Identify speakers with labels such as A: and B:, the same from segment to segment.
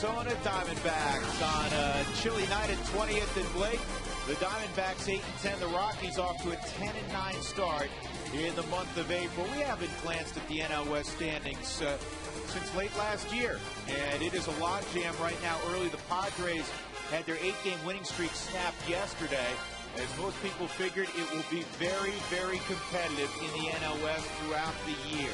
A: Arizona Diamondbacks on a chilly night at 20th and Blake. The Diamondbacks 8-10, the Rockies off to a 10-9 start in the month of April. We haven't glanced at the NL West standings since late last year, and it is a logjam right now. Early, the Padres had their 8-game winning streak snapped yesterday. As most people figured, it will be very, very competitive in the NL West throughout the year.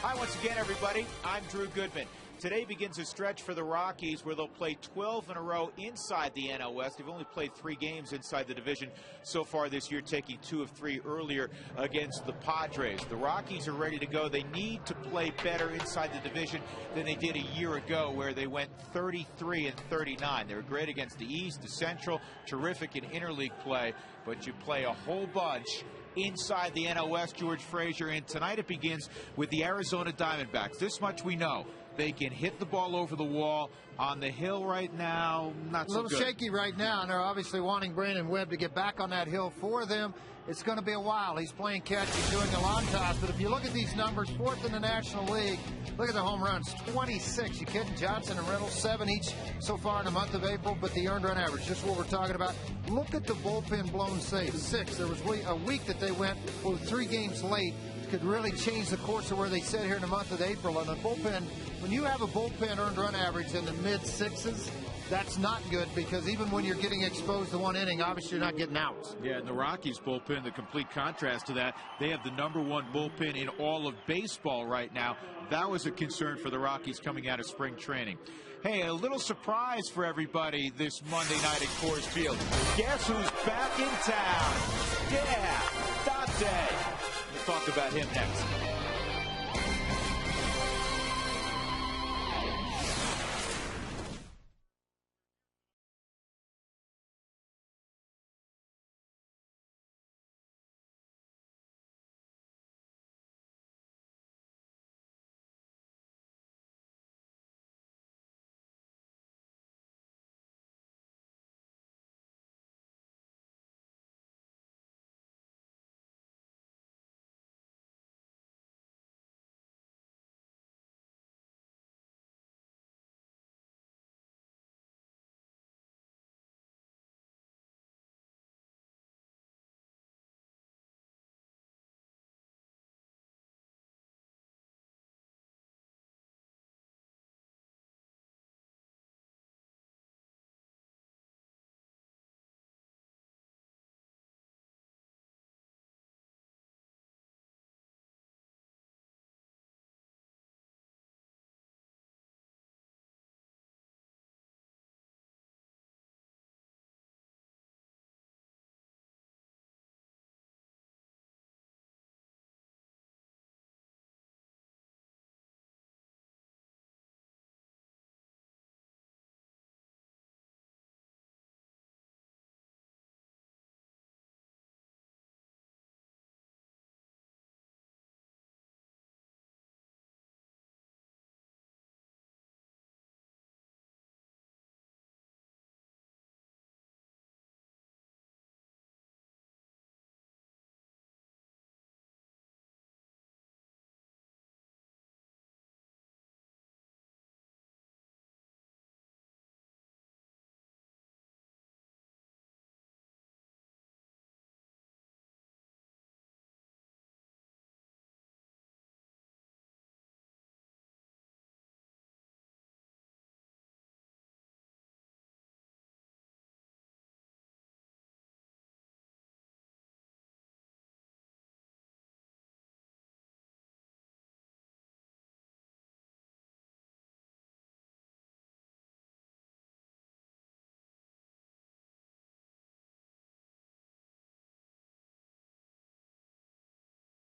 A: Hi once again, everybody. I'm Drew Goodman. Today begins a stretch for the Rockies where they'll play 12 in a row inside the NL West. They've only played 3 games inside the division so far this year, taking 2 of 3 earlier against the Padres. The Rockies are ready to go. They need to play better inside the division than they did a year ago, where they went 33-39. They were great against the East, the Central, terrific in interleague play, but you play a whole bunch inside the NL West, George Frazier, and tonight it begins with the Arizona Diamondbacks. This much we know. They can hit the ball over the wall. On the hill right now, not so good.
B: A little shaky right now, and they're obviously wanting Brandon Webb to get back on that hill for them. It's going to be a while. He's playing catch. He's doing a lot of times. But if you look at these numbers, 4th in the National League. Look at the home runs, 26. You kidding? Johnson and Reynolds, 7 each so far in the month of April. But the earned run average, just what we're talking about. Look at the bullpen blown saves, 6. There was a week that they went 3 games late. Could really change the course of where they sit here in the month of April. And the bullpen, when you have a bullpen earned run average in the mid-6s, that's not good, because even when you're getting exposed to 1 inning, obviously you're not getting outs.
A: Yeah, and the Rockies bullpen, the complete contrast to that, they have the #1 bullpen in all of baseball right now. That was a concern for the Rockies coming out of spring training. Hey, a little surprise for everybody this Monday night at Coors Field. Guess who's back in town? Yeah, Dante. We'll talk about him next.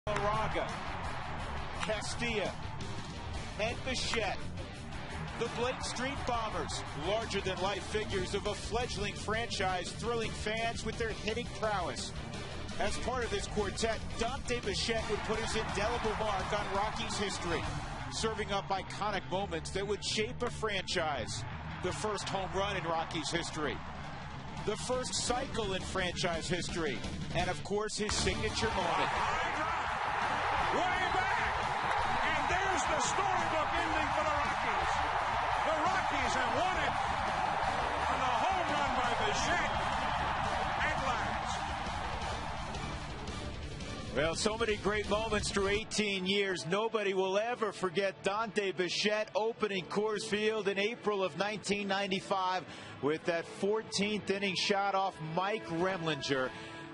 A: Raga, Castilla, and Bichette. The Blake Street Bombers, larger-than-life figures of a fledgling franchise, thrilling fans with their hitting prowess. As part of this quartet, Dante Bichette would put his indelible mark on Rockies history, serving up iconic moments that would shape a franchise. The first home run in Rockies history, the first cycle in franchise history, and of course his signature moment.
C: Way back, and there's the storybook ending for the Rockies. The Rockies and won it on the home run by Bichette at last.
A: Well, so many great moments through 18 years. Nobody will ever forget Dante Bichette opening Coors Field in April of 1995 with that 14th inning shot off Mike Remlinger,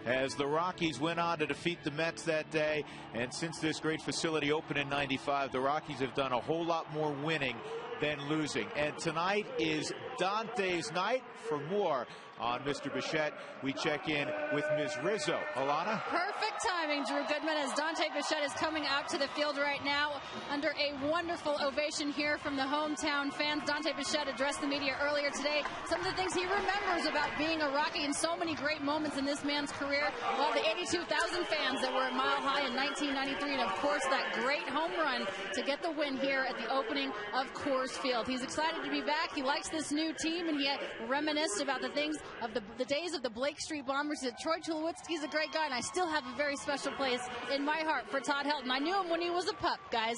A: as the Rockies went on to defeat the Mets that day. And since this great facility opened in 95, the Rockies have done a whole lot more winning than losing. And tonight is Dante's night. For more on Mr. Bichette, we check in with Ms. Rizzo. Alana?
D: Perfect timing, Drew Goodman, as Dante Bichette is coming out to the field right now under a wonderful ovation here from the hometown fans. Dante Bichette addressed the media earlier today. Some of the things he remembers about being a Rocky and so many great moments in this man's career. Well, the 82,000 fans that were at Mile High in 1993, and of course that great home run to get the win here at the opening of Coors Field. He's excited to be back. He likes this new team, and he had reminisced about the things of the days of the Blake Street Bombers. He said, Troy Tulowitzki's a great guy, and I still have a very special place in my heart for Todd Helton. I knew him when he was a pup, guys.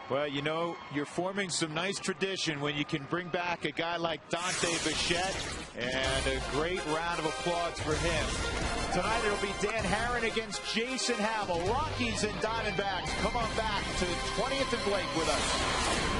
A: Well, you know, you're forming some nice tradition when you can bring back a guy like Dante Bichette, and a great round of applause for him. Tonight it'll be Dan Herron against Jason Hamill. Rockies and Diamondbacks. Come on back to 20th and Blake with us.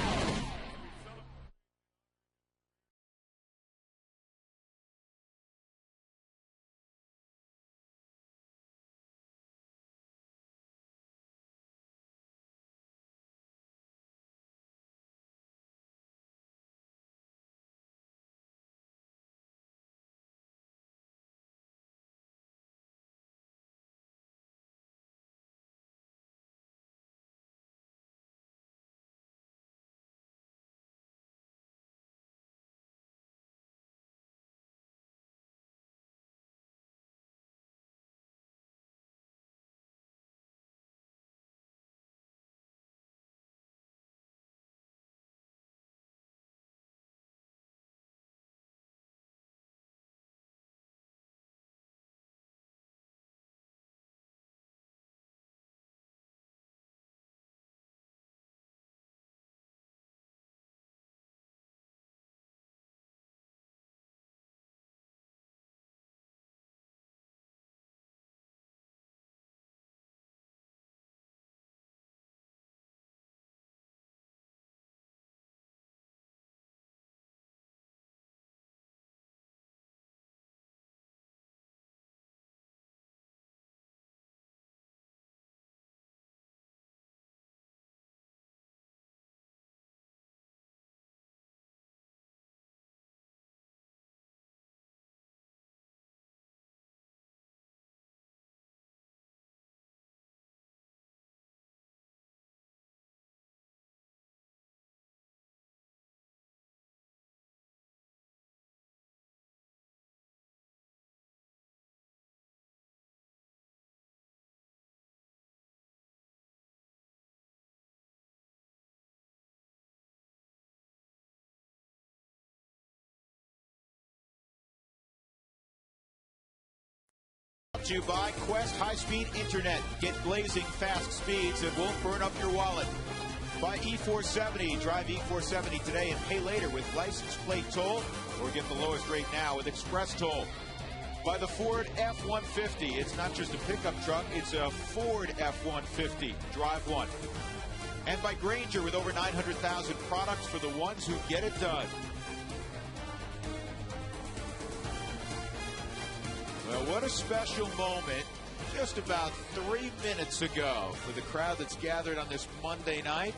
A: To you by Quest High-Speed Internet. Get blazing fast speeds that won't burn up your wallet. By E470. Drive E470 today and pay later with license plate toll, or get the lowest rate now with Express Toll. By the Ford F-150. It's not just a pickup truck, it's a Ford F-150. Drive one. And by Grainger, with over 900,000 products for the ones who get it done. Well, what a special moment just about 3 minutes ago for the crowd that's gathered on this Monday night,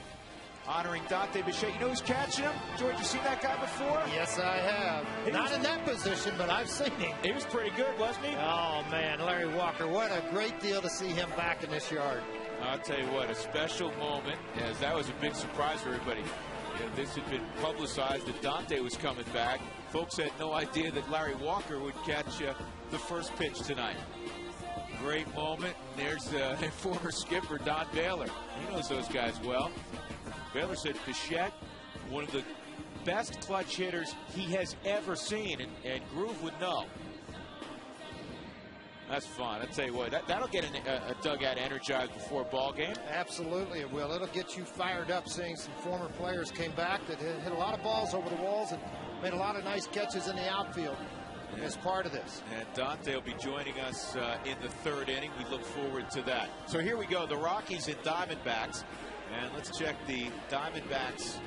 A: honoring Dante Bichette. You know who's catching him? George, you seen that guy before?
B: Yes, I have. Not in that position, but I've seen him.
A: He was pretty good, wasn't he?
B: Oh, man, Larry Walker, what a great deal to see him back in this yard.
A: I'll tell you what, a special moment, as that was a big surprise for everybody. You know, this had been publicized that Dante was coming back. Folks had no idea that Larry Walker would catch the first pitch tonight. Great moment. There's former skipper Don Baylor. He knows those guys well. Baylor said Bichette, one of the best clutch hitters he has ever seen, and Groove would know. That's fun. I tell you what, that'll get a dugout energized before a ball game.
B: Absolutely it will. It'll get you fired up seeing some former players came back that hit a lot of balls over the walls and made a lot of nice catches in the outfield as part of this.
A: And Dante will be joining us in the third inning. We look forward to that. So here we go, the Rockies and Diamondbacks. And let's check the Diamondbacks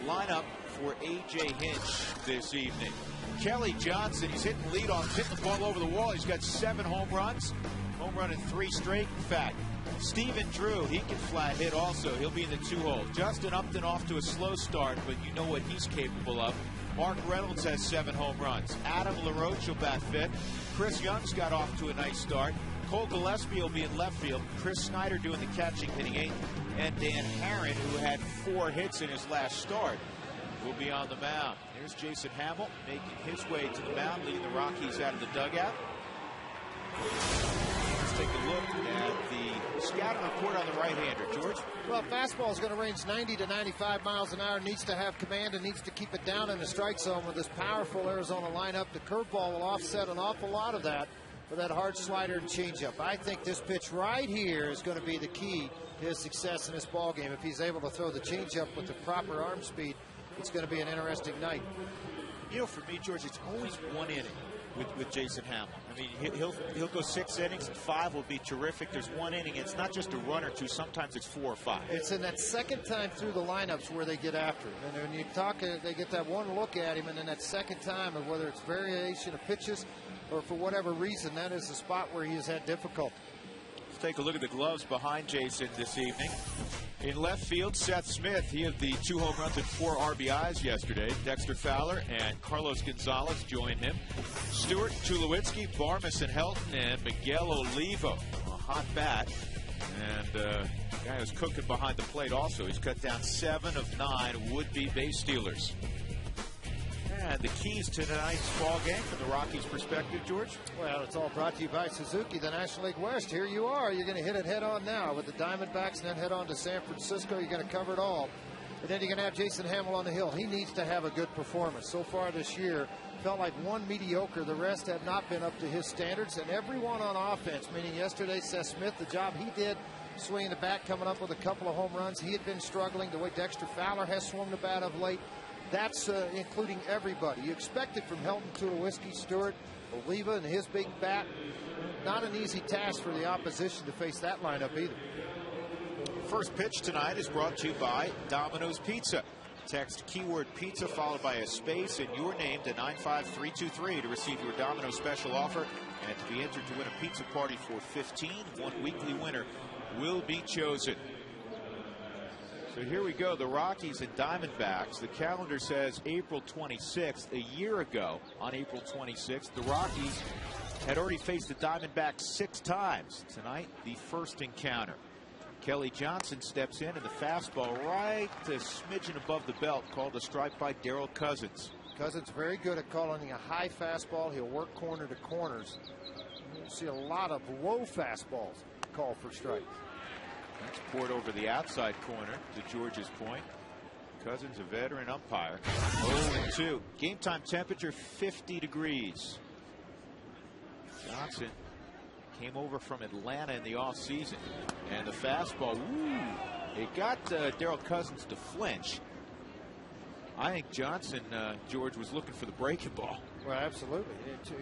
A: lineup for A.J. Hinch this evening. Kelly Johnson, he's hitting leadoff, hitting the ball over the wall. He's got 7 home runs. Home run in 3 straight, in fact. Stephen Drew, he can flat hit also. He'll be in the 2-hole. Justin Upton off to a slow start, but you know what he's capable of. Mark Reynolds has 7 home runs. Adam LaRoche will bat 5th. Chris Young's got off to a nice start. Cole Gillespie will be in left field. Chris Snyder doing the catching, hitting 8th. And Dan Herron, who had 4 hits in his last start, will be on the mound. Here's Jason Hamill making his way to the mound, leading the Rockies out of the dugout. Let's take a look at the scouting report on the right-hander. George?
B: Well, fastball is going to range 90 to 95 miles an hour. Needs to have command and needs to keep it down in the strike zone with this powerful Arizona lineup. The curveball will offset an awful lot of that with that hard slider and changeup. I think this pitch right here is going to be the key to his success in this ball game. If he's able to throw the changeup with the proper arm speed, it's going to be an interesting night.
A: You know, for me, George, it's always 1 inning with Jason Hamill. I mean, he'll go 6 innings, and 5 will be terrific. There's 1 inning. It's not just a run or 2. Sometimes it's 4 or 5.
B: It's in that second time through the lineups where they get after him. And when you talk, they get that one look at him, and then that second time, of whether it's variation of pitches or for whatever reason, that is the spot where he has had difficulty.
A: Let's take a look at the gloves behind Jason this evening. In left field, Seth Smith. He had the 2 home runs and 4 RBIs yesterday. Dexter Fowler and Carlos Gonzalez join him. Stewart, Tulowitzki, Barmas and Helton, and Miguel Olivo. A hot bat. And the guy who's cooking behind the plate also. He's cut down 7 of 9 would-be base stealers. And the keys to tonight's ball game from the Rockies' perspective, George?
B: Well, it's all brought to you by Suzuki, the National League West. Here you are. You're going to hit it head on now with the Diamondbacks and then head on to San Francisco. You're going to cover it all. And then you're going to have Jason Hamill on the hill. He needs to have a good performance. So far this year, felt like one mediocre. The rest have not been up to his standards. And everyone on offense, meaning yesterday, Seth Smith, the job he did swinging the bat, coming up with a couple of home runs. He had been struggling the way Dexter Fowler has swung the bat of late. That's including everybody. You expect it from Helton, Tulowitzki, Stewart, Oliva, and his big bat. Not an easy task for the opposition to face that lineup either.
A: First pitch tonight is brought to you by Domino's Pizza. Text keyword pizza followed by a space and your name to 95323 to receive your Domino's special offer and to be entered to win a pizza party for 15. One weekly winner will be chosen. So here we go, the Rockies and Diamondbacks. The calendar says April 26th. A year ago, on April 26th, the Rockies had already faced the Diamondbacks 6 times. Tonight, the first encounter. Kelly Johnson steps in, and the fastball right a smidgen above the belt, called a strike by Darrell Cousins.
B: Cousins very good at calling a high fastball. He'll work corner to corners. You'll see a lot of low fastballs called for strikes.
A: That's poured over the outside corner to George's point. Cousins, a veteran umpire. 0-2. Game time temperature 50 degrees. Johnson came over from Atlanta in the offseason. And the fastball, it got Darrell Cousins to flinch. I think Johnson, George, was looking for the breaking ball.
B: Well, absolutely.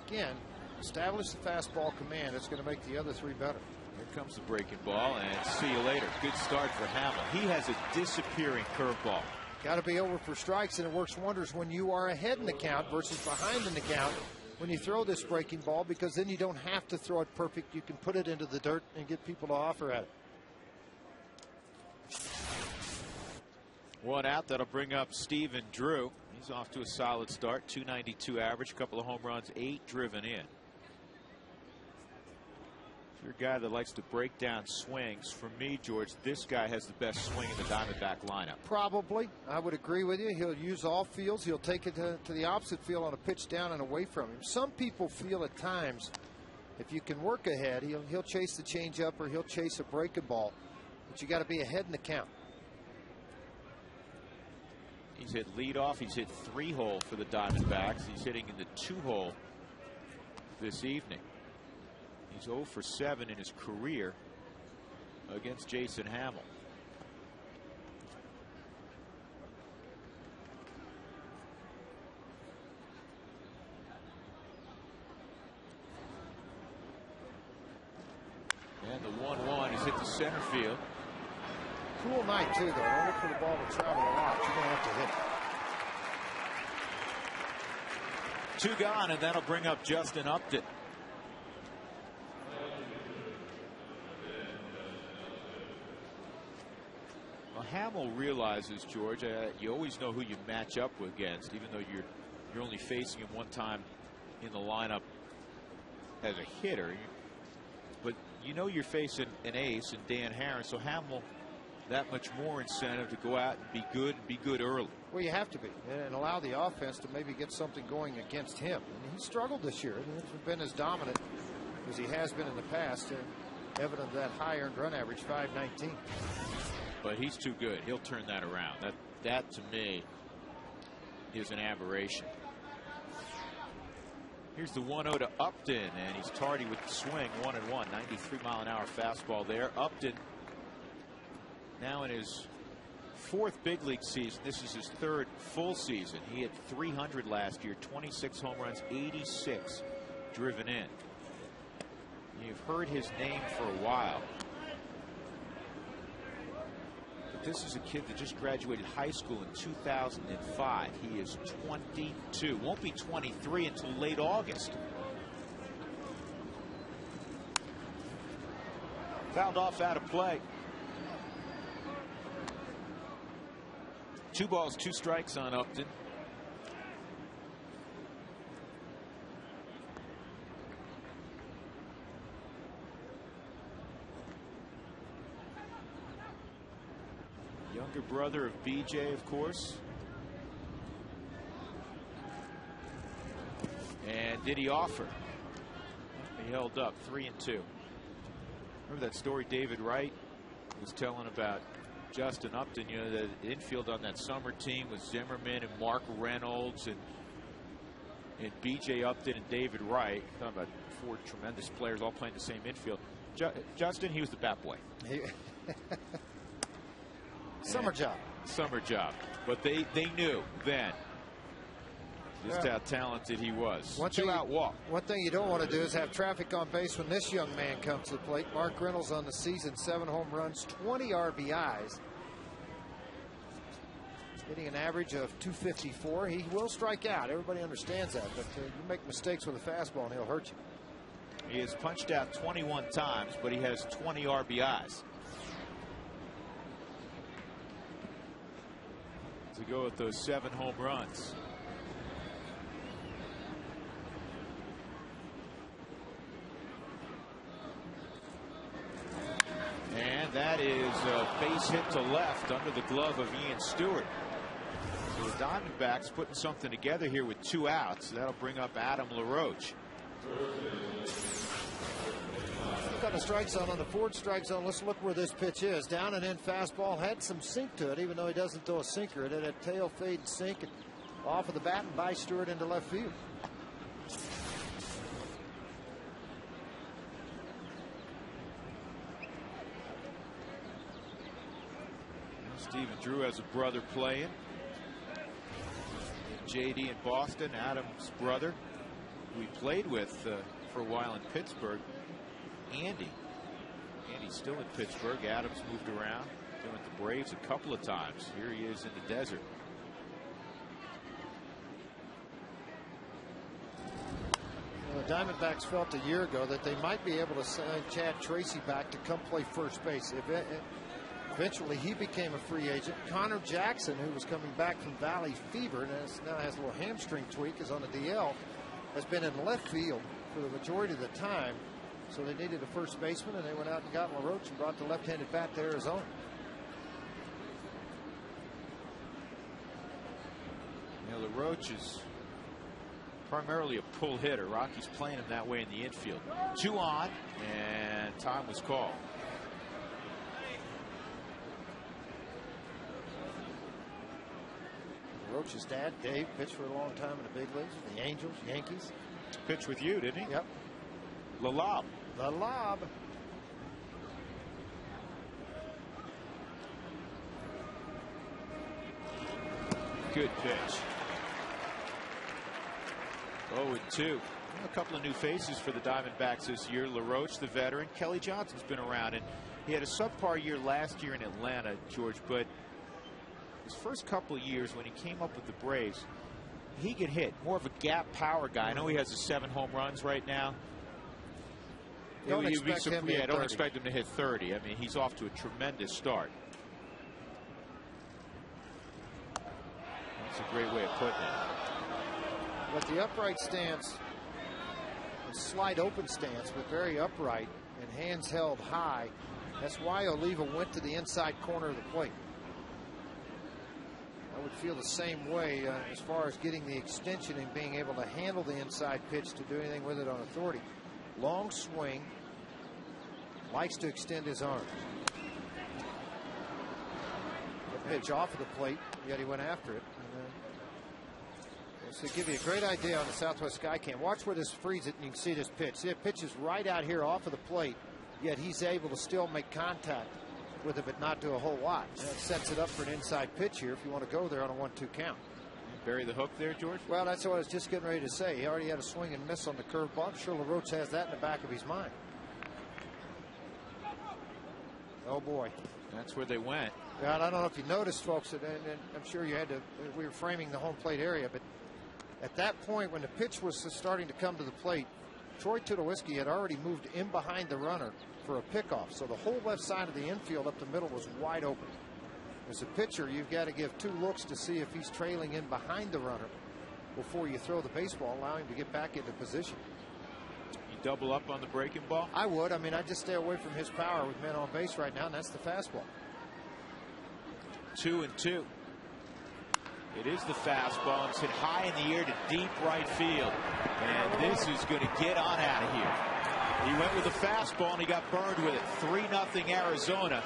B: Again, establish the fastball command. It's going to make the other 3 better.
A: Here comes the breaking ball, and see you later. Good start for Hamill. He has a disappearing curveball.
B: Got to be over for strikes, and it works wonders when you are ahead in the count versus behind in the count when you throw this breaking ball, because then you don't have to throw it perfect. You can put it into the dirt and get people to offer at it.
A: 1 out. That'll bring up Stephen Drew. He's off to a solid start. 292 average, a couple of home runs, 8 driven in. You're a guy that likes to break down swings. For me, George, this guy has the best swing in the Diamondback lineup.
B: Probably. I would agree with you. He'll use all fields. He'll take it to the opposite field on a pitch down and away from him. Some people feel at times if you can work ahead, he'll chase the changeup or he'll chase a breaking ball. But you got to be ahead in the count.
A: He's hit leadoff. He's hit 3-hole for the Diamondbacks. He's hitting in the 2-hole this evening. He's 0 for 7 in his career against Jason Hamill. And the 1-1 is hit to center field.
B: Cool night, too, though. Don't look for the ball to travel a lot. You're going to have to hit it.
A: 2 gone, and that'll bring up Justin Upton. Well, Hamill realizes, George, you always know who you match up against, even though you're only facing him one time in the lineup as a hitter. But you know you're facing an ace in Dan Harris, so Hamill, that much more incentive to go out and be good early.
B: Well, you have to be, and allow the offense to maybe get something going against him. And he struggled this year. He hasn't been as dominant as he has been in the past. Evident of that high earned run average, 519.
A: But he's too good. He'll turn that around. That to me is an aberration. Here's the 1-0 to Upton, and he's tardy with the swing. 1-1, 93-mile-an-hour fastball there. Upton now in his 4th big league season. This is his 3rd full season. He hit 300 last year, 26 home runs, 86 driven in. You've heard his name for a while. But this is a kid that just graduated high school in 2005. He is 22. Won't be 23 until late August. Fouled off out of play. 2 balls, 2 strikes on Upton. Younger brother of BJ, of course. And did he offer? He held up 3-2. Remember that story David Wright was telling about Justin Upton? You know, the infield on that summer team was Zimmerman and Mark Reynolds and BJ Upton and David Wright. Talking about 4 tremendous players all playing the same infield. Justin, he was the bat boy.
B: Summer job.
A: Summer job. But they knew then just how talented he was. 2-out walk.
B: One thing you don't want to do is have traffic on base when this young man comes to the plate. Mark Reynolds on the season, 7 home runs, 20 RBIs. Hitting an average of 254. He will strike out. Everybody understands that. But you make mistakes with a fastball and he'll hurt you.
A: He has punched out 21 times, but he has 20 RBIs. To go with those 7 home runs. And that is a base hit to left under the glove of Ian Stewart. So the Diamondbacks putting something together here with 2 outs. That'll bring up Adam LaRoche.
B: Got a strike zone on the Ford strike zone. Let's look where this pitch is. Down and in fastball. Had some sink to it, even though he doesn't throw a sinker. It had a tail fade and sink and off of the bat and by Stewart into left field.
A: Stephen Drew has a brother playing. JD in Boston, Adam's brother, who he played with for a while in Pittsburgh. Andy's still in Pittsburgh. Adams moved around, been with the Braves a couple of times. Here he is in the desert.
B: The Diamondbacks felt a year ago that they might be able to sign Chad Tracy back to come play first base. Eventually, he became a free agent. Connor Jackson, who was coming back from Valley Fever and now has a little hamstring tweak, is on the DL, has been in left field for the majority of the time. So they needed a first baseman, and they went out and got LaRoche and brought the left-handed bat to Arizona.
A: You know, LaRoche is primarily a pull hitter. Rocky's playing him that way in the infield. 2 on, and time was called.
B: LaRoche's dad, Dave, pitched for a long time in the big leagues, the Angels, Yankees.
A: Pitched with you, didn't he?
B: Yep.
A: Lalab.
B: The lob.
A: Good pitch. 0-2. A couple of new faces for the Diamondbacks this year. LaRoche, the veteran. Kelly Johnson's been around, and he had a subpar year last year in Atlanta, George, but his first couple of years when he came up with the Braves, he could hit. More of a gap power guy. I know he has 7 home runs right now.
B: Don't expect him to hit 30.
A: Don't expect him to hit 30. I mean, he's off to a tremendous start. That's a great way of putting it.
B: But the upright stance, a slight open stance, but very upright and hands held high. That's why Oliva went to the inside corner of the plate. I would feel the same way as far as getting the extension and being able to handle the inside pitch to do anything with it on authority. Long swing, likes to extend his arm. The pitch off of the plate, yet he went after it. To give you a great idea on the Southwest Sky Cam, watch where this frees it and you can see this pitch. See, it pitches right out here off of the plate, yet he's able to still make contact with it, but not do a whole lot. And it sets it up for an inside pitch here if you want to go there on a 1-2 count.
A: You bury the hook there, George?
B: Well, that's what I was just getting ready to say. He already had a swing and miss on the curveball. I'm sure LaRoche has that in the back of his mind. Oh, boy.
A: That's where they went.
B: God, I don't know if you noticed, folks, and I'm sure you had to, we were framing the home plate area, but at that point when the pitch was starting to come to the plate, Troy Tulowitzki had already moved in behind the runner for a pickoff. So the whole left side of the infield up the middle was wide open. As a pitcher, you've got to give 2 looks to see if he's trailing in behind the runner before you throw the baseball, allow him to get back into position.
A: You double up on the breaking ball?
B: I would. I mean, I'd just stay away from his power with men on base right now, and that's the fastball.
A: 2-2. It is the fastball. It's hit high in the air to deep right field. And this is going to get on out of here. He went with the fastball and he got burned with it. 3-0 Arizona.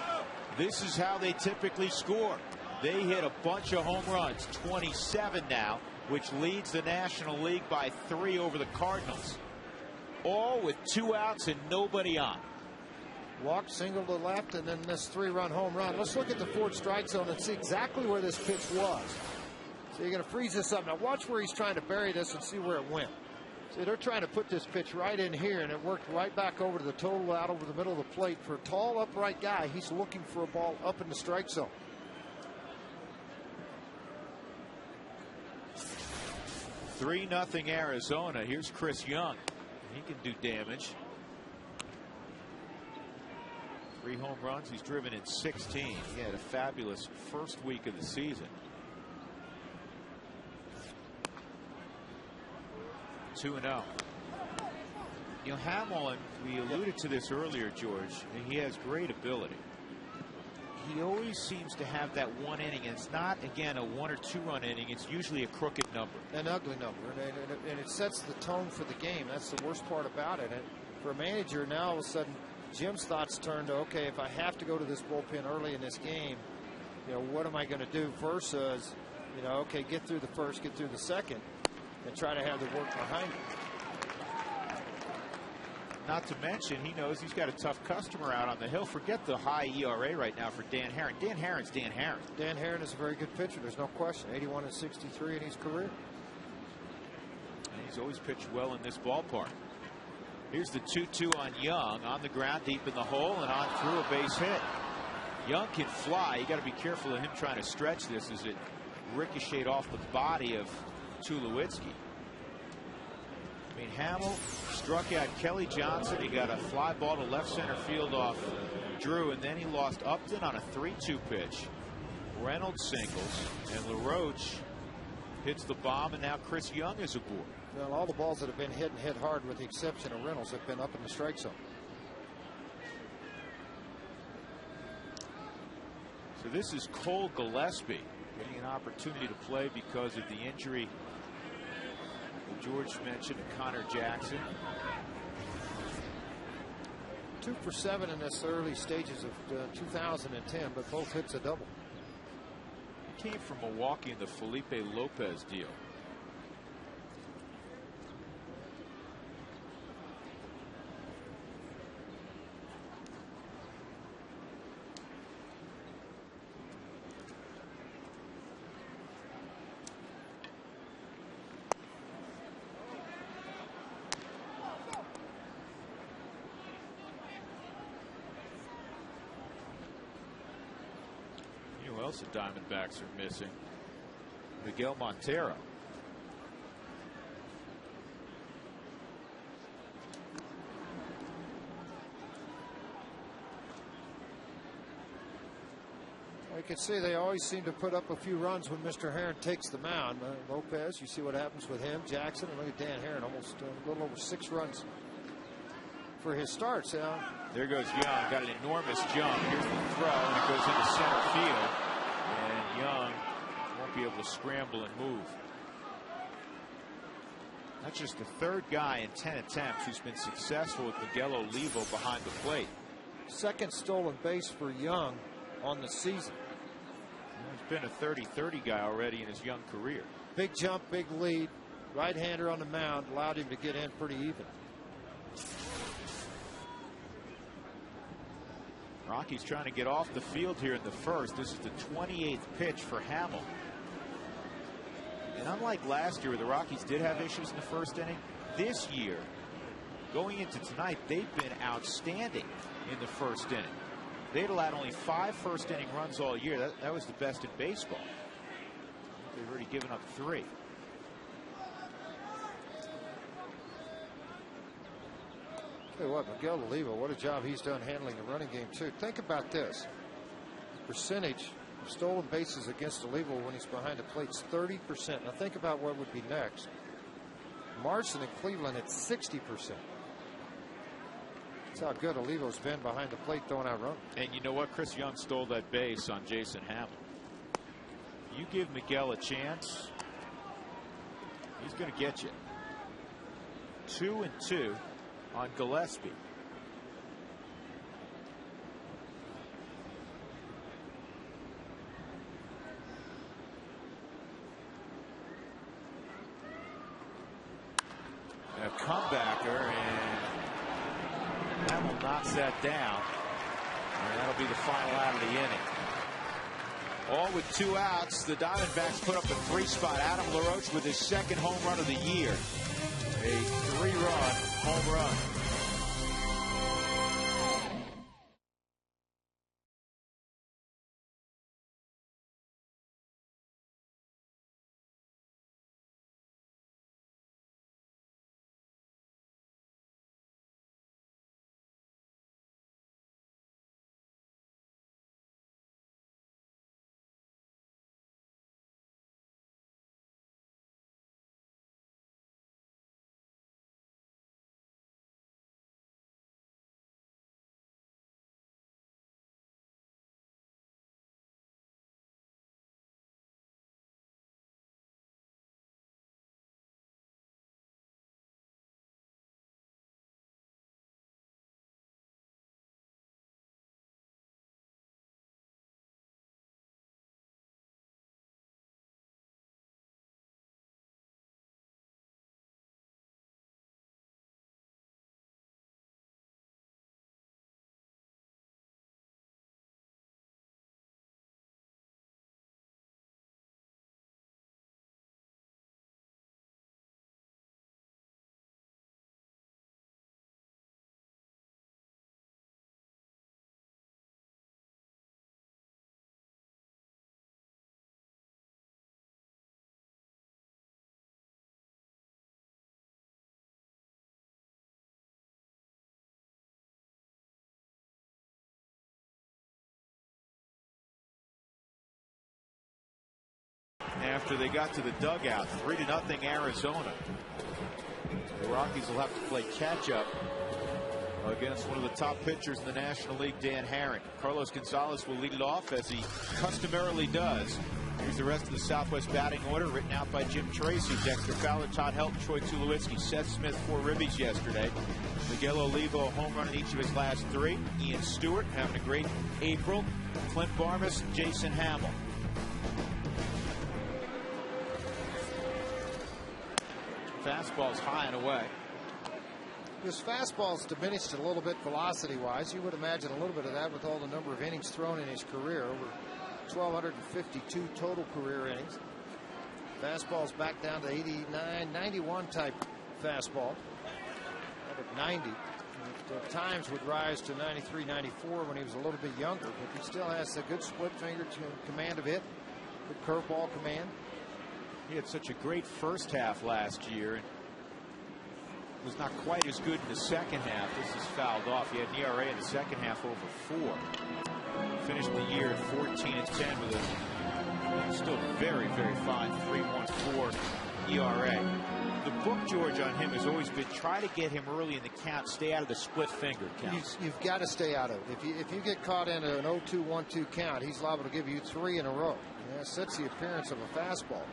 A: This is how they typically score. They hit a bunch of home runs. 27 now, which leads the National League by 3 over the Cardinals. All with 2 outs and nobody on.
B: Walk, single to left, and then this 3-run home run. Let's look at the 4th strike zone and see exactly where this pitch was. So you're going to freeze this up. Now watch where he's trying to bury this and see where it went. See, they're trying to put this pitch right in here, and it worked right back over to the total out over the middle of the plate. For a tall, upright guy, he's looking for a ball up in the strike zone.
A: Three 0 Arizona. Here's Chris Young. He can do damage. 3 home runs. He's driven in 16. He had a fabulous first week of the season. 2-0. You know, Hamel, and we alluded to this earlier, George, and he has great ability. He always seems to have that one inning, and it's not, again, a 1 or 2 run inning. It's usually a crooked number.
B: An ugly number, and it sets the tone for the game. That's the worst part about it. And for a manager, now all of a sudden, Jim's thoughts turn to, okay, if I have to go to this bullpen early in this game, you know, what am I going to do versus, you know, okay, get through the first, get through the second, and try to have the work behind it.
A: Not to mention, he knows he's got a tough customer out on the hill. Forget the high ERA right now for Dan Herron. Dan Herron's Dan Herron.
B: Dan Herron is a very good pitcher. There's no question. 81 and 63 in his career.
A: And he's always pitched well in this ballpark. Here's the 2-2 on Young, on the ground deep in the hole and on through a base hit. Young can fly. You got to be careful of him trying to stretch this as it ricocheted off the body of Tulowitzki. I mean, Hamel struck out Kelly Johnson. He got a fly ball to left center field off Drew, and then he lost Upton on a 3-2 pitch. Reynolds singles, and LaRoche hits the bomb, and now Chris Young is aboard.
B: Well, all the balls that have been hit and hit hard, with the exception of Reynolds, have been up in the strike zone.
A: So this is Cole Gillespie getting an opportunity to play because of the injury that George mentioned to Connor Jackson.
B: 2 for 7 in this early stages of 2010, but both hits a double.
A: He came from Milwaukee in the Felipe Lopez deal. else the Diamondbacks are missing? Miguel Montero.
B: You can see they always seem to put up a few runs when Mr. Herron takes the mound. Lopez, you see what happens with him. Jackson, and look at Dan Herron, almost a little over 6 runs for his starts.
A: There goes Young, got an enormous jump. Here's the throw, and it goes into center field. And Young won't be able to scramble and move. That's just the 3rd guy in 10 attempts who's been successful with Miguel Olivo behind the plate.
B: 2nd stolen base for Young on the season.
A: He's been a 30-30 guy already in his Young career.
B: Big jump, big lead. Right-hander on the mound allowed him to get in pretty even.
A: Rockies trying to get off the field here in the 1st. This is the 28th pitch for Hamill. And unlike last year where the Rockies did have issues in the 1st inning, this year, going into tonight, they've been outstanding in the 1st inning. They'd allowed only 5 first-inning runs all year. That was the best in baseball. They've already given up 3.
B: Tell you what, Miguel Olivo, what a job he's done handling the running game too. Think about this. Percentage of stolen bases against Olivo when he's behind the plate is 30%. Now think about what would be next. Marson in Cleveland at 60%. That's how good Olivo's been behind the plate throwing out runs.
A: And you know what? Chris Young stole that base on Jason Hamill. You give Miguel a chance, he's going to get you. 2-2 on Gillespie. A comebacker, and Hamill knocks that down, and that'll be the final out of the inning. All with 2 outs, the Diamondbacks put up a 3-spot. Adam LaRoche with his 2nd home run of the year. A 3-run home run. After they got to the dugout, 3-0 Arizona. The Rockies will have to play catch-up against one of the top pitchers in the National League, Dan Herron. Carlos Gonzalez will lead it off, as he customarily does. Here's the rest of the Southwest batting order, written out by Jim Tracy. Dexter Fowler, Todd Helton, Troy Tulowitzki, Seth Smith, 4 ribbies yesterday. Miguel Olivo, a home run in each of his last 3. Ian Stewart having a great April. Clint Barmas, Jason Hamill. Fastball's high and away.
B: His fastball's diminished a little bit velocity-wise. You would imagine a little bit of that with all the number of innings thrown in his career. Over 1,252 total career innings. Fastball's back down to 89, 91 type fastball. Up at 90. At times would rise to 93, 94 when he was a little bit younger, but he still has a good split finger command of it, good curveball command.
A: He had such a great first half last year and was not quite as good in the second half. This is fouled off. He had an ERA in the second half over 4. Finished the year at 14-10 with a still very, very fine 3.14 ERA. The book, George, on him has always been try to get him early in the count, stay out of the split finger count.
B: You've got to stay out of it. If you get caught in an 0-2-1-2 count, he's liable to give you 3 in a row. And that sets the appearance of a fastball.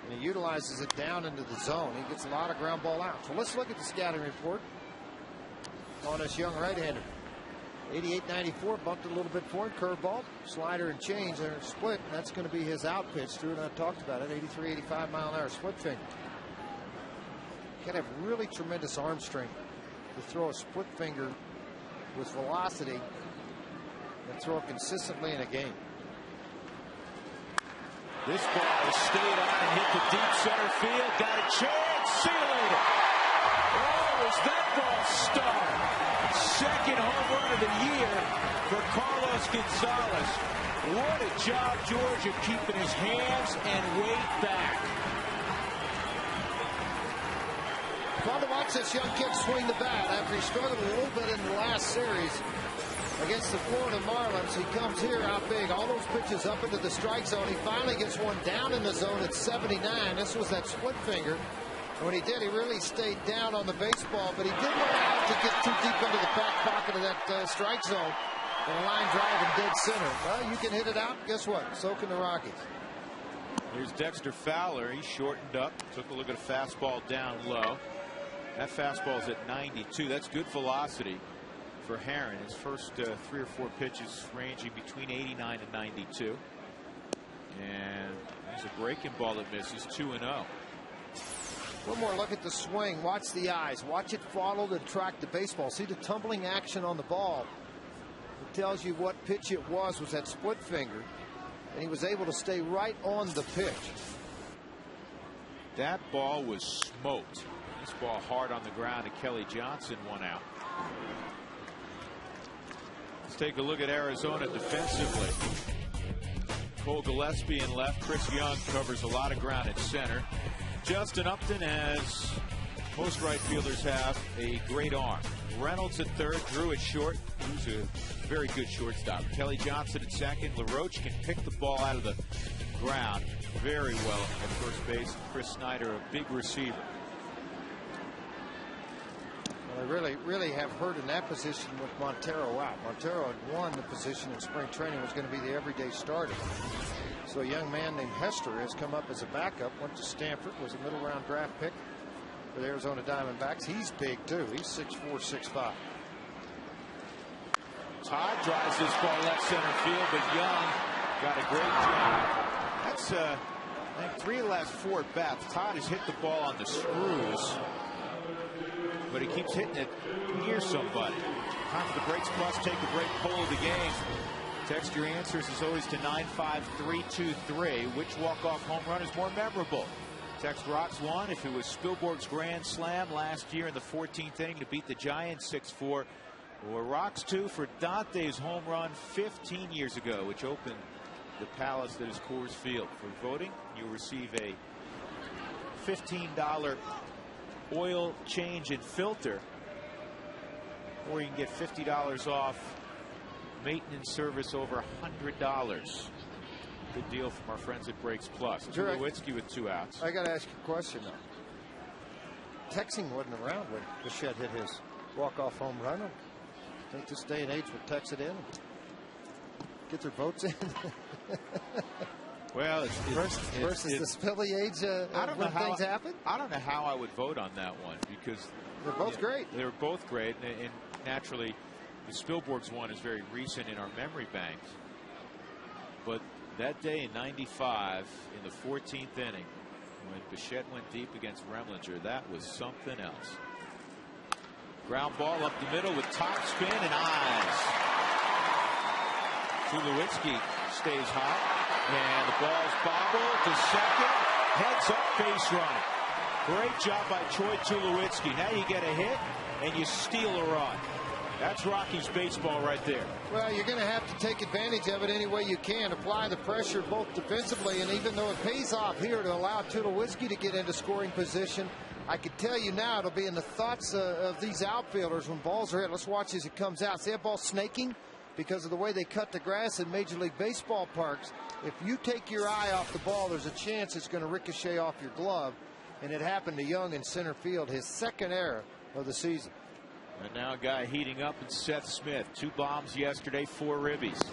B: And he utilizes it down into the zone. He gets a lot of ground ball out. So let's look at the scouting report on this young right-hander. 88-94, bumped a little bit forward, curveball, slider and change, and split. And that's going to be his out pitch. Drew and I talked about it. 83, 85 mile an hour split finger. Got to have really tremendous arm strength to throw a split finger with velocity and throw it consistently in a game.
A: This ball stayed on and hit the deep center field. Got a chance. See you later. Oh, was that ball star? Second home run of the year for Carlos Gonzalez. What a job, George, of keeping his hands and weight back.
B: Fun to watch this young kid swing the bat after he struggled a little bit in the last series against the Florida Marlins. He comes here out big. All those pitches up into the strike zone. He finally gets one down in the zone at 79. This was that split finger. And when he did, he really stayed down on the baseball, but he didn't allow it to get too deep into the back pocket of that strike zone. And a line drive in dead center. Well, you can hit it out. Guess what? So can the Rockies.
A: Here's Dexter Fowler. He shortened up. Took a look at a fastball down low. That fastball is at 92. That's good velocity for Herron. His first 3 or 4 pitches ranging between 89 and 92. And there's a breaking ball that misses. 2-0.
B: One more look at the swing. Watch the eyes. Watch it follow the track the baseball. See the tumbling action on the ball. It tells you what pitch it was that split finger. And he was able to stay right on the pitch.
A: That ball was smoked. This ball hard on the ground, and Kelly Johnson 1 out. Let's take a look at Arizona defensively. Cole Gillespie in left. Chris Young covers a lot of ground at center. Justin Upton, as most right fielders have, a great arm. Reynolds at third, Drew at short, who's a very good shortstop. Kelly Johnson at second. LaRoche can pick the ball out of the ground very well at first base. Chris Snyder, a big receiver.
B: Well, they really have hurt in that position with Montero out. Montero had won the position in spring training, was going to be the everyday starter. So a young man named Hester has come up as a backup, went to Stanford, was a middle round draft pick for the Arizona Diamondbacks. He's big too. He's 6'4", 6'5".
A: Todd drives this ball left center field, but Young got a great job. That's I think 3 of the last 4 at bats. Todd has hit the ball on the screws, but he keeps hitting it near somebody. Time for the Breaks Plus. Take a break. Poll of the game. Text your answers as always to 95323. Which walk-off home run is more memorable? Text Rocks 1 if it was Spielborg's grand slam last year in the 14th inning to beat the Giants 6-4. Or Rocks 2 for Dante's home run 15 years ago, which opened the Palace that is Coors Field. For voting, you'll receive a $15 oil change and filter, or you can get $50 off maintenance service over $100. Good deal from our friends at Breaks Plus. Tulowitzki with 2 outs.
B: I got to ask you a question though. Texting wasn't around when Bichette hit his walk-off home run. I think this day and age would text it in, get their votes in.
A: Well, it's
B: versus the Spilly age when things happen.
A: I don't know how I would vote on that one, because
B: they're both great.
A: They're both great, and naturally, the Spielborg's one is very recent in our memory banks. But that day in '95, in the 14th inning, when Bichette went deep against Remlinger, that was something else. Ground ball up the middle with top spin and eyes. Tulowitzki stays hot, and the ball's bobbled to second. Heads up base run. Great job by Troy Tulowitzki. Now you get a hit and you steal a run. That's Rockies baseball right there.
B: Well, you're going to have to take advantage of it any way you can. Apply the pressure both defensively, and even though it pays off here to allow Tulowitzki to get into scoring position, I can tell you now it'll be in the thoughts of these outfielders when balls are hit. Let's watch as it comes out. See that ball snaking? Because of the way they cut the grass in Major League Baseball parks, if you take your eye off the ball, there's a chance it's going to ricochet off your glove. And it happened to Young in center field, his second error of the season.
A: And now a guy heating up in Seth Smith. 2 bombs yesterday, 4 ribbies.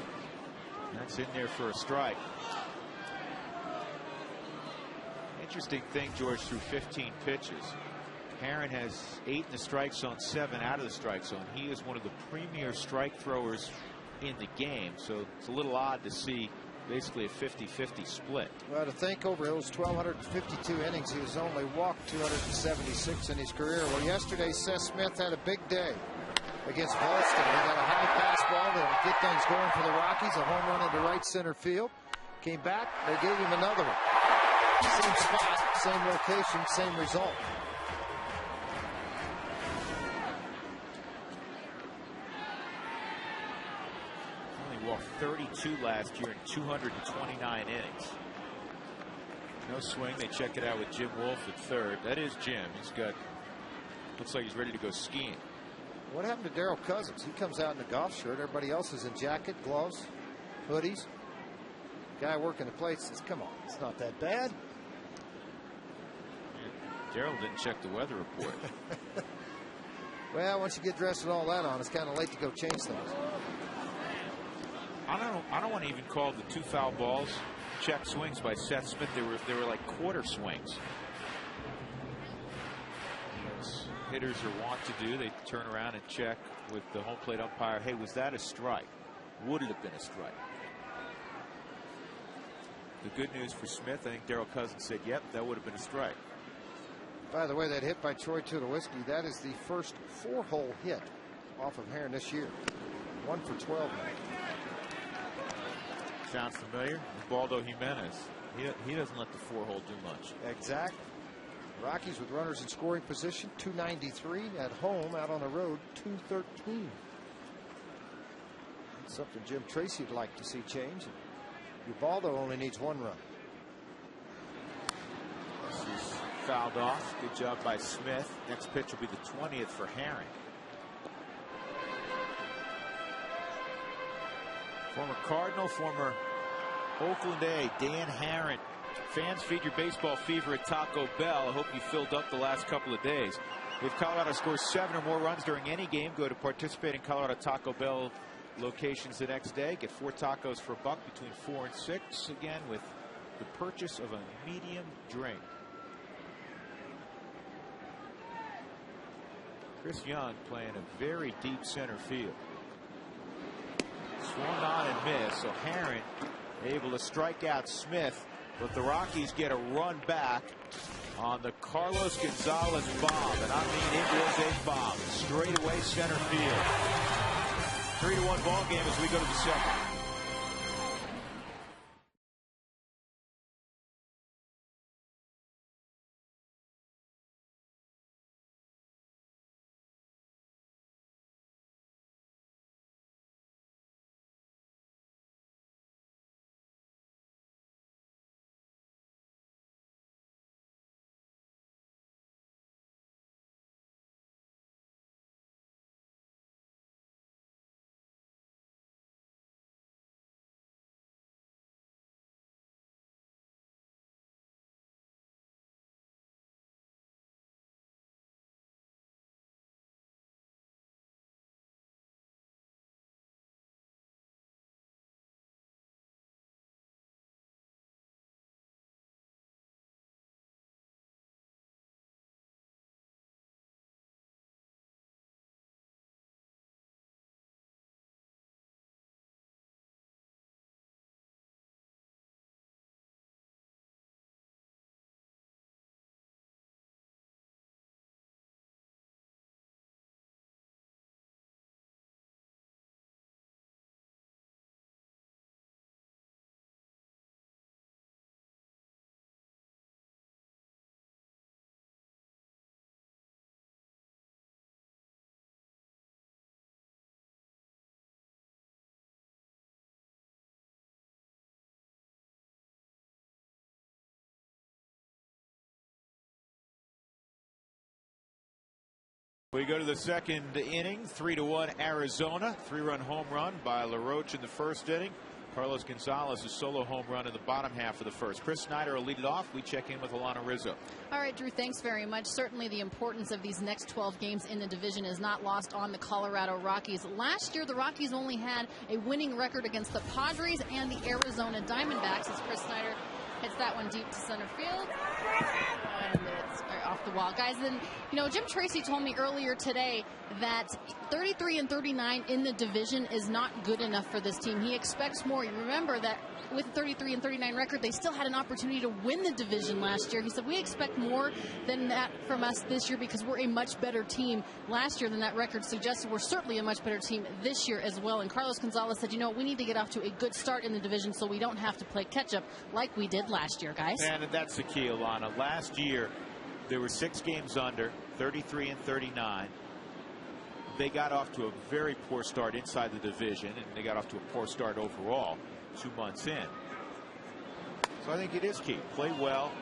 A: That's in there for a strike. Interesting thing, George, through 15 pitches. Herron has 8 in the strike zone, 7 out of the strike zone. He is one of the premier strike throwers in the game, so it's a little odd to see basically a 50-50 split.
B: Well, to think over those 1,252 innings, he has only walked 276 in his career. Well, yesterday Seth Smith had a big day against Boston. He got a high fastball to get things going for the Rockies. A home run into right center field. Came back, they gave him another one. Same spot, same location, same result.
A: Walked 32 last year in 229 innings. No swing. They check it out with Jim Wolf at third. That is Jim. He's got, looks like he's ready to go skiing.
B: What happened to Darryl Cousins? He comes out in a golf shirt. Everybody else is in jacket, gloves, hoodies. Guy working the plate says, come on, it's not that bad.
A: Darryl didn't check the weather report.
B: Well, once you get dressed with all that on, it's kind of late to go change things.
A: I don't want to even call the 2 foul balls check swings by Seth Smith. They were like quarter swings. As hitters are wont to do, they turn around and check with the home plate umpire. Hey, was that a strike? Would it have been a strike? The good news for Smith, I think Darryl Cousins said, yep, that would have been a strike.
B: By the way, that hit by Troy Tulowitzki, that is the first 4-hole hit off of Herron this year. 1 for 12 now.
A: Sounds familiar? Baldo Jimenez. He doesn't let the 4-hole do much.
B: Exactly. Rockies with runners in scoring position, 293. At home, out on the road, 213. That's something Jim Tracy would like to see change. Ubaldo only needs 1 run.
A: This is fouled off. Good job by Smith. Next pitch will be the 20th for Herron. Former Cardinal, former Oakland A, Dan Herron. Fans feed your baseball fever at Taco Bell. I hope you filled up the last couple of days. If Colorado scores 7 or more runs during any game, go to participating Colorado Taco Bell locations the next day. Get 4 tacos for $1 between 4 and 6. Again, with the purchase of a medium drink. Chris Young playing a very deep center field. Swung on and missed, so Herron able to strike out Smith, but the Rockies get a run back on the Carlos Gonzalez bomb, and I mean it was a bomb. Straight away center field. 3-1 ball game as we go to the 2nd. We go to the second inning, 3-1 Arizona. 3-run home run by LaRoche in the first inning. Carlos Gonzalez, a solo home run in the bottom half of the first. Chris Snyder will lead it off. We check in with Alana Rizzo.
D: All right, Drew, thanks very much. Certainly the importance of these next 12 games in the division is not lost on the Colorado Rockies. Last year, the Rockies only had a winning record against the Padres and the Arizona Diamondbacks as Chris Snyder hits that one deep to center field. And it's off the wall. Guys, then, you know, Jim Tracy told me earlier today that 33 and 39 in the division is not good enough for this team. He expects more. You remember that with 33 and 39 record, they still had an opportunity to win the division last year. He said, we expect more than that from us this year because we're a much better team last year than that record suggested. We're certainly a much better team this year as well. And Carlos Gonzalez said, you know, we need to get off to a good start in the division so we don't have to play catch up like we did last year, guys.
A: And that's the key, Alana. Last year, there were 6 games under, 33 and 39. They got off to a very poor start inside the division, and they got off to a poor start overall 2 months in. So I think it is key. Play well.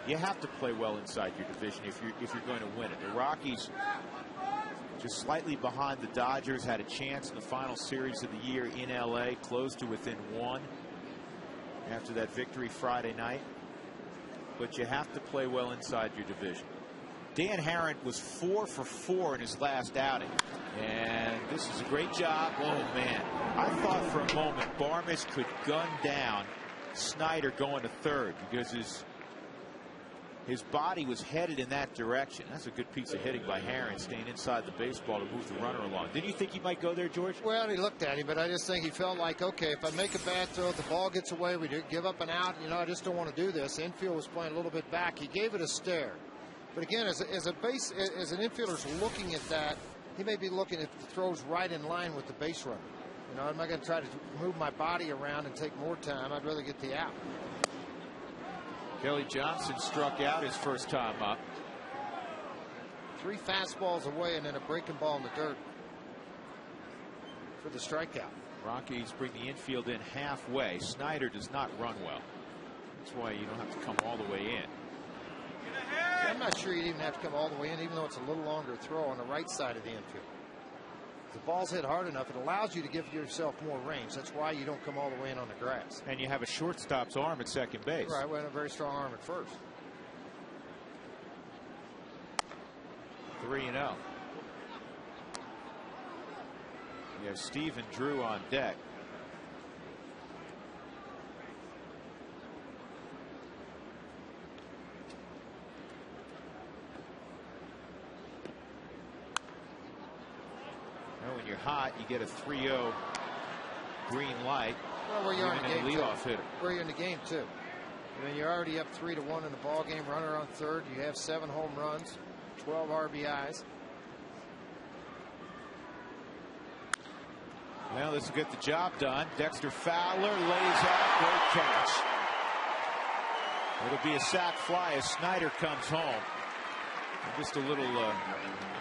A: You have to play well inside your division if you're going to win it. The Rockies just slightly behind the Dodgers, had a chance in the final series of the year in LA, closed to within 1 after that victory Friday night. But you have to play well inside your division. Dan Harron was 4 for 4 in his last outing. And this is a great job. Oh, man. I thought for a moment Barmes could gun down Snyder going to third because his body was headed in that direction. That's a good piece of hitting by Harron, staying inside the baseball to move the runner along. Didn't you think he might go there, George?
B: Well, he looked at him, but I just think he felt like, okay, if I make a bad throw, if the ball gets away, we give up an out. You know, I just don't want to do this. The infield was playing a little bit back. He gave it a stare. But again, as an infielder's looking at that, he may be looking at the throws right in line with the base runner. You know, I'm not going to try to move my body around and take more time. I'd rather get the out.
A: Kelly Johnson struck out his first time up.
B: 3 fastballs away and then a breaking ball in the dirt for the strikeout.
A: Rockies bring the infield in halfway. Snyder does not run well. That's why you don't have to come all the way in.
B: I'm not sure you'd even have to come all the way in, even though it's a little longer throw on the right side of the infield. If the ball's hit hard enough, it allows you to give yourself more range. That's why you don't come all the way in on the grass.
A: And you have a shortstop's arm at second base.
B: Right, we had a very strong arm at first.
A: 3-0. You have Steve and Drew on deck. When you're hot, you get a 3-0 green light.
B: Well, where you're in the game,
A: leadoff hitter.
B: Where you're in the game too. I mean, you're already up 3-1 in the ball game. Runner on third. You have 7 home runs, 12 RBIs.
A: Well, this will get the job done. Dexter Fowler lays out. Great catch. It'll be a sac fly as Snyder comes home. And just a little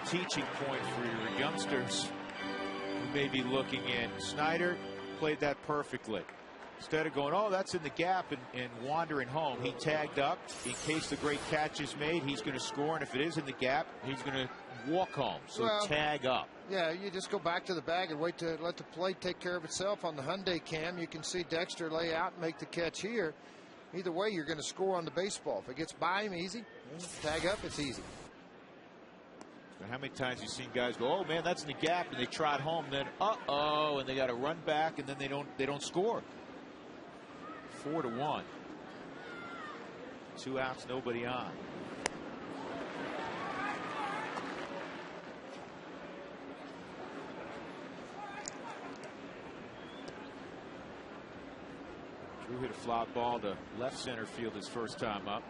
A: teaching point for your youngsters who may be looking in. Snyder played that perfectly. Instead of going, oh, that's in the gap and wandering home, he tagged up in case the great catch is made. He's going to score, and if it is in the gap, he's going to walk home. So tag up.
B: Yeah, you just go back to the bag and wait to let the play take care of itself. On the Hyundai cam, you can see Dexter lay out and make the catch here. Either way, you're going to score on the baseball. If it gets by him, easy. Tag up, it's easy.
A: How many times you've seen guys go, oh man, that's in the gap, and they trot home, then uh-oh, and they got to run back, and then they don't score. 4-1. 2 outs, nobody on. Drew hit a fly ball to left center field his first time up.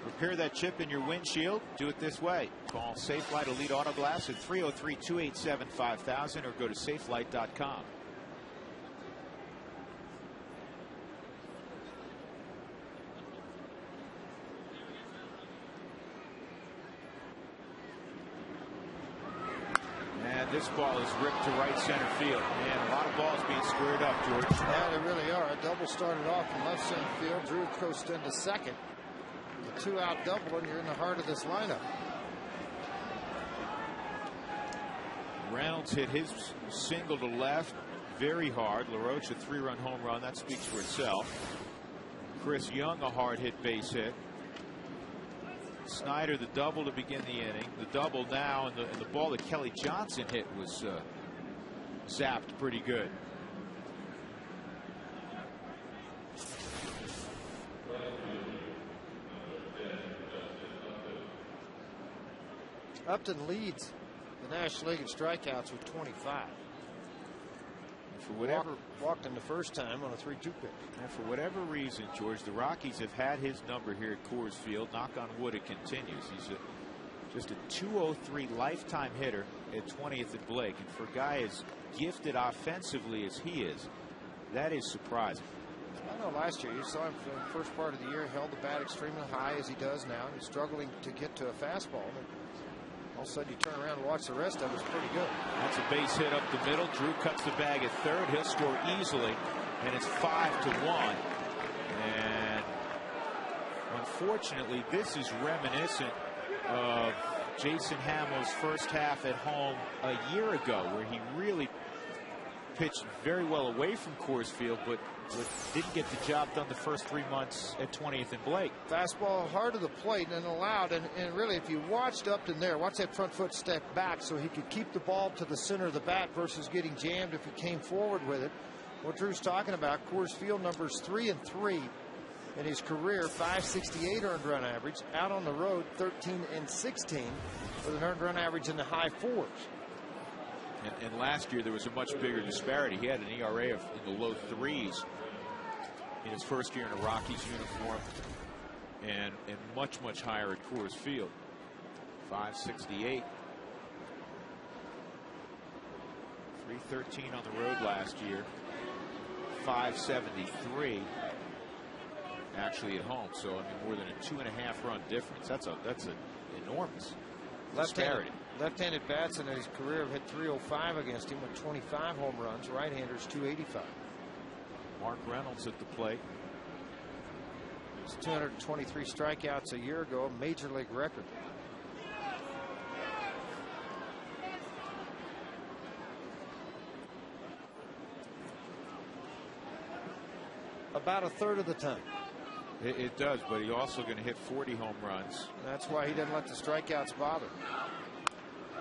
A: Repair that chip in your windshield. Do it this way. Call Safelite Elite Auto Glass at 303-287-5000 or go to safelight.com. this ball is ripped to right center field. Man, a lot of balls being squared up, George.
B: Yeah, they really are. A double started off from left center field. Drew coast into second. The 2-out double, and you're in the heart of this lineup.
A: Reynolds hit his single to left very hard. LaRoche a 3-run home run. That speaks for itself. Chris Young a hard hit base hit. Snyder the double to begin the inning. The double now, and the ball that Kelly Johnson hit was zapped pretty good.
B: Upton leads the National League in strikeouts with 25.
A: For whatever
B: walked him the first time on a 3-2 pitch.
A: And for whatever reason, George, the Rockies have had his number here at Coors Field. Knock on wood, it continues. He's just a .203 lifetime hitter at 20th and Blake. And for a guy as gifted offensively as he is, that is surprising.
B: I know last year you saw him for the first part of the year, held the bat extremely high as he does now. He's struggling to get to a fastball. All of a sudden you turn around and watch the rest of it. It's pretty good.
A: That's a base hit up the middle. Drew cuts the bag at third. He'll score easily, and it's 5-1. And unfortunately, this is reminiscent of Jason Hamo's first half at home a year ago, where he really pitched very well away from Coors Field, but didn't get the job done the first 3 months at 20th and Blake.
B: Fastball hard to the plate and allowed, and really if you watched Upton there, watch that front foot step back so he could keep the ball to the center of the bat versus getting jammed if he came forward with it. What Drew's talking about, Coors Field numbers 3 and 3 in his career, .568 earned run average, out on the road 13 and 16 with an earned run average in the high 4s.
A: And last year there was a much bigger disparity. He had an ERA in the low 3s in his first year in a Rockies uniform, and much higher at Coors Field. .568. 313 on the road last year. .573 actually at home. So I mean, more than a 2.5 run difference. That's an enormous disparity.
B: Left-handed bats in his career have hit .305 against him with 25 home runs. Right-handers .285.
A: Mark Reynolds at the plate.
B: It's 223 strikeouts a year ago, a major league record. About a third of the time.
A: It does, but he's also going to hit 40 home runs.
B: That's why he doesn't let the strikeouts bother.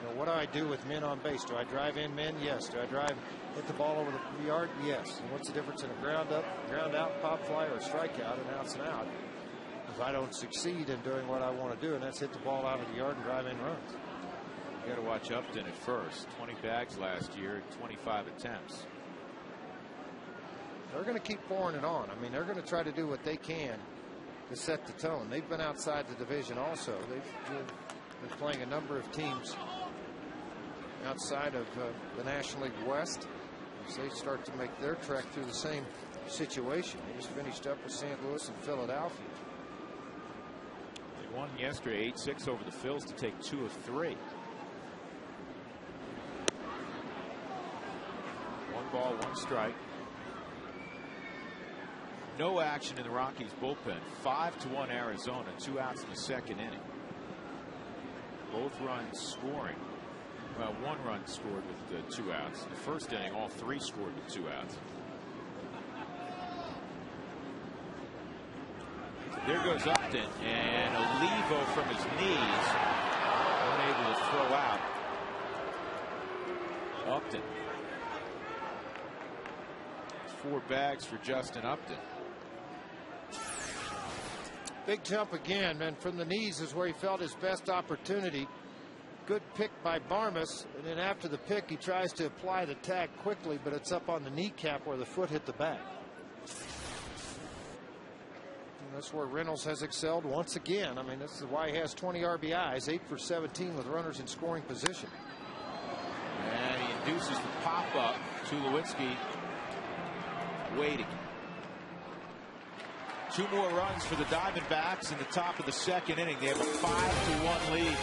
B: You know, what do I do with men on base? Do I drive in men? Yes. Do I hit the ball over the yard? Yes. And what's the difference in a ground up, ground out, pop fly, or a strikeout, and outs and out? If I don't succeed in doing what I want to do, and that's hit the ball out of the yard and drive in runs.
A: You got to watch Upton at first. 20 bags last year, 25 attempts.
B: They're going to keep pouring it on. I mean, they're going to try to do what they can to set the tone. They've been outside the division also. They've been playing a number of teams outside of the National League West as they start to make their trek through the same situation. They just finished up with St. Louis and Philadelphia.
A: They won yesterday 8-6 over the Phils to take 2 of 3. 1 ball, 1 strike. No action in the Rockies bullpen. 5-1 Arizona. 2 outs in the second inning. Both runs scoring. Well, 1 run scored with 2 outs. In the first inning, all 3 scored with 2 outs. So there goes Upton, and Olivo from his knees, unable to throw out. Upton. 4 bags for Justin Upton.
B: Big jump again, man. From the knees is where he felt his best opportunity. Good pick by Barmes, and then after the pick he tries to apply the tag quickly, but it's up on the kneecap where the foot hit the back. And that's where Reynolds has excelled once again. I mean, this is why he has 20 RBIs, 8 for 17 with runners in scoring position.
A: And he induces the pop up. Tulowitzki waiting. 2 more runs for the Diamondbacks in the top of the second inning. They have a 5-1 lead.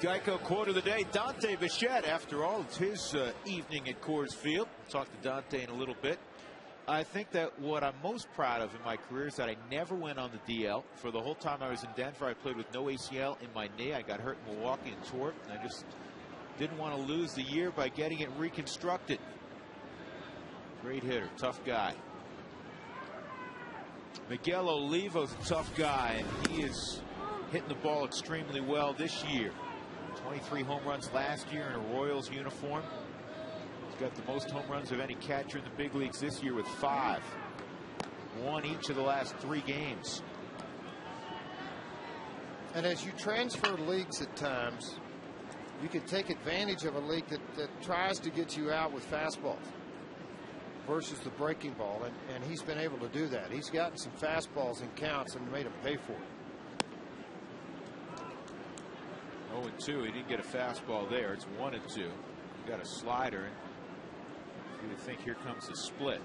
A: Geico quote of the day, Dante Bichette. After all, it's his evening at Coors Field. I'll talk to Dante in a little bit. I think that what I'm most proud of in my career is that I never went on the DL. For the whole time I was in Denver, I played with no ACL in my knee. I got hurt in Milwaukee and tore it, and I just didn't want to lose the year by getting it reconstructed. Great hitter, tough guy. Miguel Olivo's a tough guy, and he is hitting the ball extremely well this year. 23 home runs last year in a Royals uniform. He's got the most home runs of any catcher in the big leagues this year with 5. Won each of the last 3 games.
B: And as you transfer leagues at times, you can take advantage of a league that tries to get you out with fastballs versus the breaking ball, and he's been able to do that. He's gotten some fastballs in counts and made him pay for it.
A: 0-2. He didn't get a fastball there. It's 1-2. He got a slider. You would think here comes the split.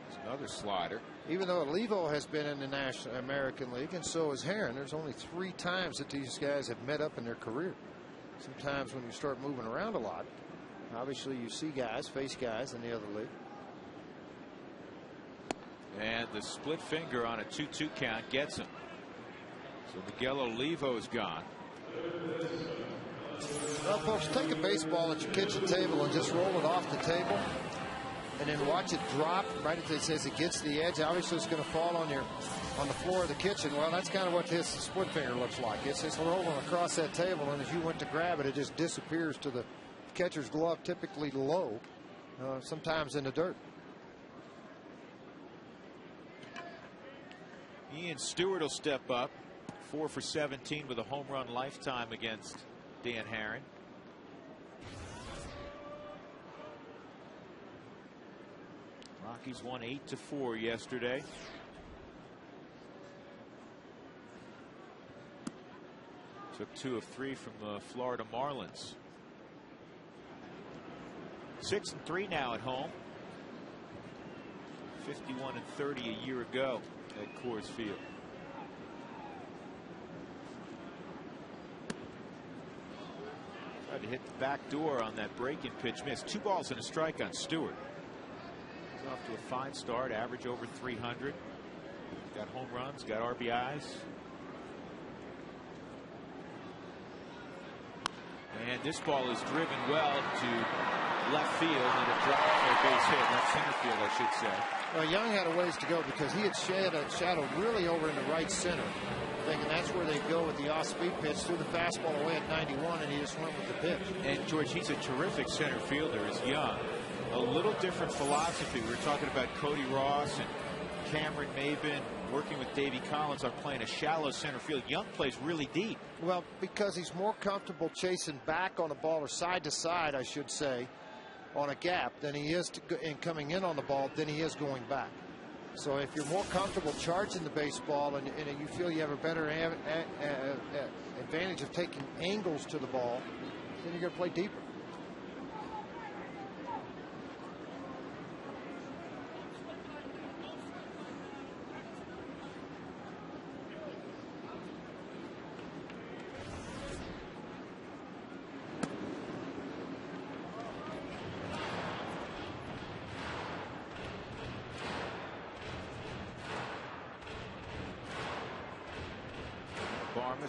A: There's another slider.
B: Even though Olivo has been in the National American League, and so has Herron, there's only 3 times that these guys have met up in their career. Sometimes when you start moving around a lot, obviously you see guys face guys in the other league.
A: And the split finger on a 2-2 count gets him. So Miguel Olivo is gone.
B: Well, folks, take a baseball at your kitchen table and just roll it off the table, and then watch it drop right as it gets to the edge. Obviously, it's going to fall on the floor of the kitchen. Well, that's kind of what this split finger looks like. It's just rolling across that table, and as you went to grab it, it just disappears to the catcher's glove, typically low, sometimes in the dirt.
A: Ian Stewart will step up. 4 for 17 with a home run lifetime against Dan Herron. Rockies won 8-4 yesterday. Took 2 of 3 from the Florida Marlins. 6-3 now at home. 51-30 a year ago at Coors Field. Tried to hit the back door on that break-in pitch. Missed. 2 balls and a strike on Stewart. He's off to a fine start. Average over 300. Got home runs. Got RBIs. And this ball is driven well to left field, and it dropped for a base hit. Left center field, I should say.
B: Well, Young had a ways to go because he had shadowed really over in the right center. Thinking that's where they go with the off-speed pitch, threw the fastball away at 91, and he just went with the pitch.
A: And George, he's a terrific center fielder. Is Young. A little different philosophy. We were talking about Cody Ross and Cameron Maben working with Davey Collins on playing a shallow center field. Young plays really deep.
B: Well, because he's more comfortable chasing back on the ball, or side to side, I should say, on a gap than he is in coming in on the ball than he is going back. So if you're more comfortable charging the baseball and you feel you have a better advantage of taking angles to the ball, then you're going to play deeper.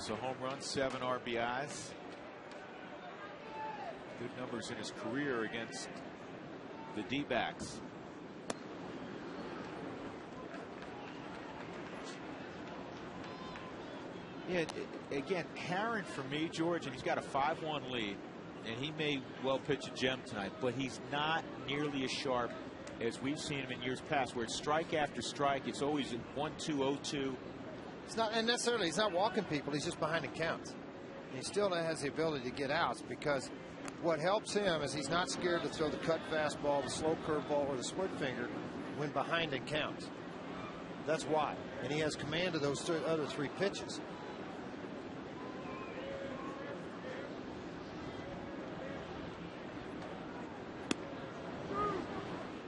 A: A home run, 7 RBIs. Good numbers in his career against the D-backs. Yeah, again, Herron for me, George, and he's got a 5-1 lead, and he may well pitch a gem tonight, but he's not nearly as sharp as we've seen him in years past, where it's strike after strike. It's always 1-2, 0-2.
B: It's not, and necessarily he's not walking people, he's just behind the counts. He still has the ability to get outs, because what helps him is he's not scared to throw the cut fastball, the slow curveball, or the split finger when behind in counts. That's why. And he has command of those other 3 pitches.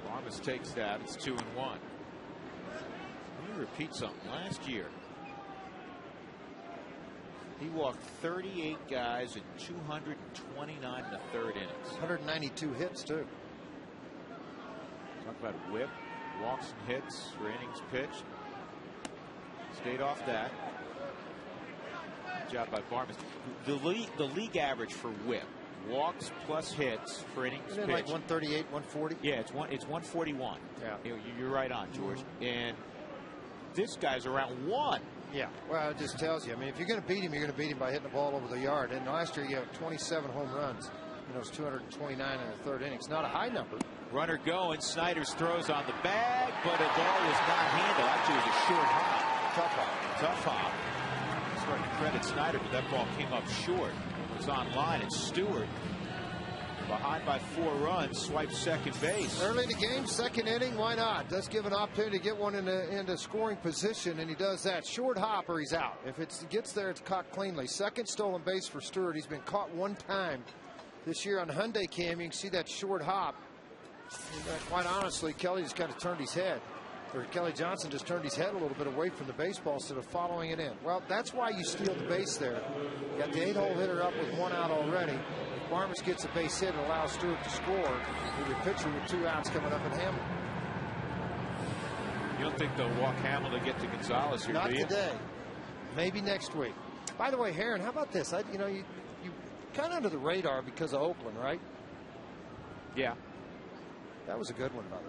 A: Ramos takes that. It's 2-1. Let me repeat something. Last year, he walked 38 guys in 229 in the third innings.
B: 192 hits, too.
A: Talk about whip, walks and hits for innings pitched. Stayed off that. Good job by Barmes. The league average for whip, walks plus hits for innings pitched,
B: like 138, 140.
A: Yeah, it's 141.
B: Yeah,
A: you're right on, George. And this guy's around 1.
B: Yeah, well, it just tells you. I mean, if you're going to beat him, you're going to beat him by hitting the ball over the yard. And last year, you have 27 home runs. You know, it's 229 in the third inning. It's not a high number.
A: Runner going. Snyder's throws on the bag, but a ball was not handled. Actually, it was a short hop. Tough hop. Starting to credit Snyder, but that ball came up short. It was on line, and Stewart, behind by 4 runs, swipes second base.
B: Early in the game, second inning, why not? Does give an opportunity to get one into scoring position, and he does that. Short hop or he's out. If it gets there, it's caught cleanly. Second stolen base for Stewart. He's been caught 1 time this year on Hyundai Cam. You can see that short hop. And, quite honestly, Kelly just kind of turned his head. Or Kelly Johnson just turned his head a little bit away from the baseball instead of following it in. Well, that's why you steal the base there. You got the 8-hole hitter up with 1 out already. If Barmes gets a base hit and allows Stewart to score, with your pitcher with 2 outs coming up in Hamilton.
A: You don't think they'll walk Hamill to get to Gonzalez here,
B: Not
A: do you?
B: today. Maybe next week. By the way, Heron, how about this? You know, you kind of under the radar because of Oakland, right?
A: Yeah.
B: That was a good one, by the way.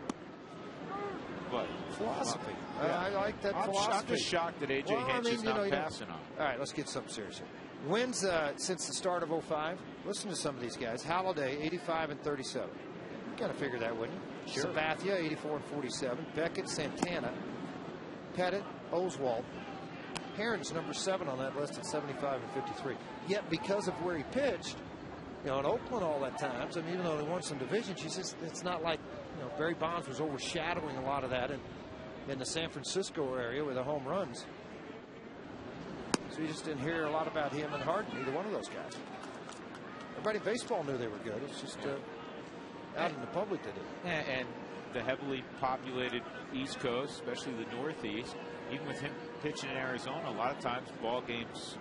A: But
B: philosophy.
A: Yeah.
B: I like that philosophy.
A: I'm just shocked that A.J. Hinch is not passing on.
B: All right, let's get something serious here. Wins since the start of 05. Listen to some of these guys. Halladay, 85 and 37. You kind of figure that, wouldn't you?
A: Sure.
B: Sabathia, 84 and 47. Beckett, Santana, Pettit, Oswald. Heron's number 7 on that list at 75 and 53. Yet because of where he pitched, you know, in Oakland all that times, I mean, even though they won some divisions, she says it's not like, you know, Barry Bonds was overshadowing a lot of that in the San Francisco area with the home runs. So you just didn't hear a lot about him and Harden, either one of those guys. Everybody in baseball knew they were good. It's just out in the public they didn't.
A: And the heavily populated East Coast, especially the Northeast, even with him pitching in Arizona, a lot of times ball games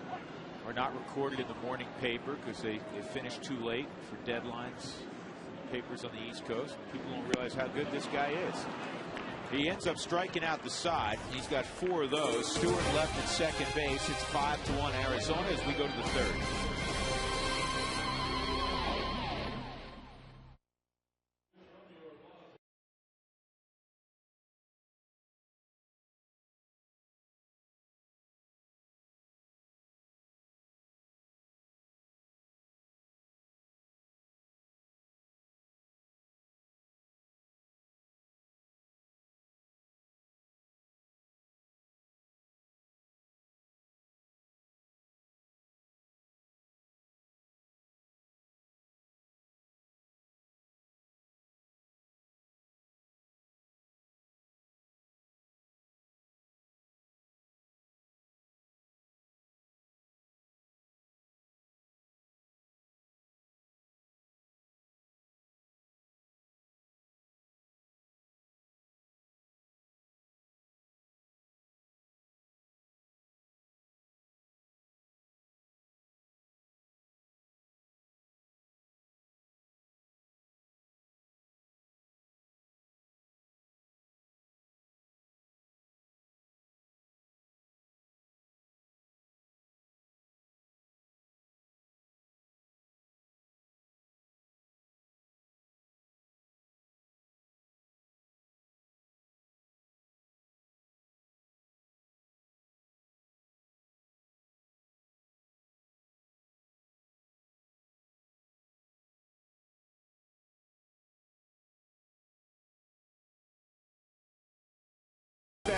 A: are not recorded in the morning paper because they finish too late for deadlines. Papers on the East Coast. People don't realize how good this guy is. He ends up striking out the side. He's got 4 of those. Stewart left at second base. It's 5-1 Arizona as we go to the third.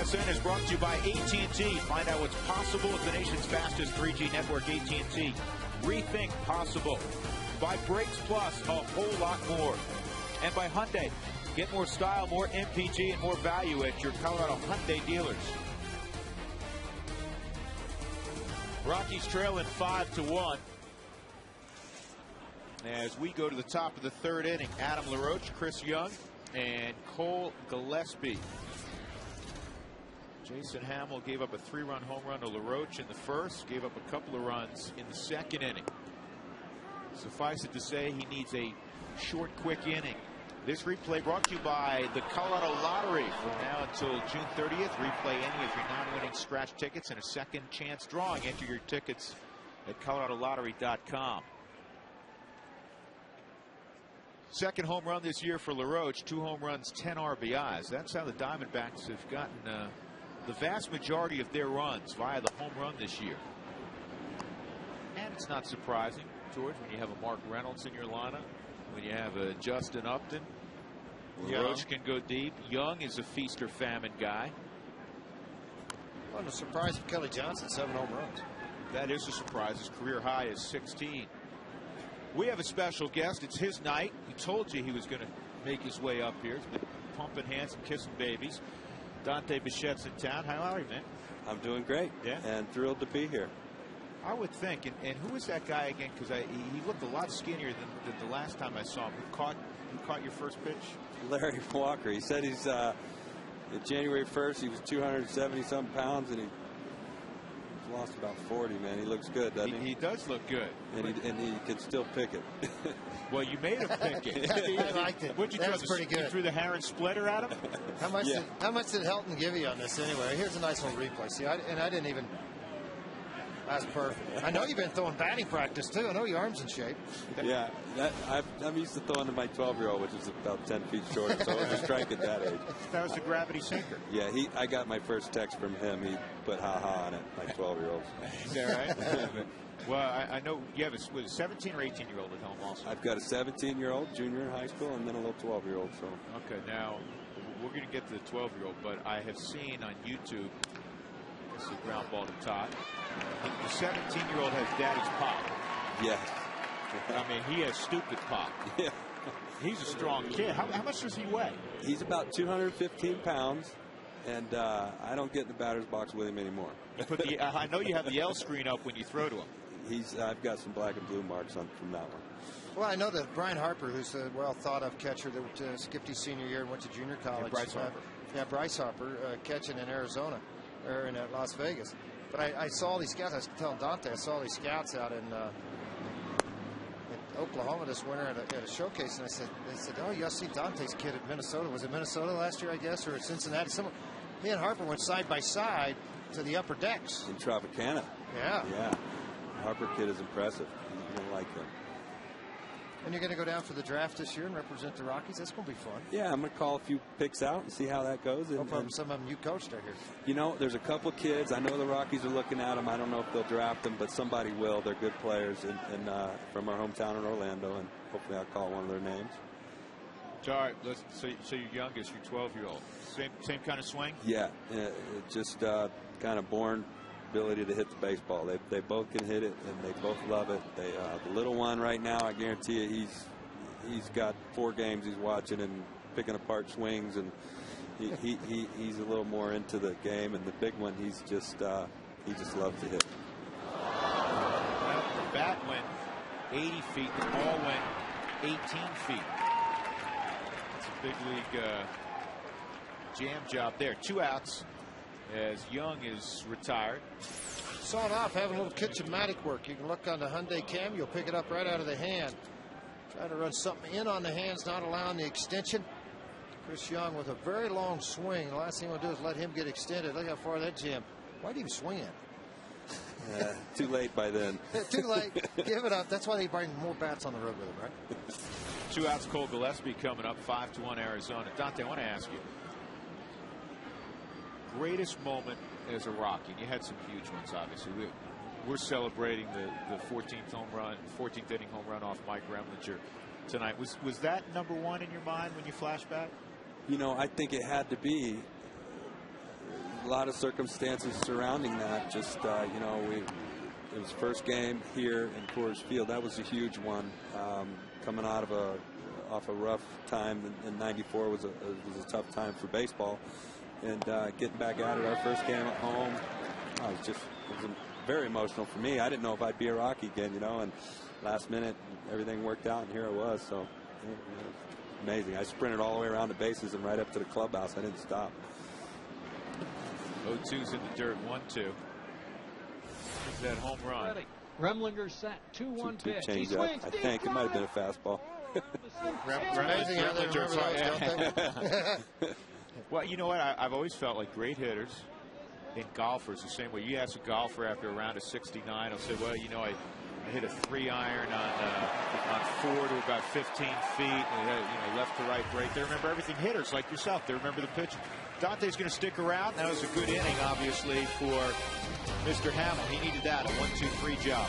A: SN is brought to you by AT&T. Find out what's possible with the nation's fastest 3G network, AT&T. Rethink possible. By Brakes Plus, a whole lot more. And by Hyundai. Get more style, more MPG, and more value at your Colorado Hyundai dealers. Rockies trailing 5-1. As we go to the top of the third inning, Adam LaRoche, Chris Young, and Cole Gillespie. Jason Hamill gave up a 3-run home run to LaRoche in the first, gave up a couple of runs in the second inning. Suffice it to say, he needs a short, quick inning. This replay brought to you by the Colorado Lottery. From now until June 30th, replay any of your non-winning scratch tickets and a second chance drawing. Enter your tickets at coloradolottery.com. Second home run this year for LaRoche, 2 home runs, 10 RBIs. That's how the Diamondbacks have gotten the vast majority of their runs via the home run this year. And it's not surprising, George, when you have a Mark Reynolds in your lineup, when you have a Justin Upton. LaRoche can go deep. Young is a feast or famine guy.
B: Well, a surprise for Kelly Johnson, 7 home runs.
A: That is a surprise. His career high is 16. We have a special guest. It's his night. He told you he was going to make his way up here. He's been pumping hands and kissing babies. Dante Bichette's in town. How are you, man?
E: I'm doing great.
A: Yeah.
E: And thrilled to be here.
A: I would think. And who was that guy again? Because he looked a lot skinnier than the last time I saw him. Who caught your first pitch?
E: Larry Walker. He said he's January 1st. He was 270-some pounds, and he's lost about 40. Man, he looks good, doesn't he?
A: He does look good.
E: And he can still pick it.
A: Well, you made him pick it.
B: I liked it.
A: What'd you
B: That's pretty good.
A: You threw the Heron splitter at him?
B: How much did Helton give you on this anyway? Here's a nice little replay. See, I didn't even. That's perfect. I know you've been throwing batting practice too. I know your arm's in shape.
E: Yeah, I'm used to throwing to my 12-year-old, which is about 10 feet shorter. So I was a strike at that age.
A: That was the gravity sinker.
E: Yeah, I got my first text from him. He put ha-ha on it, my 12-year-old.
A: Is that right? Well, I know you have a 17 or 18-year-old at home also.
E: I've got a 17-year-old, junior in high school, and then a little 12-year-old. So.
A: Okay, now we're going to get to the 12-year-old, but I have seen on YouTube. It's a ground ball to Todd. The 17-year-old has daddy's pop.
E: Yes.
A: I mean, he has stupid pop.
E: Yeah.
A: He's a strong kid. How much does he weigh?
E: He's about 215 pounds, and I don't get in the batter's box with him anymore.
A: I know you have the L screen up when you throw to him.
E: I've got some black and blue marks from that one.
B: Well, I know that Brian Harper, who's a well-thought-of catcher that skipped his senior year and went to junior college.
A: Yeah, Bryce Harper.
B: Bryce Harper catching in Arizona. Or in Las Vegas. But I saw these scouts. I was telling Dante, I saw these scouts out in Oklahoma this winter at a showcase, and they said, oh, you see Dante's kid at Minnesota. Was it Minnesota last year, I guess, or at Cincinnati? He and Harper went side by side to the upper decks.
E: In Tropicana.
B: Yeah.
E: Yeah. Harper kid is impressive. You're going to like him.
B: And you're going to go down for the draft this year and represent the Rockies. That's going to be fun.
E: Yeah, I'm going to call a few picks out and see how that goes. And
B: some of them you coached, I hear.
E: You know, there's a couple of kids. I know the Rockies are looking at them. I don't know if they'll draft them, but somebody will. They're good players and from our hometown in Orlando, and hopefully I'll call one of their names.
A: All right, so your youngest, your 12-year-old, same kind of swing?
E: Yeah, just kind of born ability to hit the baseball. They both can hit it, and they both love it. The little one right now, I guarantee you, he's got 4 games he's watching and picking apart swings, and he's a little more into the game. And the big one, he just loves to hit.
A: Well, the bat went 80 feet. The ball went 18 feet. It's a big league jam job there. 2 outs. As Young is retired.
B: Saw it off, having a little kitchen-matic work. You can look on the Hyundai Cam, you'll pick it up right out of the hand. Try to run something in on the hands, not allowing the extension. Chris Young with a very long swing. The last thing we'll do is let him get extended. Look how far that jammed. Why'd he even swing it?
E: Too late by then.
B: Too late. Give it up. That's why they bring more bats on the road with him, right?
A: 2 outs, Cole Gillespie coming up, 5-1 Arizona. Dante, I want to ask you. Greatest moment as a Rocky, and you had some huge ones, obviously. We're celebrating the 14th inning home run off Mike Remlinger tonight. Was that number 1 in your mind when you flash back?
E: You know, I think it had to be. A lot of circumstances surrounding that. Just you know, it was first game here in Coors Field. That was a huge one. Coming out of off a rough time in '94 was a tough time for baseball. And getting back at it, our first game at home, it was very emotional for me. I didn't know if I'd be a Rocky again, you know, and last minute everything worked out, and here I was. So it was amazing. I sprinted all the way around the bases and right up to the clubhouse. I didn't stop.
A: 0-2's in the dirt. 1-2. Is that home run?
F: Remlinger set. 2-1 pitch.
E: Change up. I think it might have been a fastball.
B: Amazing how they remember those, don't they?
A: Well, you know what? I've always felt like great hitters and golfers the same way. You ask a golfer after a round of 69, he'll say, well, you know, I hit a 3-iron on 4 to about 15 feet, and, left to right break. They remember everything. Hitters like yourself, they remember the pitch. Dante's going to stick around. That was a good inning, obviously, for Mr. Hamill. He needed that, a 1-2-3 job.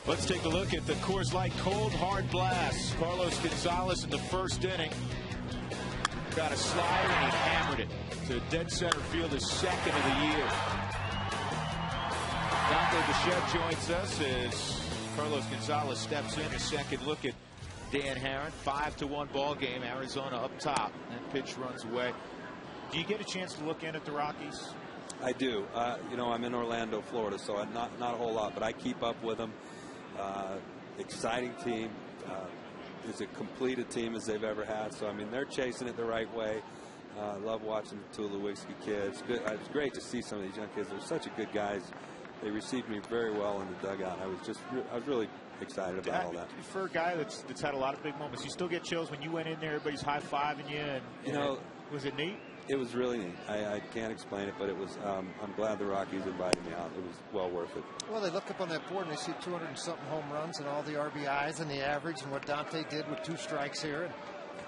A: Let's take a look at the Coors Light Cold Hard Blast. Carlos Gonzalez in the first inning got a slider and he hammered it to dead center field, his second of the year. Dante Bichette joins us as Carlos Gonzalez steps in. A second look at Dan Herron. 5-1 ball game. Arizona up top. And pitch runs away. Do you get a chance to look in at the Rockies?
E: I do. I'm in Orlando, Florida, so not a whole lot, but I keep up with them. Exciting team, as a completed team as they've ever had. So I mean, they're chasing it the right way. Love watching the Tulowitzki kids. It's great to see some of these young kids. They're such a good guys. They received me very well in the dugout. I was really excited about all that.
A: For a guy that's had a lot of big moments, you still get chills when you went in there. Everybody's high-fiving you. And was it neat?
E: It was really neat. I can't explain it, but it was. I'm glad the Rockies invited me out. It was well worth it.
B: Well, they look up on that board and they see 200 and something home runs and all the RBIs and the average and what Dante did with 2 strikes here.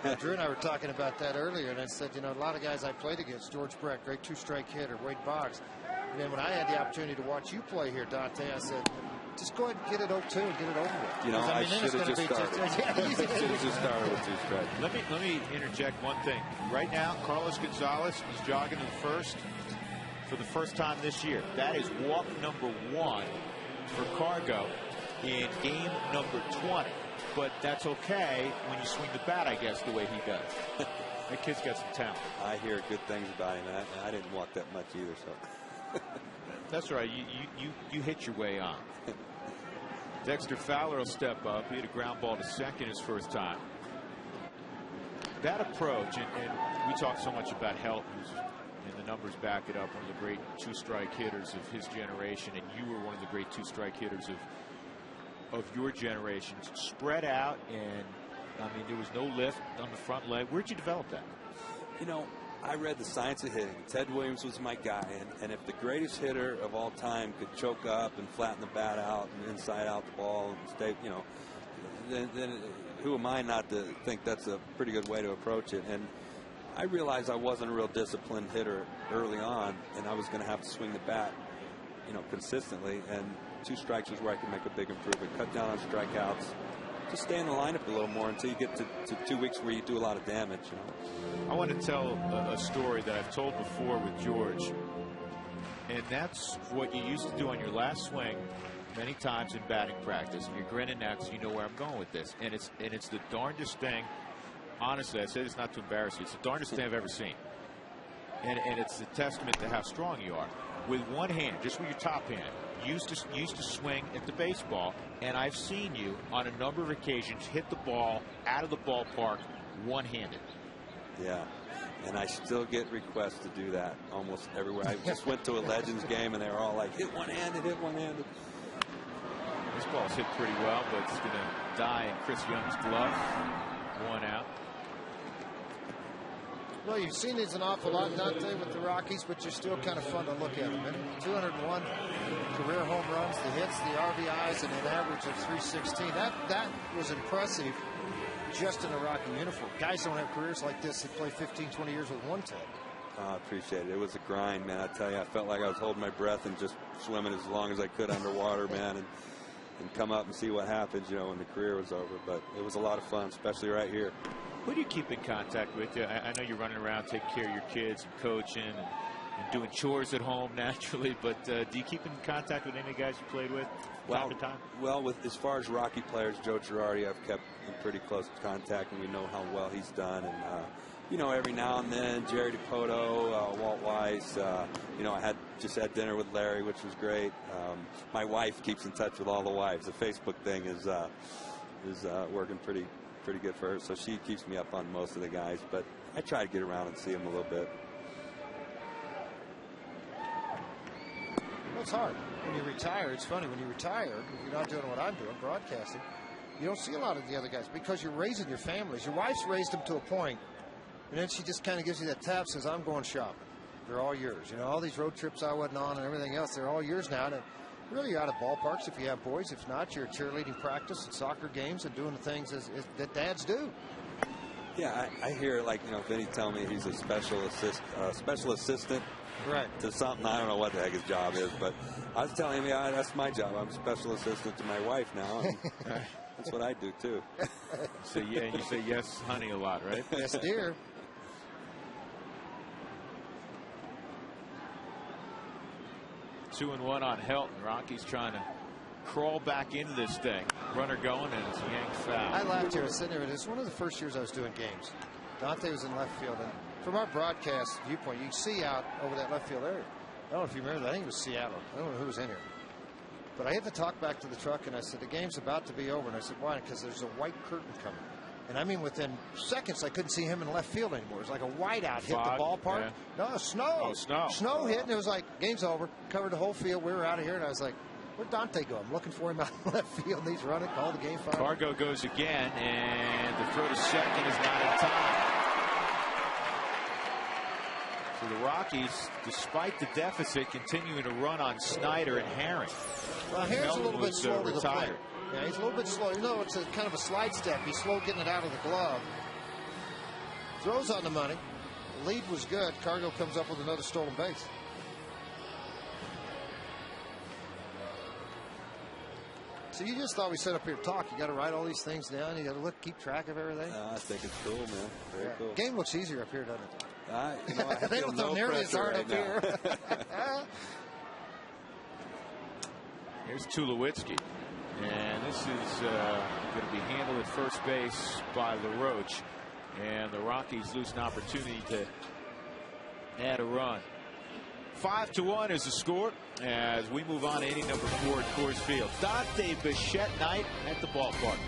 B: And Drew and I were talking about that earlier, and I said, a lot of guys I played against, George Brett, great 2-strike hitter, Wade Boggs. And then when I had the opportunity to watch you play here, Dante, I said, just go ahead and get it 0-2 and get it over with.
E: I should have just started with 2 strikes.
A: Let me interject one thing. Right now, Carlos Gonzalez is jogging to the first for the first time this year. That is walk number 1 for Cargo in game number 20. But that's okay when you swing the bat, I guess, the way he does. That kid's got some talent.
E: I hear good things about him, and I didn't walk that much either, so.
A: That's right. You hit your way on. Dexter Fowler will step up. He had a ground ball to second his first time. That approach, and we talk so much about Helton, and the numbers back it up, one of the great 2-strike hitters of his generation, and you were one of the great 2-strike hitters of your generation. Spread out, and I mean, there was no lift on the front leg. Where'd you develop that?
E: I read The Science of Hitting. Ted Williams was my guy, and if the greatest hitter of all time could choke up and flatten the bat out and inside out the ball and stay, then who am I not to think that's a pretty good way to approach it? And I realized I wasn't a real disciplined hitter early on, and I was going to have to swing the bat, consistently. And 2 strikes was where I could make a big improvement, cut down on strikeouts, just stay in the lineup a little more until you get to 2 weeks where you do a lot of damage. You know?
A: I want to tell a story that I've told before with George, and that's what you used to do on your last swing many times in batting practice. You're grinning now because you know where I'm going with this, and it's the darndest thing. Honestly, I say this not to embarrass you. It's the darndest thing I've ever seen, and it's a testament to how strong you are. With one hand, just with your top hand, used to swing at the baseball, and I've seen you on a number of occasions hit the ball out of the ballpark one-handed.
E: Yeah, and I still get requests to do that almost everywhere. I just went to a Legends game, and they were all like, hit one-handed, hit one-handed.
A: This ball's hit pretty well, but it's going to die in Chris Young's glove. One out.
B: Well, you've seen these an awful lot, Dante, with the Rockies, but you're still kind of fun to look at them. 201 career home runs, the hits, the RBIs, and an average of 316. That was impressive just in a Rocky uniform. Guys don't have careers like this. They play 15, 20 years with one tag.
E: I appreciate it. It was a grind, man. I tell you, I felt like I was holding my breath and just swimming as long as I could underwater, man, and come up and see what happens, you know, when the career was over. But it was a lot of fun, especially right here.
A: Who do you keep in contact with? I know you're running around taking care of your kids and coaching and doing chores at home naturally, but do you keep in contact with any guys you played with time to time?
E: Well, as far as Rocky players, Joe Girardi, I've kept in pretty close contact, and we know how well he's done. And you know, every now and then, Jerry DiPoto, Walt Weiss. You know, I just had dinner with Larry, which was great. My wife keeps in touch with all the wives. The Facebook thing is working pretty good for her, so she keeps me up on most of the guys, but I try to get around and see them a little bit.
B: Well, it's hard. When you retire, it's funny. When you retire, if you're not doing what I'm doing, broadcasting, you don't see a lot of the other guys because you're raising your families. Your wife's raised them to a point, and then she just kind of gives you that tap, says, I'm going shopping. They're all yours. You know, all these road trips I wasn't on and everything else, they're all yours now. And really, you're out of ballparks if you have boys. If not, you're at cheerleading practice and soccer games and doing the things that dads do.
E: Yeah, I hear, like, you know, Vinny tell me he's a special assistant
B: right
E: to something. I don't know what the heck his job is, but I was telling him, yeah, that's my job. I'm special assistant to my wife now. And that's what I do too.
A: So yeah, and you say yes, honey, a lot, right?
B: Yes, dear.
A: Two and one on Helton. Rocky's trying to crawl back into this thing. Runner going, and it's yanked foul.
B: I laughed here. I was sitting there. It was one of the first years I was doing games. Dante was in left field, and from our broadcast viewpoint, you can see out over that left field area. I don't know if you remember that. I think it was Seattle. I don't know who was in here. But I had to talk back to the truck, and I said, the game's about to be over. And I said, why? Because there's a white curtain coming. And I mean, within seconds, I couldn't see him in left field anymore. It was like a whiteout hit the ballpark. Yeah. No, snow.
A: Oh, snow.
B: Snow hit, and it was like, game's over. Covered the whole field. We were out of here, and I was like, where'd Dante go? I'm looking for him out in left field, and he's running. Call the game final.
A: Cargo goes again, and the throw to second is not in time. So the Rockies, despite the deficit, continuing to run on Snyder and Herring.
B: Well, Herring's a little bit slow to the plate.
A: retired.
B: Yeah, he's a little bit slow. You know, it's a kind of a slide step. He's slow getting it out of the glove. Throws on the money. The lead was good. Cargo comes up with another stolen base. So you just thought we set up here to talk. You got to write all these things down. You got to keep track of everything.
E: I think it's cool, man. Very cool.
B: Game looks easier up here, doesn't it?
E: You know, I
B: they don't throw nearly as hard up here.
A: Here's Tulowitzki. And this is going to be handled at first base by LaRoche. And the Rockies lose an opportunity to add a run. 5-1 is the score as we move on to inning number 4 at Coors Field. Dante Bichette night at the ballpark.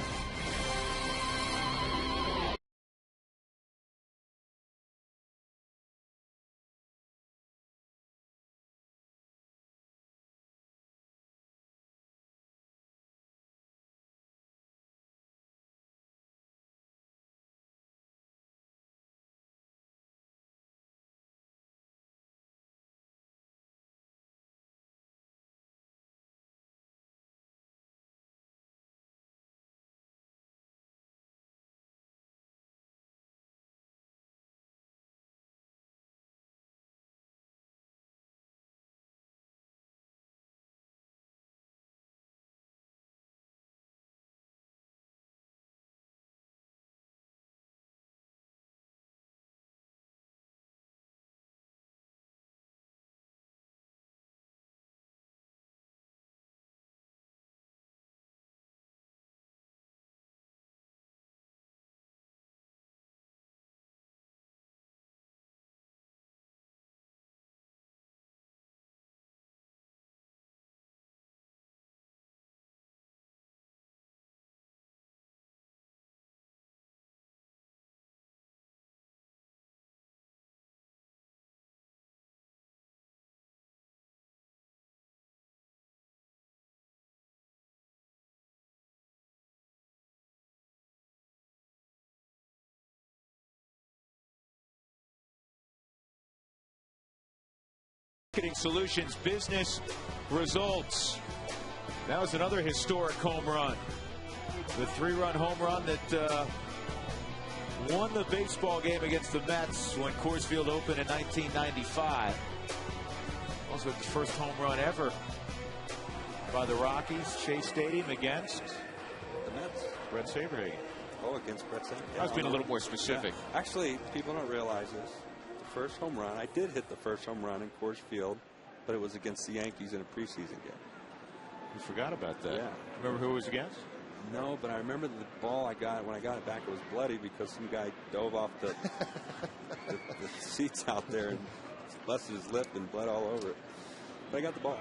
A: Marketing Solutions business results. That was another historic home run. The 3-run home run that won the baseball game against the Mets when Coors Field opened in 1995. Also the first home run ever by the Rockies, Shea Stadium against
E: The Mets.
A: Brett Saberhagen.
E: Oh, against Brett Saberhagen.
A: I was being a little more specific.
E: Yeah. Actually, people don't realize this. The first home run, I did hit the first home run in Coors Field, but it was against the Yankees in a preseason game.
A: You forgot about that.
E: Yeah.
A: Remember who it was against?
E: No, but I remember the ball I got. When I got it back, it was bloody because some guy dove off the seats out there and busted his lip and bled all over it. But I got the ball.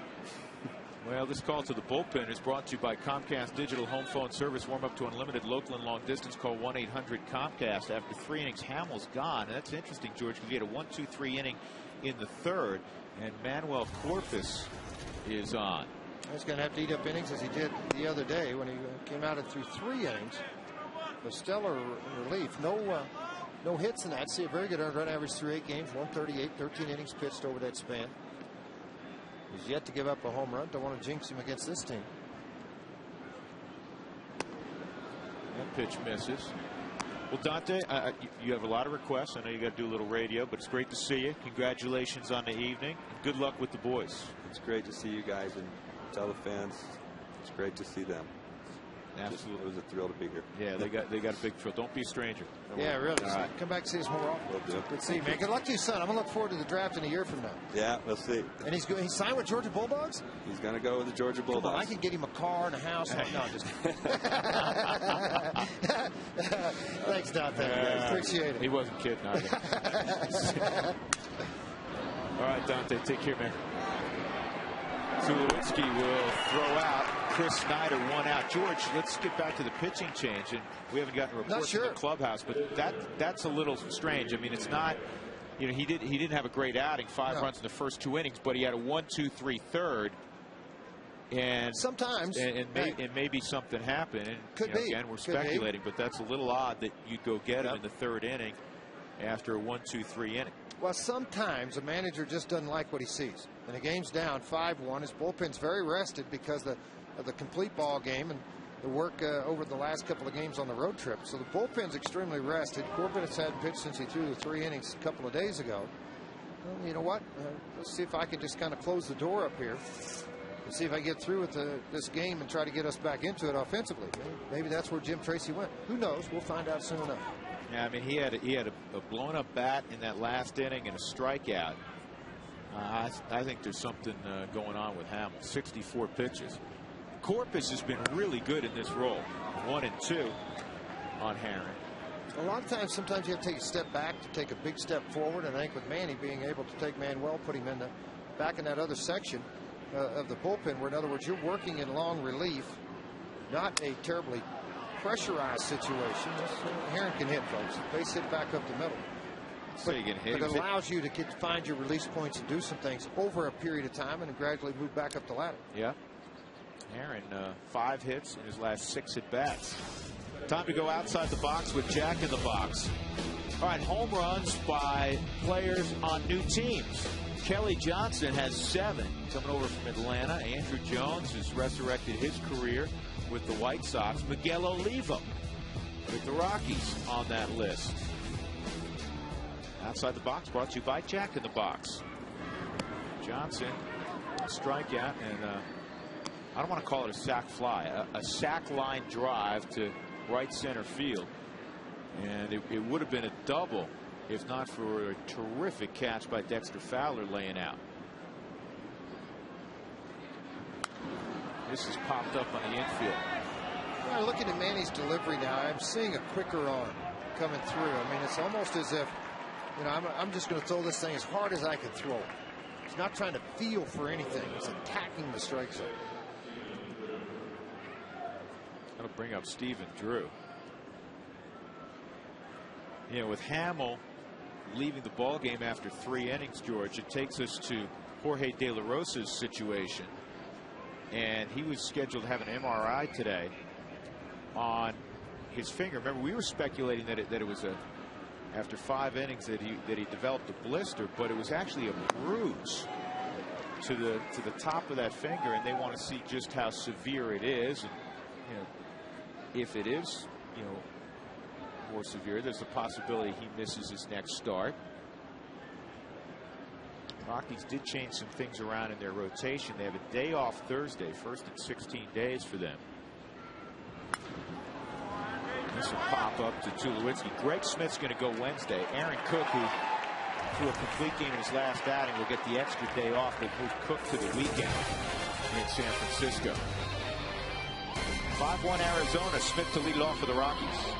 A: Well, this call to the bullpen is brought to you by Comcast Digital Home Phone Service. Warm up to unlimited local and long distance. Call 1-800-COMCAST. After 3 innings, Hamill's gone. And that's interesting, George, because he had a 1-2-3 inning in the third, and Manuel Corpus is on.
B: He's going to have to eat up innings as he did the other day when he came out and threw 3 innings. A stellar relief. No hits in that. See a very good earned run average through 8 games. 138, 13 innings pitched over that span. He's yet to give up a home run. Don't want to jinx him against this team.
A: That pitch misses. Well, Dante, you have a lot of requests. I know you got to do a little radio, but it's great to see you. Congratulations on the evening. Good luck with the boys.
E: It's great to see you guys, and tell the fans it's great to see them.
A: Absolutely.
E: It was a thrill to be here.
A: Yeah, they got a big thrill. Don't be a stranger.
B: Yeah, really.
A: All right.
B: Come back and see us more often.
E: Will do.
B: Good to see you, man. Good luck to your son. I'm going to look forward to the draft in a year from now.
E: Yeah, we'll see.
B: And he's signed with Georgia Bulldogs?
E: He's going to go with the Georgia Bulldogs.
B: Come on, I can get him a car and a house. No, just thanks, Dante. Appreciate it.
A: He wasn't kidding either. All right, Dante, take care, man. Tulowitzki will throw out. Chris Snyder 1 out. George, let's get back to the pitching change, and we haven't gotten a report from the clubhouse, but that's a little strange. I mean, it's not, you know, he didn't have a great outing, 5 runs in the first 2 innings, but he had a 1-2-3 third, and
B: sometimes
A: and maybe something happened. And,
B: could be.
A: Again, we're speculating, but that's a little odd that you'd go get him in the 3rd inning after a 1-2-3 inning.
B: Well, sometimes a manager just doesn't like what he sees. And the game's down 5-1. His bullpen's very rested because of the complete ball game and the work over the last couple of games on the road trip. So the bullpen's extremely rested. Corbin has hadn't pitched since he threw the 3 innings a couple of days ago. Well, you know what? Let's see if I can just kind of close the door up here and see if I get through with this game and try to get us back into it offensively. Maybe that's where Jim Tracy went. Who knows? We'll find out soon enough.
A: Yeah, I mean, he had a blown up bat in that last inning and a strikeout. I think there's something going on with Hamill. 64 pitches. Corpus has been really good in this role. 1 and 2 on Herring.
B: A lot of times, sometimes you have to take a step back to take a big step forward. And I think with Manny being able to take Manuel, put him back in that other section of the bullpen, where in other words you're working in long relief, not a terribly pressurized situation. Herring can hit, folks. Base hit back up the middle.
A: So you can hit.
B: But it allows you to find your release points and do some things over a period of time and gradually move back up the ladder.
A: Yeah. Herring 5 hits in his last 6 at bats. Time to go outside the box with Jack in the box. All right, home runs by players on new teams. Kelly Johnson has 7 coming over from Atlanta. Andrew Jones has resurrected his career with the White Sox. Miguel Olivo with the Rockies on that list. Outside the box brought to you by Jack in the Box. Johnson, strikeout, and I don't want to call it a sac fly, a sac line drive to right center field. And it would have been a double if not for a terrific catch by Dexter Fowler laying out. This has popped up on the infield.
B: Well, looking at Manny's delivery now, I'm seeing a quicker arm coming through. I mean, it's almost as if, you know, I'm just going to throw this thing as hard as I can throw it. He's not trying to feel for anything. He's attacking the strike zone.
A: That'll bring up Stephen Drew. You know, with Hamill leaving the ball game after 3 innings, George, it takes us to Jorge De La Rosa's situation. And he was scheduled to have an MRI today on his finger. Remember, we were speculating that it was after 5 innings that he developed a blister, but it was actually a bruise to the top of that finger, and they want to see just how severe it is. And, you know, if it is, you know, more severe, there's a possibility he misses his next start. Rockies did change some things around in their rotation. They have a day off Thursday, first in 16 days for them. This will pop up to Tulowitzki. Greg Smith's going to go Wednesday. Aaron Cook, who threw a complete game in his last outing, will get the extra day off. They'll move Cook to the weekend in San Francisco. 5-1 Arizona. Smith to lead off for the Rockies.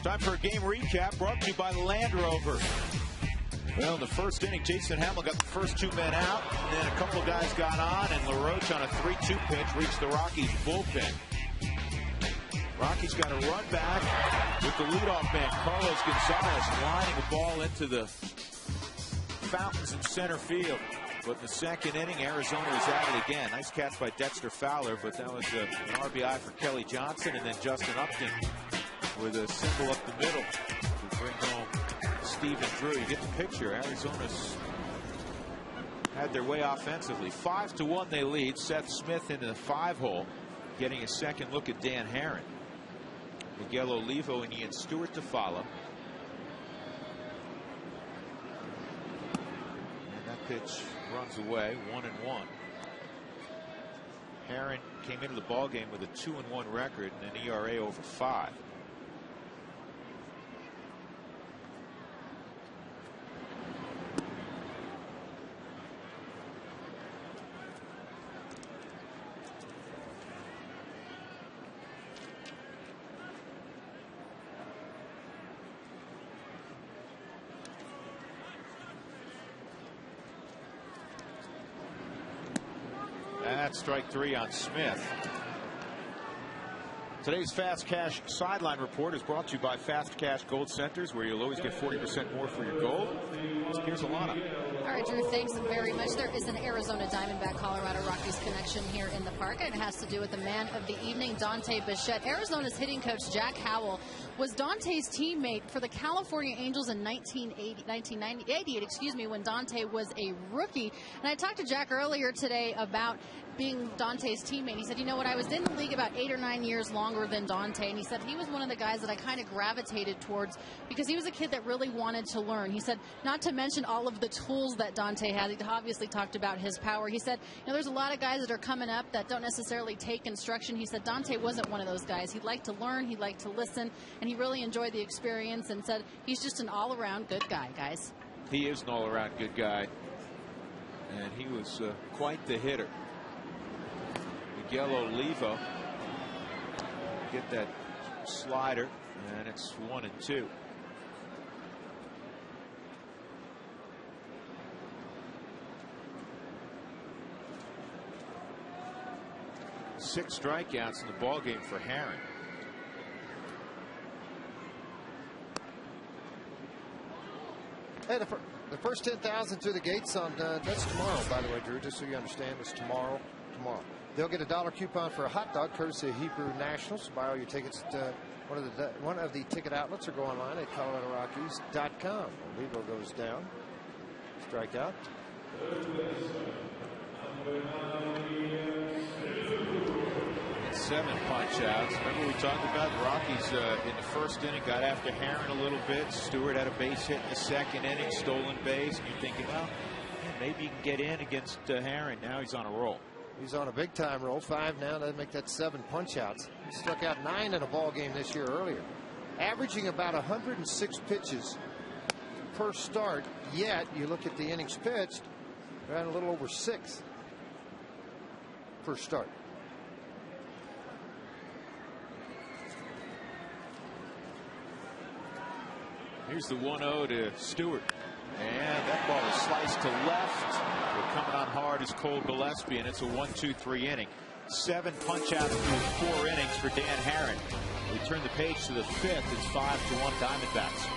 A: Time for a game recap brought to you by Land Rover. Well, in the first inning, Jason Hamill got the first two men out, and then a couple of guys got on, and LaRoche on a 3-2 pitch reached the Rockies bullpen. Rockies got a run back with the leadoff man, Carlos Gonzalez, lining the ball into the fountains in center field. But in the second inning, Arizona was at it again. Nice catch by Dexter Fowler, but that was an RBI for Kelly Johnson, and then Justin Upton with a single up the middle to bring home Stephen Drew. You get the picture. Arizona's had their way offensively. 5-1 they lead. Seth Smith into the 5-hole, getting a second look at Dan Herron. Miguel Olivo and Ian Stewart to follow. And that pitch runs away, 1-1. Herron came into the ballgame with a 2-1 record and an ERA over 5. That's strike 3 on Smith. Today's Fast Cash Sideline Report is brought to you by Fast Cash Gold Centers, where you'll always get 40% more for your gold. Here's Alana.
D: All right, Drew, thanks very much. There is an Arizona Diamondback Colorado Rockies connection here in the park, and it has to do with the man of the evening, Dante Bichette. Arizona's hitting coach, Jack Howell, was Dante's teammate for the California Angels in 1988, when Dante was a rookie. And I talked to Jack earlier today about being Dante's teammate. He said, you know what, I was in the league about 8 or 9 years longer than Dante, and he said he was one of the guys that I kind of gravitated towards because he was a kid that really wanted to learn. He said, not to mention all of the tools that Dante has. He obviously talked about his power. He said, you know, there's a lot of guys that are coming up that don't necessarily take instruction. He said Dante wasn't one of those guys. He liked to learn, he liked to listen, and he really enjoyed the experience, and said he's just an all-around good guy, guys.
A: He is an all-around good guy, and he was quite the hitter. Miguel Olivo get that slider, and it's 1-2. 6 strikeouts in the ball game for Herron.
B: Hey, the first 10,000 through the gates on that's tomorrow, by the way, Drew. Just so you understand, it's tomorrow. They'll get a $1 coupon for a hot dog, courtesy of Hebrew Nationals. So buy all your tickets at one of the ticket outlets, or go online at ColoradoRockies.com. Lebo goes down. Strike out.
A: 7 punch outs. Remember we talked about the Rockies in the first inning got after Herron a little bit. Stewart had a base hit in the second inning, stolen base, and you're thinking, well, yeah, maybe you can get in against Herron. Now he's on a roll.
B: He's on a big time roll. 5 now. That'd make that 7 punch outs. He struck out 9 in a ball game this year earlier, averaging about 106 pitches per start. Yet you look at the innings pitched, they're at a little over 6 per start.
A: Here's the 1-0 to Stewart. And that ball is sliced to left. We're coming on hard is Cole Gillespie, and it's a 1-2-3 inning. 7 punch outs through 4 innings for Dan Herron. We turn the page to the 5th. It's 5-1 Diamondbacks.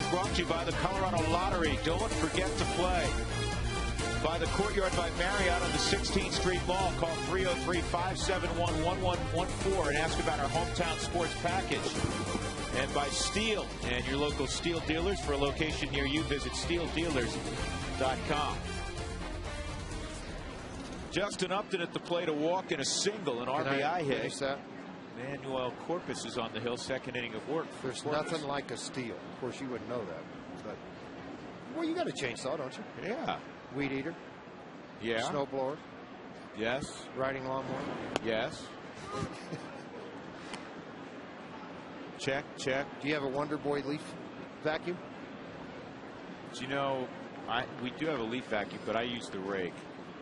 A: Brought to you by the Colorado Lottery. Don't forget to play. By the Courtyard by Marriott on the 16th Street Mall. Call 303-571-1114 and ask about our hometown sports package. And by Steel and your local Steel dealers. For a location near you, visit steeldealers.com. Justin Upton at the plate, a walk and a single, an RBI hit. Manuel Corpus is on the hill, second inning of work.
B: There's nothing like a steal. Of course, you wouldn't know that. But, well, you got a chainsaw, don't you?
A: Yeah.
B: Weed eater.
A: Yeah.
B: Snowblower.
A: Yes.
B: Riding lawnmower.
A: Yes. Check, check.
B: Do you have a Wonder Boy leaf vacuum?
A: You know, we do have a leaf vacuum, but I use the rake.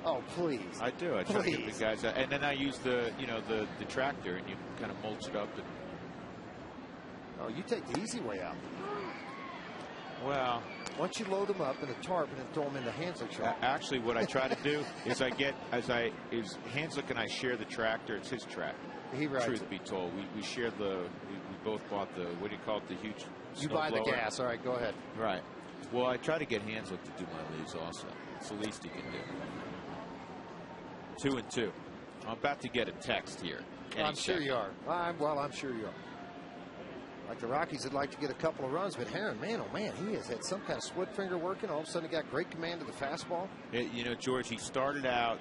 B: Oh, please.
A: I do. I try to get the guys out. And then I use the tractor, and you kind of mulch it up. And...
B: Oh, you take the easy way out.
A: Well,
B: once you load them up in a tarp and then throw them in the Hanslick truck.
A: Actually, what I try to do is Hanslick and I share the tractor. It's his tractor.
B: He rides
A: Truth
B: it.
A: be told, we share we both bought the, what do you call it, the huge
B: You buy the gas. All right, go ahead.
A: Right. Well, I try to get Hanslick to do my leaves also. It's the least he can do. 2-2. I'm about to get a text here.
B: I'm sure you are. I'm sure you are. Like the Rockies would like to get a couple of runs, but Herron, man, oh man, he has had some kind of split finger working. All of a sudden, he got great command of the fastball.
A: You know, George, he started out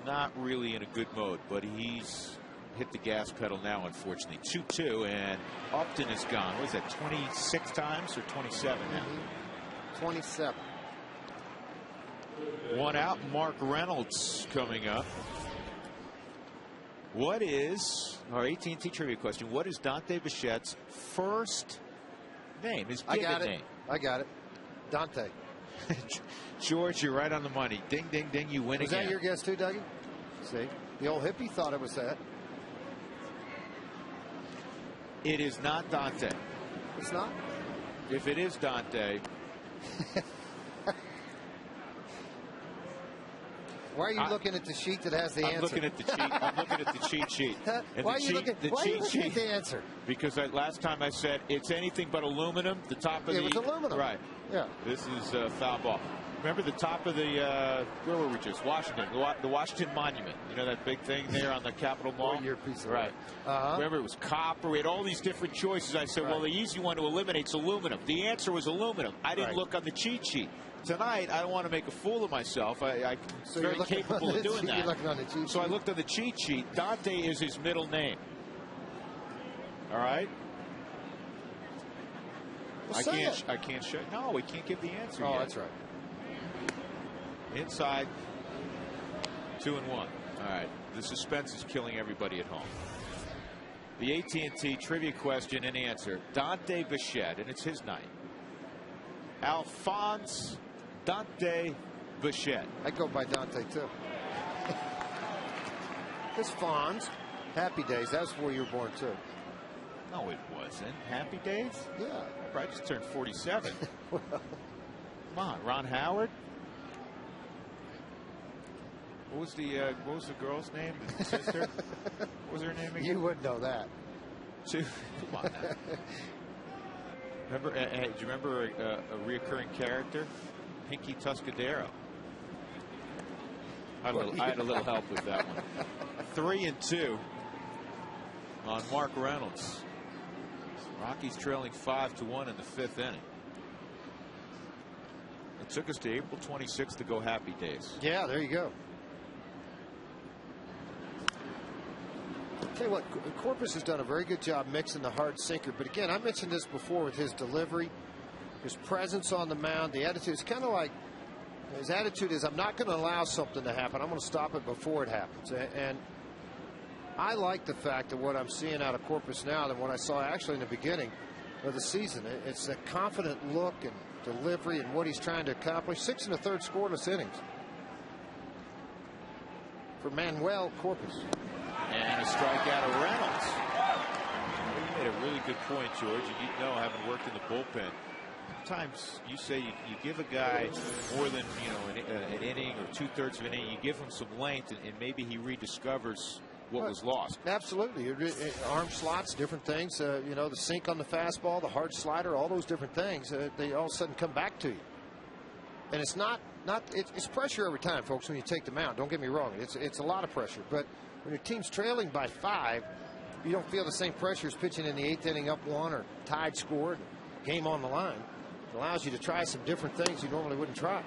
A: not really in a good mode, but he's hit the gas pedal now, unfortunately. 2-2, and Upton is gone. What is that, 26 times or 27 now?
B: 27.
A: One out, Mark Reynolds coming up. What is, our AT&T trivia question, what is Dante Bichette's first name, his given name?
B: I got it. Dante.
A: George, you're right on the money. Ding, ding, ding. You win
B: again. Was that your guess too, Dougie? See, the old hippie thought it was that.
A: It is not Dante.
B: It's not?
A: If it is Dante.
B: Why are you looking at the sheet that has the answer?
A: I'm looking at the cheat. I'm looking at the cheat sheet.
B: And why are you looking at the answer?
A: Because last time I said it's anything but aluminum. The top of
B: it was aluminum.
A: Right.
B: Yeah.
A: This is foul ball. Remember the top of the where were we just? Washington. The Washington Monument. You know that big thing there on the Capitol Mall?
B: Your piece of
A: right. Remember it was copper. We had all these different choices. I said, well, the easy one to eliminate is aluminum. The answer was aluminum. I didn't look on the cheat sheet. Tonight, I don't want to make a fool of myself. I'm very capable of doing that. So I looked on the cheat sheet. Dante is his middle name. All right.
B: Well,
A: I can't show. No, we can't give the answer yet.
B: Oh, that's right.
A: Inside, 2-1. All right. The suspense is killing everybody at home. The AT&T trivia question and answer. Dante Bichette, and it's his night. Alphonse Dante Bichette.
B: I go by Dante too. This Fonz. Happy Days. That's where you were born too.
A: No, it wasn't. Happy Days?
B: Yeah.
A: I just turned 47.
B: Well.
A: Come on, Ron Howard. What was the girl's name? The sister? What was her name again?
B: You wouldn't know that.
A: Come on. Remember? Do you remember a reoccurring character? Pinky Tuscadero. I had a little help with that one. 3-2 on Mark Reynolds. Rockies trailing 5-1 in the 5th inning. It took us to April 26th to go Happy Days.
B: Yeah, there you go. Tell you what, Corpus has done a very good job mixing the hard sinker. But again, I mentioned this before with his delivery, his presence on the mound, the attitude. It's kind of like his attitude is, I'm not going to allow something to happen. I'm going to stop it before it happens. And I like the fact that what I'm seeing out of Corpus now than what I saw actually in the beginning of the season. It's a confident look and delivery and what he's trying to accomplish. 6 1/3 scoreless innings for Manuel Corpus.
A: And a strikeout of Reynolds. You made a really good point, George. And you know, having worked in the bullpen, sometimes you say you give a guy more than an inning or 2/3 of an inning. You give him some length, and maybe he rediscovers what was lost.
B: Absolutely. Arm slots, different things. The sink on the fastball, the hard slider, all those different things. They all of a sudden come back to you. And it's it's pressure every time, folks, when you take them out. Don't get me wrong. It's a lot of pressure. But when your team's trailing by 5, you don't feel the same pressure as pitching in the 8th inning up 1 or tied score, game on the line. It allows you to try some different things you normally wouldn't try.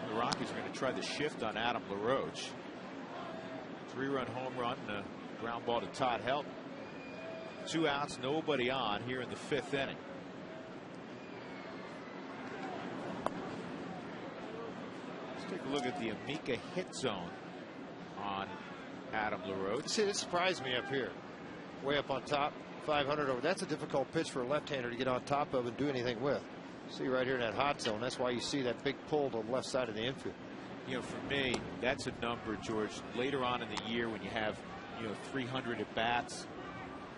A: The Rockies are going to try the shift on Adam LaRoche. 3-run home run, ground ball to Todd Helton. 2 outs, nobody on here in the 5th inning. Let's take a look at the Amica hit zone on Adam LaRoche.
B: See, it surprised me up here. Way up on top, 500 over. That's a difficult pitch for a left-hander to get on top of and do anything with. See right here in that hot zone. That's why you see that big pull to the left side of the infield.
A: For me, that's a number, George. Later on in the year, when you have 300 at bats,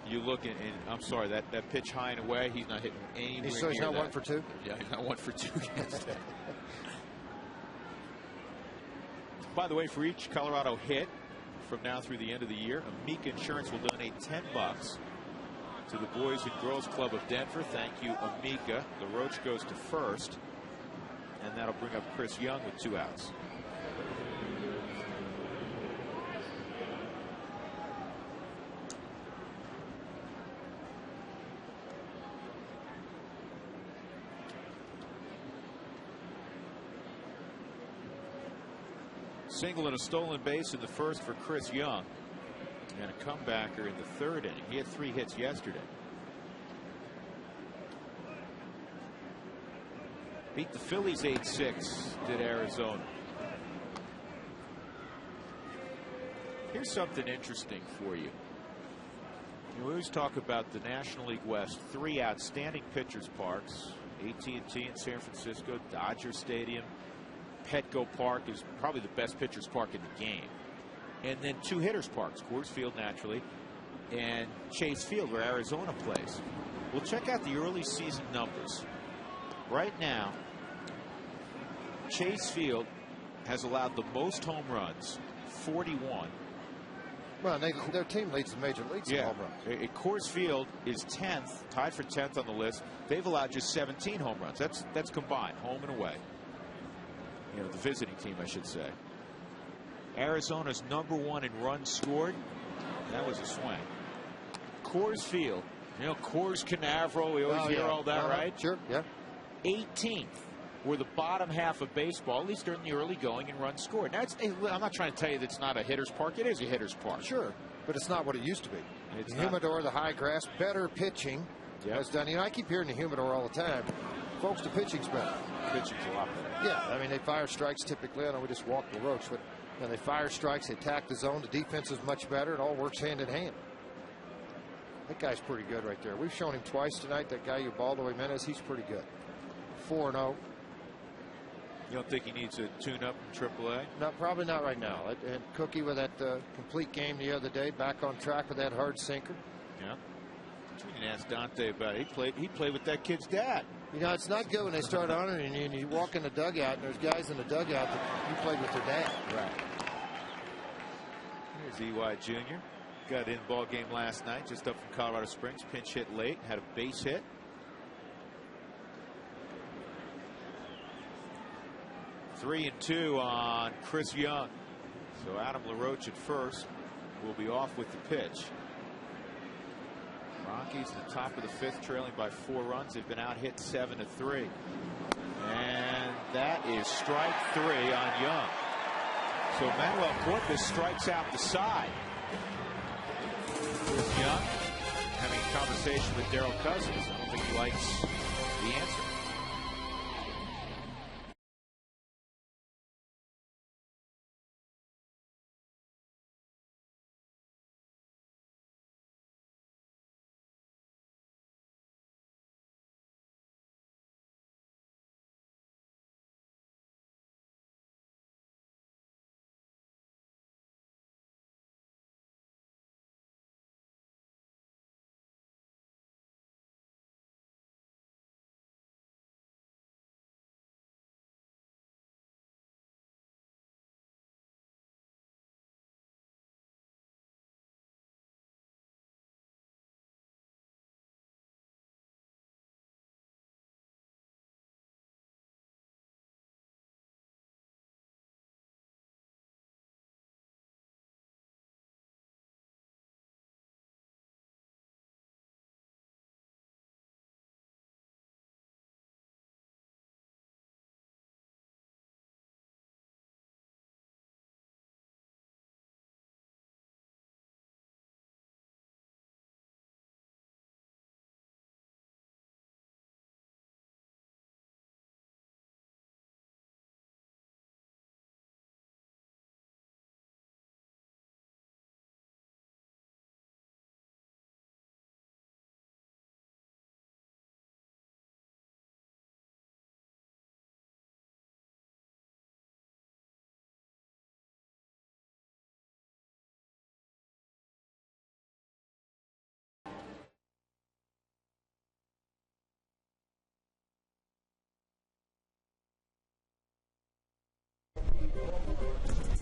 A: you look and I'm sorry, that pitch high and away, he's not hitting anywhere
B: So he's
A: near
B: not
A: that.
B: 1 for 2?
A: Yeah, he's not 1 for 2 against that. By the way, for each Colorado hit from now through the end of the year, Amica Insurance will donate $10 to the Boys and Girls Club of Denver. Thank you, Amica. LaRoche goes to first, and that'll bring up Chris Young with 2 outs. Single and a stolen base in the 1st for Chris Young, and a comebacker in the 3rd inning. He had 3 hits yesterday. Beat the Phillies 8-6, did Arizona. Here's something interesting for you. We always talk about the National League West, 3 outstanding pitchers parks, AT&T in San Francisco, Dodger Stadium, Petco Park is probably the best pitcher's park in the game. And then 2 hitters' parks, Coors Field naturally, and Chase Field where Arizona plays. We'll check out the early season numbers. Right now, Chase Field has allowed the most home runs, 41.
B: Well, their team leads the major leagues in home runs.
A: Coors Field is 10th, tied for 10th on the list. They've allowed just 17 home runs. That's combined, home and away. You know, the visiting team, I should say. Arizona's #1 in runs scored. That was a swing. Coors Field, you know, Coors Canaveral, we always hear all that, right?
B: Sure, yeah.
A: 18th. We're the bottom half of baseball, at least during the early going in runs scored. Now, I'm not trying to tell you that it's not a hitter's park. It is a hitter's park.
B: Sure, but it's not what it used to be.
A: It's
B: the humidor, the high grass, better pitching has done. You know, I keep hearing the humidor all the time. Folks, the pitching's better.
A: Pitching's a lot better.
B: Yeah, I mean, they fire strikes typically. I know we just walk the roach, but you know, they fire strikes, they attack the zone. The defense is much better. It all works hand in hand. That guy's pretty good right there. We've shown him twice tonight. That guy, Ubaldo Jimenez, he's pretty good. 4-0.
A: You don't think he needs a tune-up in AAA?
B: No, probably not right now. And Cookie with that complete game the other day, back on track with that hard sinker.
A: Yeah. We didn't ask Dante about it. He played with that kid's dad.
B: You know, it's not good when they start honoring you and you walk in the dugout and there's guys in the dugout that you played with their dad.
A: Right. Here's EY Jr. Got in ball game last night, just up from Colorado Springs. Pinch hit late, had a base hit. Three and 2 on Chris Young. So Adam LaRoche at first will be off with the pitch. Rockies at the top of the 5th, trailing by 4 runs. They've been out hit 7-3. And that is strike 3 on Young. So Manuel Corpus strikes out the side. Chris Young having a conversation with Darryl Cousins. I don't think he likes the answer.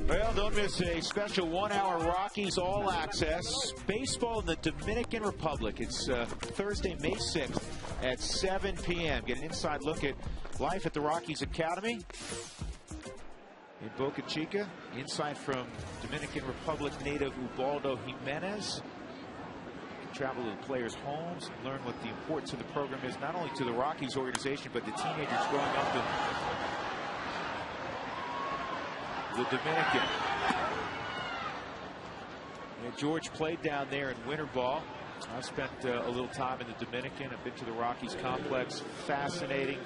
A: Well, don't miss a special 1-hour Rockies All Access baseball in the Dominican Republic. It's Thursday, May 6th at 7 p.m. Get an inside look at life at the Rockies Academy in Boca Chica. Insight from Dominican Republic native Ubaldo Jimenez. Travel to the players' homes, learn what the importance of the program is, not only to the Rockies organization, but the teenagers growing up in the Dominican. And George played down there in winter ball. I spent a little time in the Dominican. I've been to the Rockies complex. Fascinating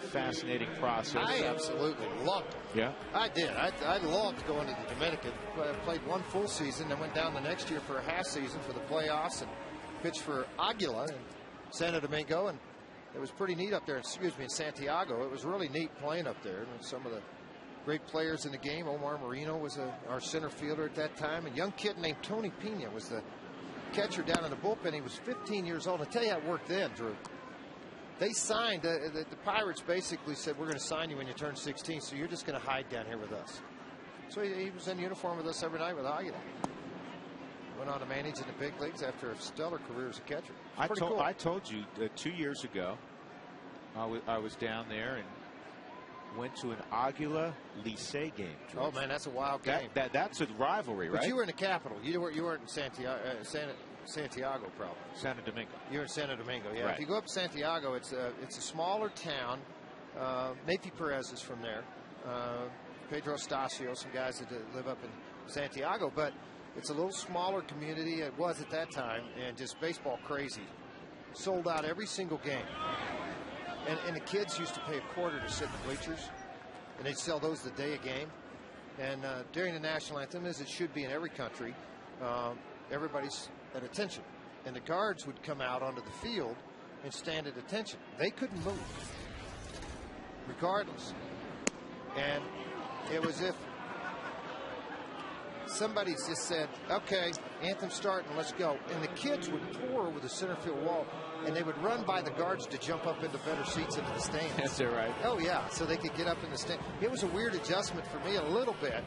A: process.
B: I absolutely loved it.
A: Yeah?
B: I did. I loved going to the Dominican. I played one full season, then went down the next year for a half season for the playoffs and pitched for Aguila in Santo Domingo. And it was pretty neat up there. Excuse me, in Santiago. It was really neat playing up there. And some of the great players in the game. Omar Marino was our center fielder at that time. A young kid named Tony Pena was the catcher down in the bullpen. He was 15 years old. I'll tell you how it worked then, Drew. They signed, the Pirates basically said, we're going to sign you when you turn 16, so you're just going to hide down here with us. So he was in uniform with us every night with Aguilar. Went on to manage in the big leagues after a stellar career as a catcher. Cool.
A: I told you 2 years ago, I was down there and went to an Aguila Licey game. George.
B: Oh man, that's a wild game.
A: That's a rivalry, right?
B: But you were in the capital. You weren't in Santiago, probably.
A: Santo Domingo.
B: You're in Santo Domingo, yeah.
A: Right.
B: If you go up to Santiago, it's a smaller town. Nathy Perez is from there. Pedro Stasio, some guys that live up in Santiago, but it's a little smaller community. It was at that time, and just baseball crazy. Sold out every single game. And the kids used to pay a quarter to sit in the bleachers, and they'd sell those the day a game. And during the national anthem, as it should be in every country, everybody's at attention. And the guards would come out onto the field and stand at attention. They couldn't move, regardless. And it was if somebody just said, okay, anthem's starting, let's go. And the kids would pour over the center field wall, and they would run by the guards to jump up into better seats into the stands.
A: That's it, right?
B: Oh, yeah, so they could get up in the stand. It was a weird adjustment for me a little bit.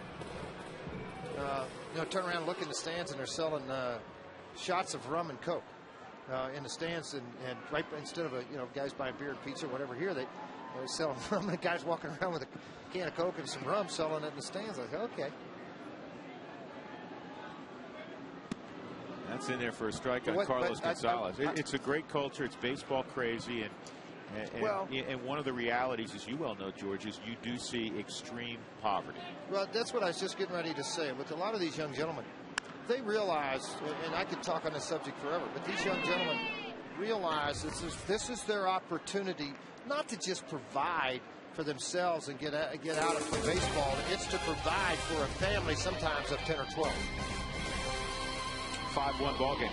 B: Turn around and look in the stands, and they're selling shots of rum and Coke in the stands. And right instead of, guys buying beer and pizza or whatever here, they're selling rum. And guys walking around with a can of Coke and some rum selling it in the stands. I said, okay.
A: That's in there for a strike on Carlos Gonzalez. It's a great culture. It's baseball crazy, and one of the realities, as you well know, George, is you do see extreme poverty.
B: Well, that's what I was just getting ready to say. With a lot of these young gentlemen, they realize, and I could talk on this subject forever, but these young gentlemen realize this is their opportunity not to just provide for themselves and get out of baseball. It's to provide for a family, sometimes of 10 or 12.
A: 5-1 ball game.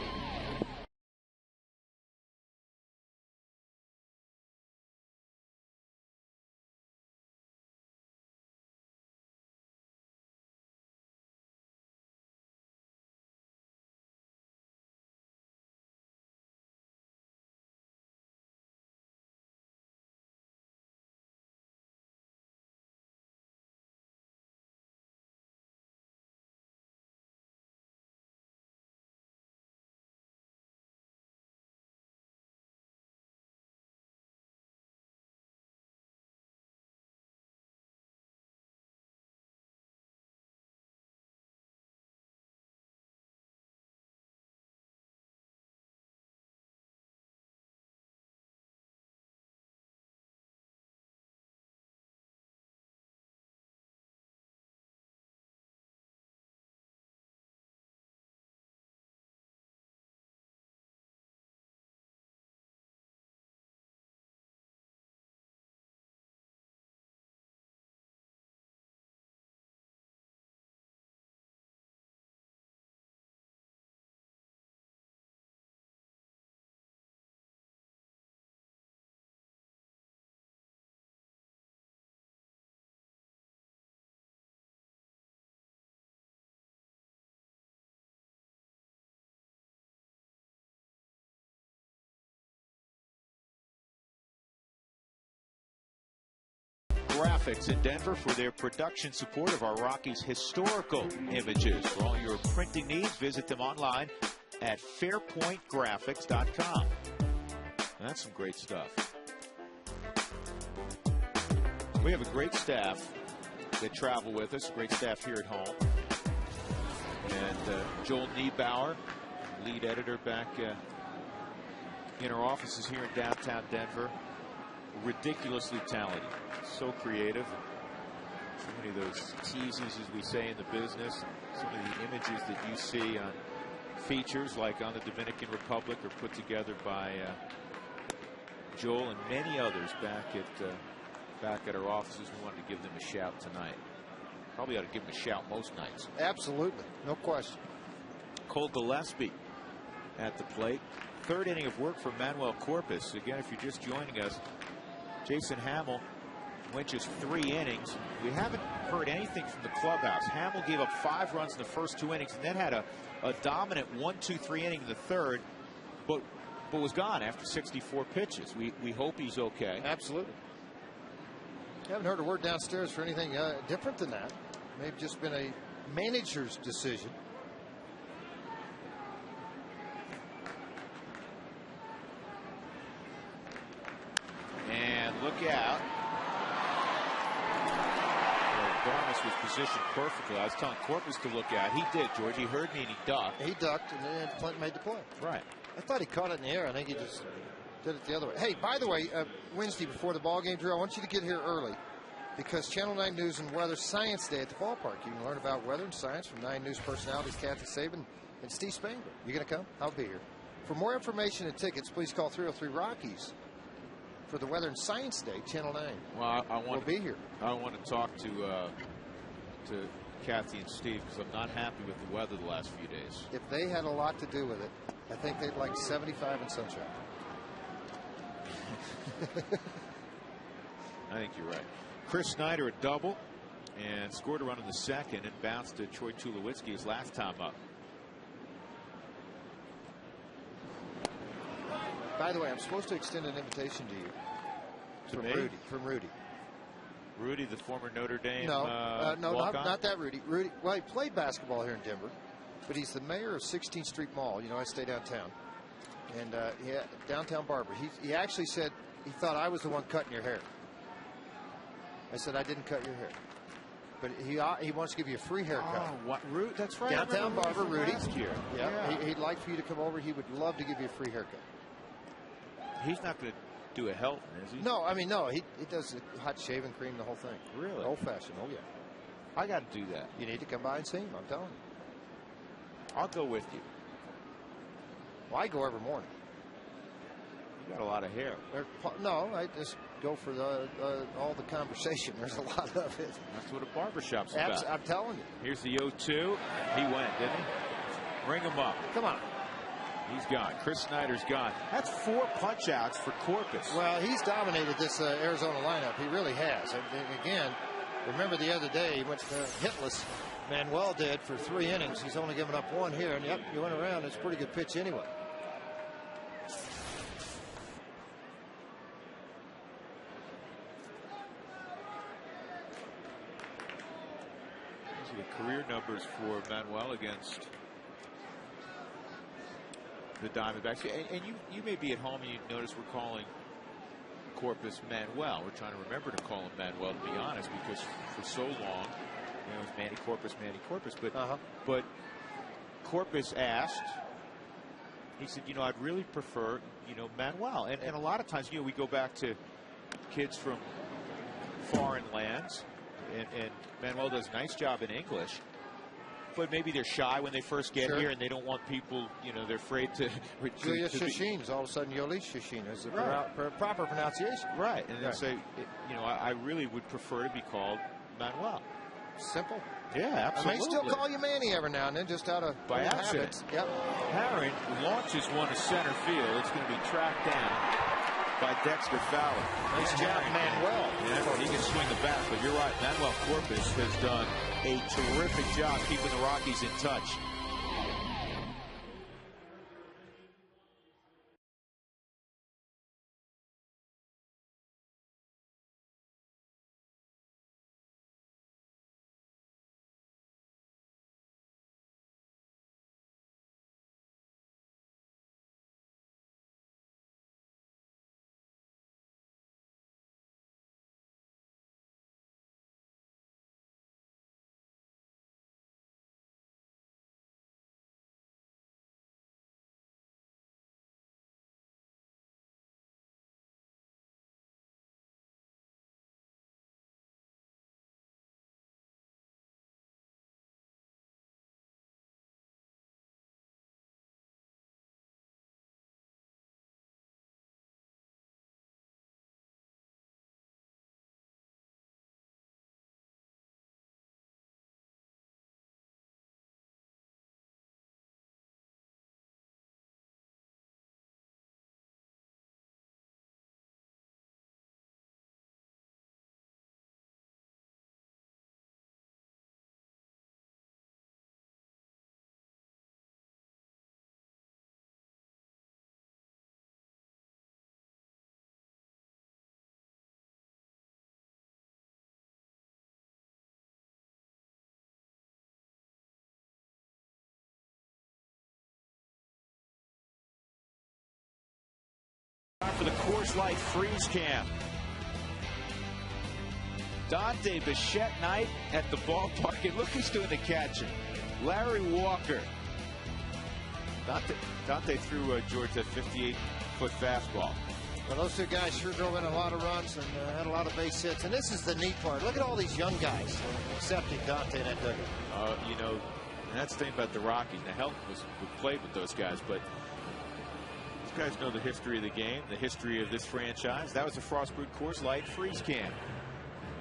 A: Graphics in Denver for their production support of our Rockies historical images. For all your printing needs, visit them online at fairpointgraphics.com. That's some great stuff. We have a great staff that travel with us, great staff here at home. And Joel Niebauer, lead editor back in our offices here in downtown Denver. Ridiculously talented, so creative. So many of those teases, as we say in the business, some of the images that you see on features like on the Dominican Republic are put together by Joel and many others back at our offices. We wanted to give them a shout tonight. Probably ought to give them a shout most nights.
B: Absolutely, no question.
A: Cole Gillespie at the plate. third inning of work for Manuel Corpus. Again, if you're just joining us, Jason Hamill went just 3 innings. We haven't heard anything from the clubhouse. Hamill gave up 5 runs in the first 2 innings and then had a dominant 1-2-3 inning in the third, but was gone after 64 pitches. We hope he's okay.
B: Absolutely. Haven't heard a word downstairs for anything different than that. Maybe just been a manager's decision.
A: And look out. Garnis was positioned perfectly. I was telling Corpus to look out. He did, George. He heard me and he ducked.
B: He ducked, and then Clinton made the play.
A: Right.
B: I thought he caught it in the air. I think he just did it the other way. Hey, by the way, Wednesday before the ball game, Drew, I want you to get here early because Channel 9 News and Weather Science Day at the ballpark. You can learn about weather and science from 9 News personalities Kathy Saban and Steve Spangler. You going to come? I'll be here. For more information and tickets, please call 303 Rockies for the Weather and Science Day, Channel 9.
A: Well,
B: we'll be here.
A: I want to talk to Kathy and Steve because I'm not happy with the weather the last few days.
B: If they had a lot to do with it, I think they'd like 75 and sunshine.
A: I think you're right. Chris Snyder a double and scored a run in the second and bounced to Troy Tulowitzki his last time up.
B: By the way, I'm supposed to extend an invitation to you. From Rudy.
A: Rudy, the former Notre Dame.
B: No, not that Rudy. Rudy, well, he played basketball here in Denver, but he's the mayor of 16th Street Mall. You know, I stay downtown. And downtown barber. He actually said he thought I was the one cutting your hair. I said I didn't cut your hair. But he wants to give you a free haircut.
A: Oh, what? That's right.
B: Downtown barber Rudy.
A: Last year.
B: Yeah. He'd like for you to come over. He would love to give you a free haircut.
A: He's not going to do a Helton, is he?
B: No, I mean, no. He does hot shaving cream, the whole thing.
A: Really?
B: Old fashioned. Oh, yeah.
A: I got to do that.
B: You need to come by and see him. I'm telling you.
A: I'll go with you.
B: Well, I go every morning.
A: You got a lot of hair.
B: No, I just go for all the conversation. There's a lot of it.
A: That's what a barbershop's about.
B: I'm telling you.
A: Here's the 0-2. He went, didn't he? Ring him up.
B: Come on.
A: He's gone. Chris Snyder's gone. That's 4 punch-outs for Corpus.
B: Well, he's dominated this Arizona lineup. He really has. And again, remember the other day he went hitless. Manuel did for 3 innings. He's only given up 1 here. And, yep, he went around. It's a pretty good pitch anyway.
A: These are the career numbers for Manuel against the Diamondbacks. And you may be at home and you notice we're calling Corpus Manuel. We're trying to remember to call him Manuel, to be honest, because for so long, it was Manny Corpus. But Corpus asked, he said, I'd really prefer, Manuel. And a lot of times, we go back to kids from foreign lands, and Manuel does a nice job in English. But maybe they're shy when they first get here, and they don't want people, they're afraid to.
B: Julius Shashin is all of a sudden Yolis Shashin is the proper pronunciation.
A: Right. And they say, I really would prefer to be called Manuel.
B: Simple.
A: Yeah, absolutely.
B: I may still call you Manny every now and then, just out of
A: by accident.
B: Yep.
A: Herring launches one to center field. It's going to be tracked down by Dexter Fowler.
B: Nice job, Manuel.
A: Yeah, he can swing the bat, but you're right. Manuel Corpus has done a terrific job keeping the Rockies in touch. Coors Light Freeze Cam. Dante Bichette night at the ballpark. And look who's doing the catching. Larry Walker. Dante threw George a 58-foot fastball.
B: Well, those two guys sure drove in a lot of runs and had a lot of base hits. And this is the neat part. Look at all these young guys accepting Dante in that dugout.
A: You know, and that's the thing about the Rockies. Now, Helton would play with those guys, but these guys know the history of the game, the history of this franchise. That was the Frostbrewed Coors Light Freeze Can.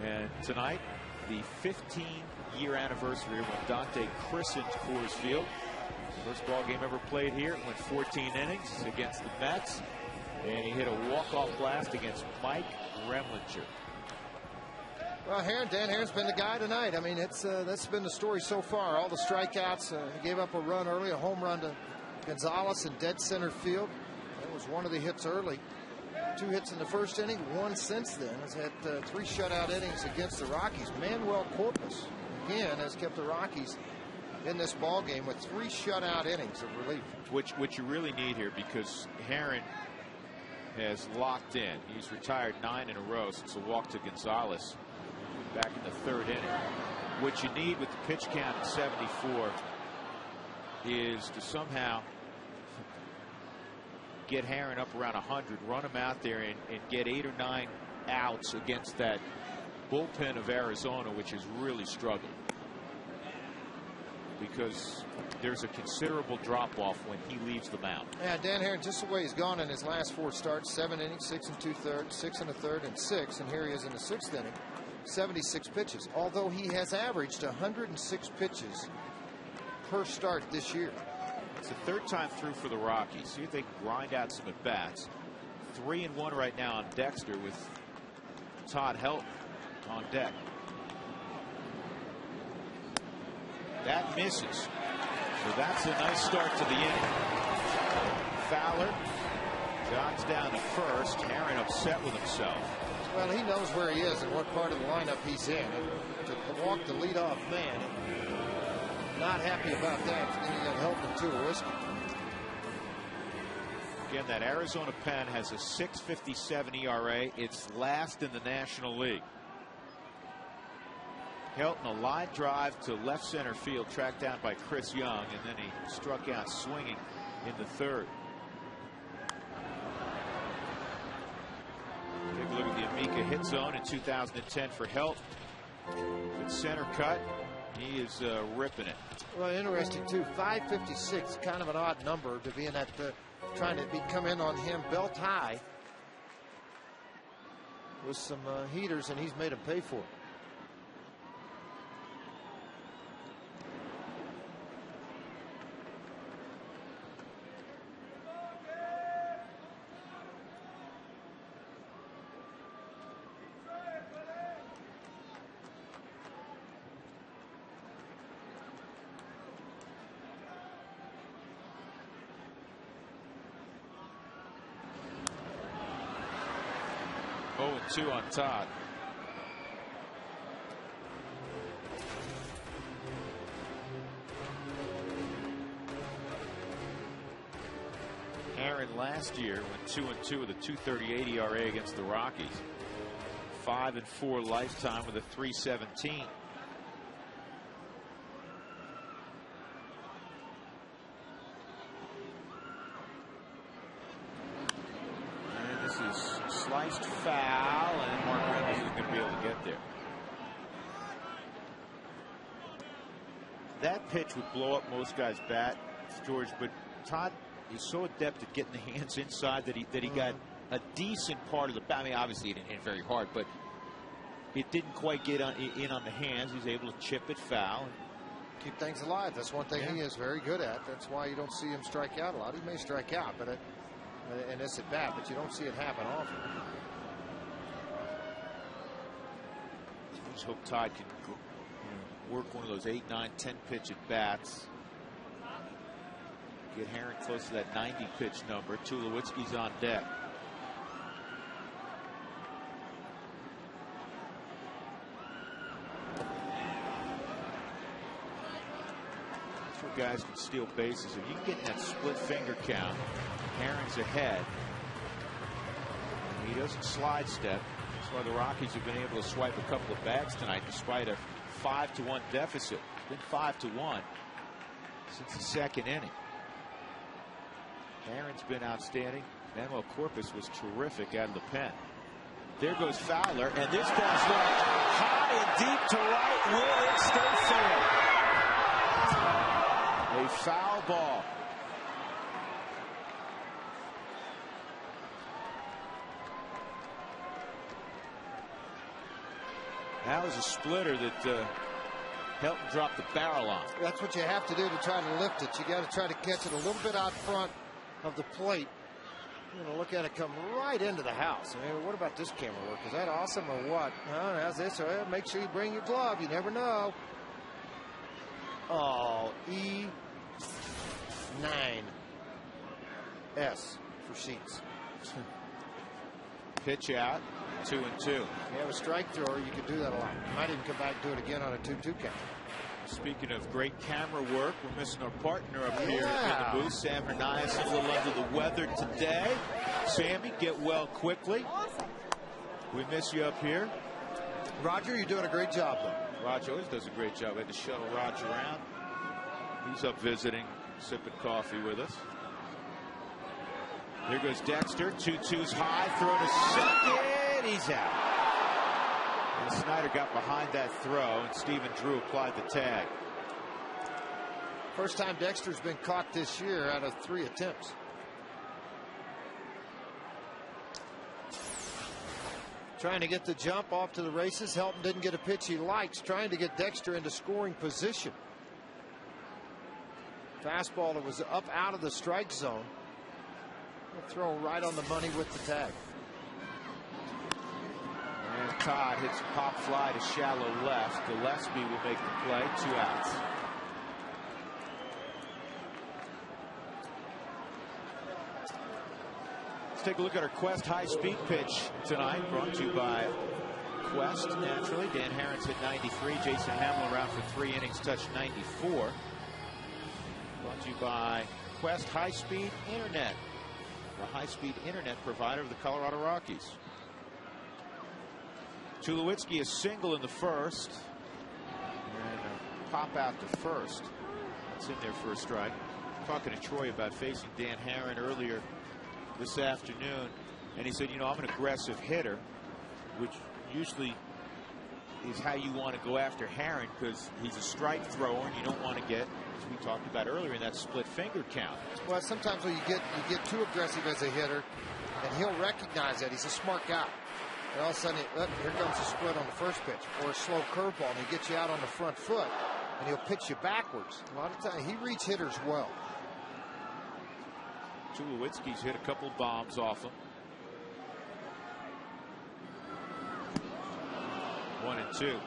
A: And tonight, the 15-year anniversary of when Dante christened Coors Field. First ball game ever played here. Went 14 innings against the Mets. And he hit a walk-off blast against Mike Remlinger.
B: Well, Dan Heron's been the guy tonight. I mean, that's been the story so far. All the strikeouts. He gave up a run early, a home run to Gonzalez in dead center field. That was one of the hits early. 2 hits in the first inning, 1 since then. Has had 3 shutout innings against the Rockies. Manuel Corpus, again, has kept the Rockies in this ball game with 3 shutout innings of relief.
A: Which you really need here, because Heron has locked in. He's retired 9 in a row since the walk to Gonzalez back in the 3rd inning. What you need with the pitch count at 74 is to somehow get Heron up around 100, run him out there and get 8 or 9 outs against that bullpen of Arizona, which has really struggled. Because there's a considerable drop-off when he leaves the mound.
B: Yeah, Dan Heron, just the way he's gone in his last 4 starts, 7 innings, 6 2/3, 6 1/3, and 6, and here he is in the 6th inning, 76 pitches. Although he has averaged 106 pitches per start this year.
A: It's the 3rd time through for the Rockies. See if they can grind out some at bats. 3-1 right now on Dexter with Todd Helton on deck. That misses. So that's a nice start to the inning. Fowler jogs down to first. Heron upset with himself.
B: Well, he knows where he is and what part of the lineup he's in. And to walk the leadoff man, not happy about that. Then he got Helton to a whiskey.
A: Again, that Arizona pen has a 6.57 ERA. It's last in the National League. Helton, a line drive to left center field, tracked down by Chris Young, and then he struck out swinging in the 3rd. Take a look at the Amica hit zone in 2010 for Helton. Good center cut. He is ripping it.
B: Well, interesting too. 556, kind of an odd number to be in that, trying to come in on him belt high with some heaters, and he's made him pay for it.
A: Two on Todd. Heron last year went 2-2 with a 2.38 ERA against the Rockies. 5-4 lifetime with a 3.17. Sliced foul, and Mark Reynolds isn't going to be able to get there. That pitch would blow up most guys' bat, George, but Todd is so adept at getting the hands inside that he got a decent part of the bat. I mean, obviously it didn't hit very hard, but it didn't quite get in on the hands. He's able to chip it foul.
B: Keep things alive. That's one thing he is very good at. That's why you don't see him strike out a lot. He may strike out, but in this at bat, but you don't see it happen often.
A: I just hope Todd can work one of those 8, 9, 10 pitch at bats. Get Heron close to that 90 pitch number. Tulowitzki's on deck. That's where guys can steal bases. If you can get in that split finger count, Heron's ahead. He doesn't slide step. That's why the Rockies have been able to swipe a couple of bags tonight despite a 5-1 deficit. It's been 5-1 since the second inning. Aaron's been outstanding. Manuel Corpus was terrific out of the pen. There goes Fowler, and this ball's left high and deep to right. Will it stay fair? A foul ball. That was a splitter that helped drop the barrel on.
B: That's what you have to do to try to lift it. You got to try to catch it a little bit out front of the plate. You're going to look at it come right into the house. I mean, what about this camera work? Is that awesome or what? How's this? Make sure you bring your glove. You never know. Oh, E9S for Sheets.
A: Pitch out, 2-2.
B: You have a strike thrower, you can do that a lot. You might even come back and do it again on a 2-2 count.
A: Speaking of great camera work, we're missing our partner up here in the booth. Sam Hernandez is a little under the weather today. Sammy, get well quickly. We miss you up here.
B: Roger, you're doing a great job, though.
A: Roger always does a great job. I had to shuttle Roger around. He's up visiting, sipping coffee with us. Here goes Dexter. 2-2's high. Throw to second. He's out. And Snyder got behind that throw, and Stephen Drew applied the tag.
B: First time Dexter's been caught this year out of 3 attempts. Trying to get the jump off to the races. Helton didn't get a pitch he likes. Trying to get Dexter into scoring position. Fastball that was up out of the strike zone. Throw right on the money with the tag.
A: And Todd hits a pop fly to shallow left. Gillespie will make the play. 2 outs. Let's take a look at our Quest high-speed pitch tonight. Brought to you by Quest, naturally. Dan Herron's hit 93. Jason Hamlin around for 3 innings, touched 94. Brought to you by Quest high-speed internet. The high-speed internet provider of the Colorado Rockies. Tulowitzki a single in the first. And a pop out to first. That's in there for a strike. Talking to Troy about facing Dan Herron earlier this afternoon. And he said, you know, I'm an aggressive hitter, which usually is how you want to go after Herron because he's a strike thrower and you don't want to get, as we talked about earlier, in that split finger count.
B: Well, sometimes when you get too aggressive as a hitter, and he'll recognize that. He's a smart guy. And all of a sudden, here comes a split on the first pitch, or a slow curveball, and he gets you out on the front foot, and he'll pitch you backwards. A lot of times, he reads hitters well.
A: Tulowitzki's hit a couple bombs off him. 1-2.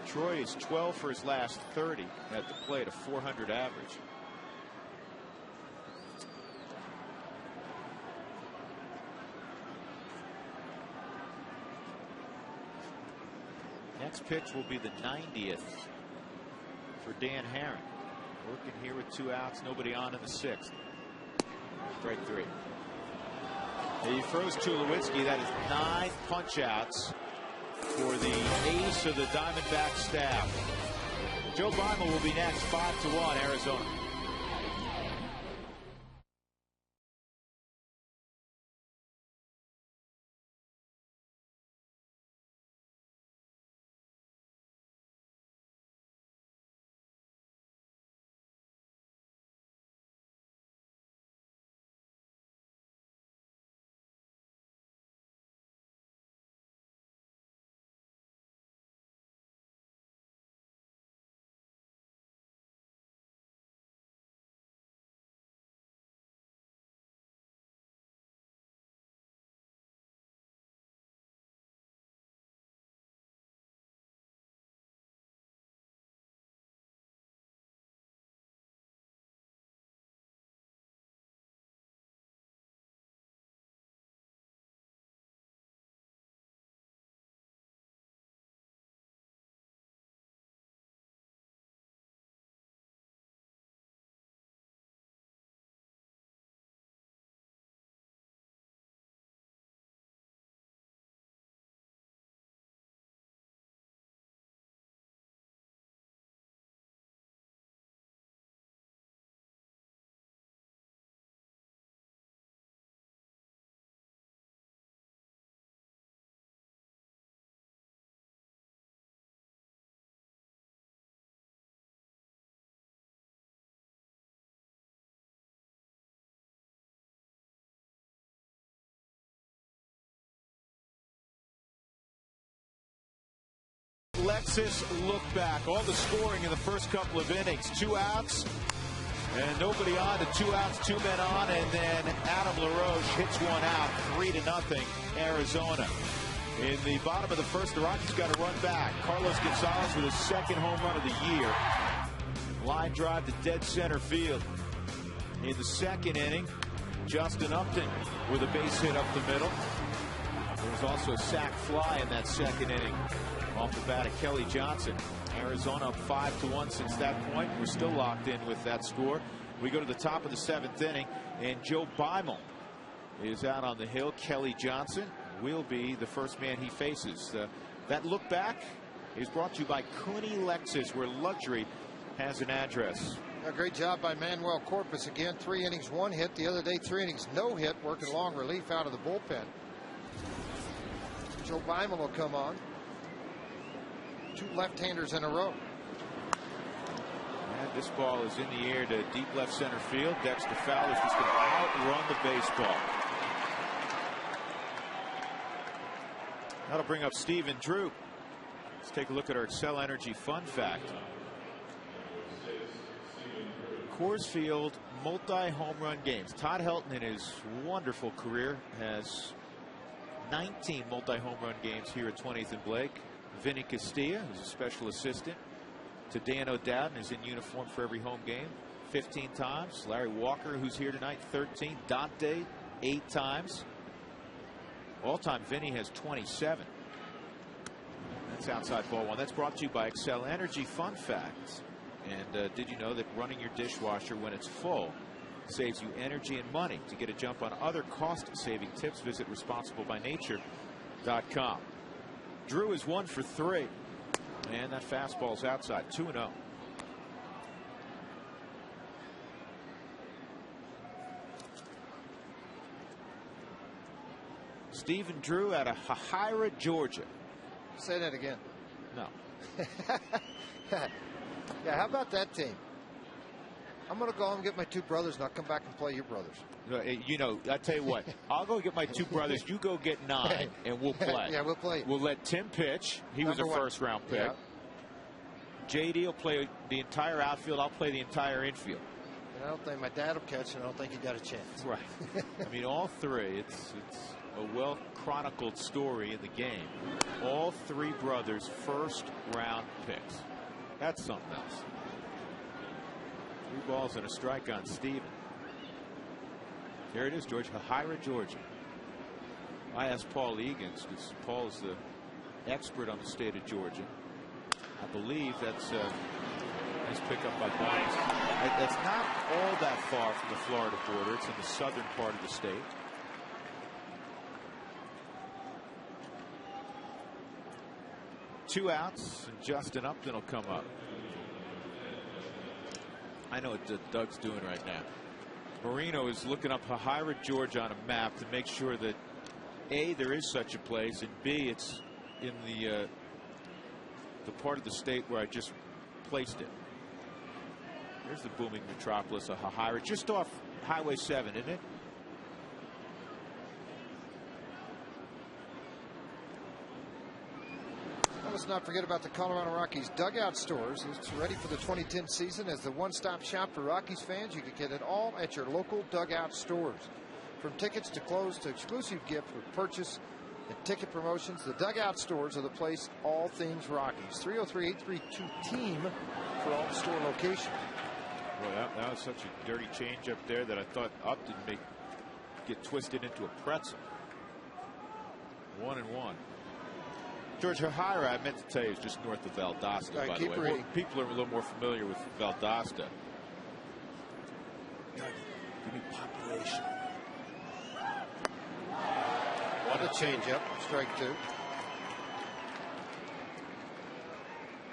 A: Troy is 12 for his last 30 at the plate, a .400 average. Next pitch will be the 90th for Dan Herron. Working here with 2 outs, nobody on in the 6th. Strike 3. He throws Tulowitzki. That is 9 punch outs for the ace of the Diamondback staff. Joe Beimel will be next. 5-1 Arizona. Texas look back. All the scoring in the first couple of innings. 2 outs. And nobody on to 2 outs, 2 men on, and then Adam LaRoche hits one out, 3-0, Arizona. In the bottom of the first, the Rockies got a run back. Carlos Gonzalez with his second home run of the year. Line drive to dead center field. In the second inning, Justin Upton with a base hit up the middle. There was also a sac fly in that second inning off the bat of Kelly Johnson. Arizona up 5-1 since that point. We're still locked in with that score. We go to the top of the 7th inning, and Joe Beimel is out on the hill. Kelly Johnson will be the first man he faces. That look back is brought to you by Cooney Lexus, where luxury has an address.
B: A great job by Manuel Corpus again. 3 innings, 1 hit. The other day, 3 innings, no hit, working long relief out of the bullpen. Joe Beimel will come on. 2 left-handers in a row.
A: And this ball is in the air to deep left center field. Dexter Fowler's just going to outrun the baseball. That'll bring up Stephen Drew. Let's take a look at our Excel Energy fun fact. Coors Field multi-home run games. Todd Helton in his wonderful career has 19 multi-home run games here at 20th and Blake. Vinny Castilla, who's a special assistant to Dan O'Dowd, is in uniform for every home game 15 times. Larry Walker, who's here tonight, 13. Dante, 8 times. All-time Vinny has 27. That's outside ball one. That's brought to you by Excel Energy Fun Facts. And did you know that running your dishwasher when it's full saves you energy and money? To get a jump on other cost-saving tips, visit responsiblebynature.com. Drew is 1 for 3. And that fastball's outside, 2-0. Stephen Drew out of Hahira, Georgia.
B: Say that again.
A: No.
B: Yeah, how about that team? I'm going to go home and get my 2 brothers, and I'll come back and play your brothers.
A: You know, I tell you what, I'll go get my 2 brothers. You go get 9, and we'll play.
B: Yeah, we'll play.
A: We'll let Tim pitch. He was a first-round pick. Yeah. JD will play the entire outfield. I'll play the entire infield.
B: And I don't think my dad will catch, and I don't think he got a chance.
A: Right. I mean, all 3. It's a well-chronicled story in the game. All 3 brothers first-round picks. That's something else. 3 balls and a strike on Steven. There it is, George. Hahira, Georgia. I asked Paul Egan's, because Paul's the expert on the state of Georgia. I believe that's nice pickup by Barnes. That's not all that far from the Florida border. It's in the southern part of the state. Two outs, and Justin Upton will come up. I know what Doug's doing right now. Marino is looking up Hahira, Georgia on a map to make sure that A, there is such a place, and B, it's in the part of the state where I just placed it. There's the booming metropolis of Hahira, just off Highway 7, isn't it?
B: Let's not forget about the Colorado Rockies dugout stores. It's ready for the 2010 season as the one-stop shop for Rockies fans. You can get it all at your local dugout stores. From tickets to clothes to exclusive gifts with purchase and ticket promotions, the dugout stores are the place, all things Rockies. 303-832-TEAM for all the store locations.
A: Well, that was such a dirty change up there that I thought Upton may get twisted into a pretzel. 1-1. George, Hahira, I meant to tell you, is just north of Valdosta, by the way. Well, people are a little more familiar with Valdosta. Give me population.
B: What a changeup. Strike 2.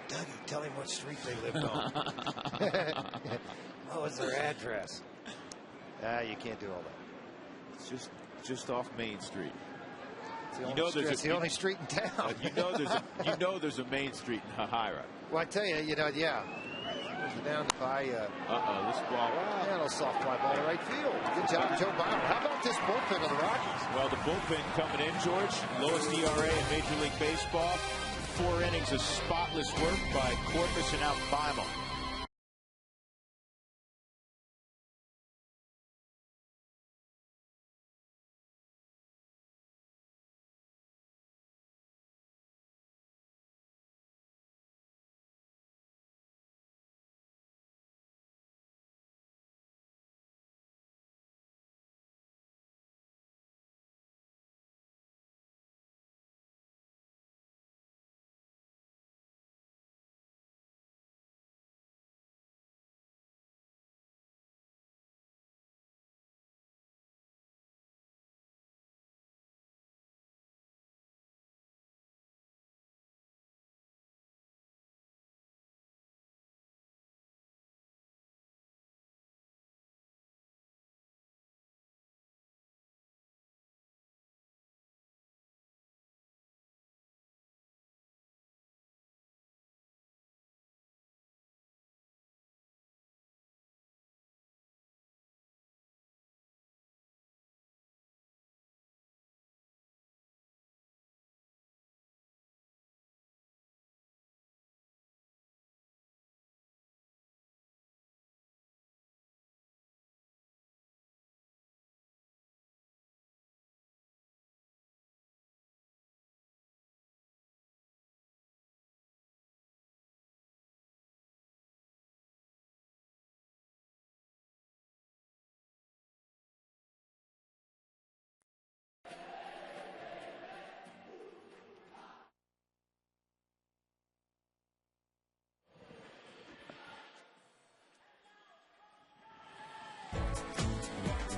B: Dougie, tell him what street they lived on. What was their address? You can't do all that.
A: It's just off Main Street.
B: It's the only street in town.
A: You know there's a Main Street in Hahira.
B: Well, I tell you, yeah. There's down by.
A: This ball.
B: Yeah, a little soft fly ball to right field. Good job, Joe Beimel. How about this bullpen of the Rockies?
A: Well, the bullpen coming in, George. Lowest ERA in Major League Baseball. 4 innings of spotless work by Corpus and out Bimal.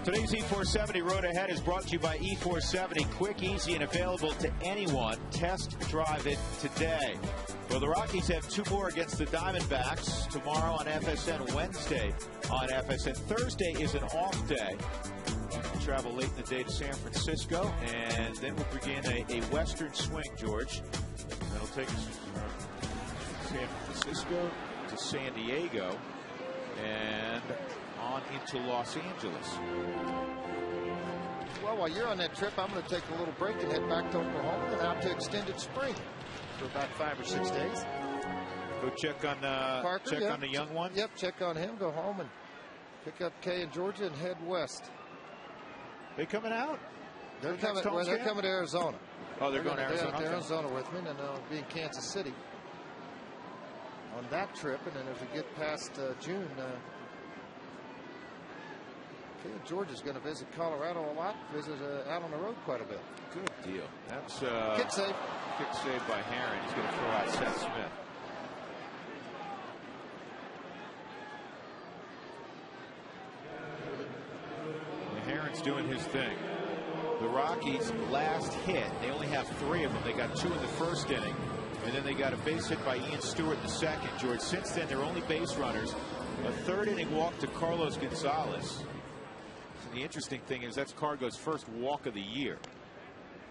A: Today's E470 Road Ahead is brought to you by E470. Quick, easy, and available to anyone. Test drive it today. Well, the Rockies have 2 more against the Diamondbacks tomorrow on FSN, Wednesday on FSN. Thursday is an off day. We'll travel late in the day to San Francisco, and then we'll begin a western swing, George. That'll take us from San Francisco to San Diego and on into Los Angeles.
B: Well, while you're on that trip, I'm going to take a little break and head back to Oklahoma and out to extended spring for about 5 or 6 days.
A: Go check on
B: Parker,
A: on the young one.
B: Yep, check on him. Go home and pick up Kay in Georgia and head west.
A: They coming out?
B: They're coming to Arizona.
A: Oh, they're going to Arizona.
B: They're Arizona with me, and then they'll be in Kansas City on that trip. And then as we get past June, Georgia's going to visit Colorado a lot, visit out on the road quite a bit.
A: Good deal. That's
B: kick save.
A: Kick save by Herron. He's going to throw out Seth Smith. And Herron's doing his thing. The Rockies' last hit, they only have 3 of them. They got 2 in the first inning, and then they got a base hit by Ian Stewart in the second, George. Since then, they're only base runners. A 3rd inning walk to Carlos Gonzalez. The interesting thing is that's Cargo's first walk of the year.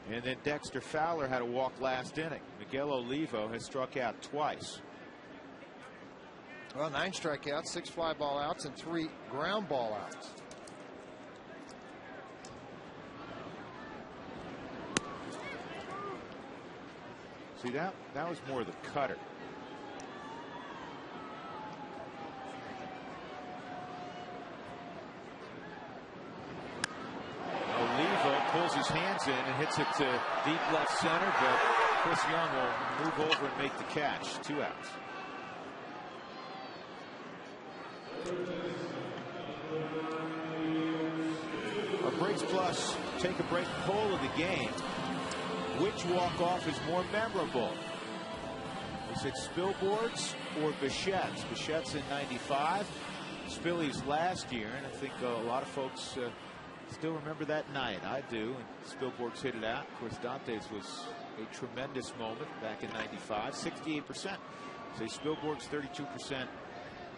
A: And then Dexter Fowler had a walk last inning. Miguel Olivo has struck out twice.
B: Well, 9 strikeouts, 6 fly ball outs, and 3 ground ball outs.
A: See, that was more the cutter. Pulls his hands in and hits it to deep left center, but Chris Young will move over and make the catch. 2 outs. Our Breaks Plus take a break poll of the game. Which walk-off is more memorable? Is it Spilborgh's or Bichette's? Bichette's in '95, Spilly's last year, and I think a lot of folks still remember that night. I do. And Spilborgh's hit it out. Of course, Dante's was a tremendous moment back in '95. 68% say Spilborgh's, 32%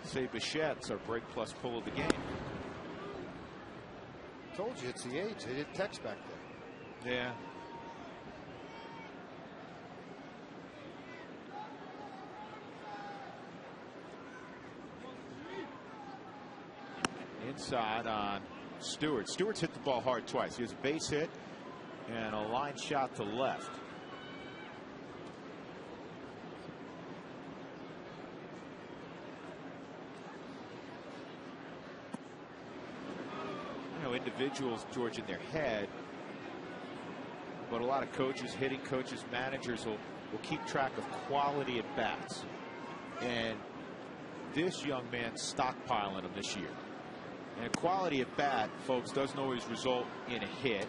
A: say Bichette's. Our Break Plus pull of the game.
B: Told you it's the age. They did text back then.
A: Yeah. Inside on Stewart. Stewart's hit the ball hard twice. He has a base hit and a line shot to left. individuals, George, in their head, but a lot of coaches, hitting coaches, managers will keep track of quality at bats. And this young man's stockpiling them this year. And quality at bat, folks, doesn't always result in a hit.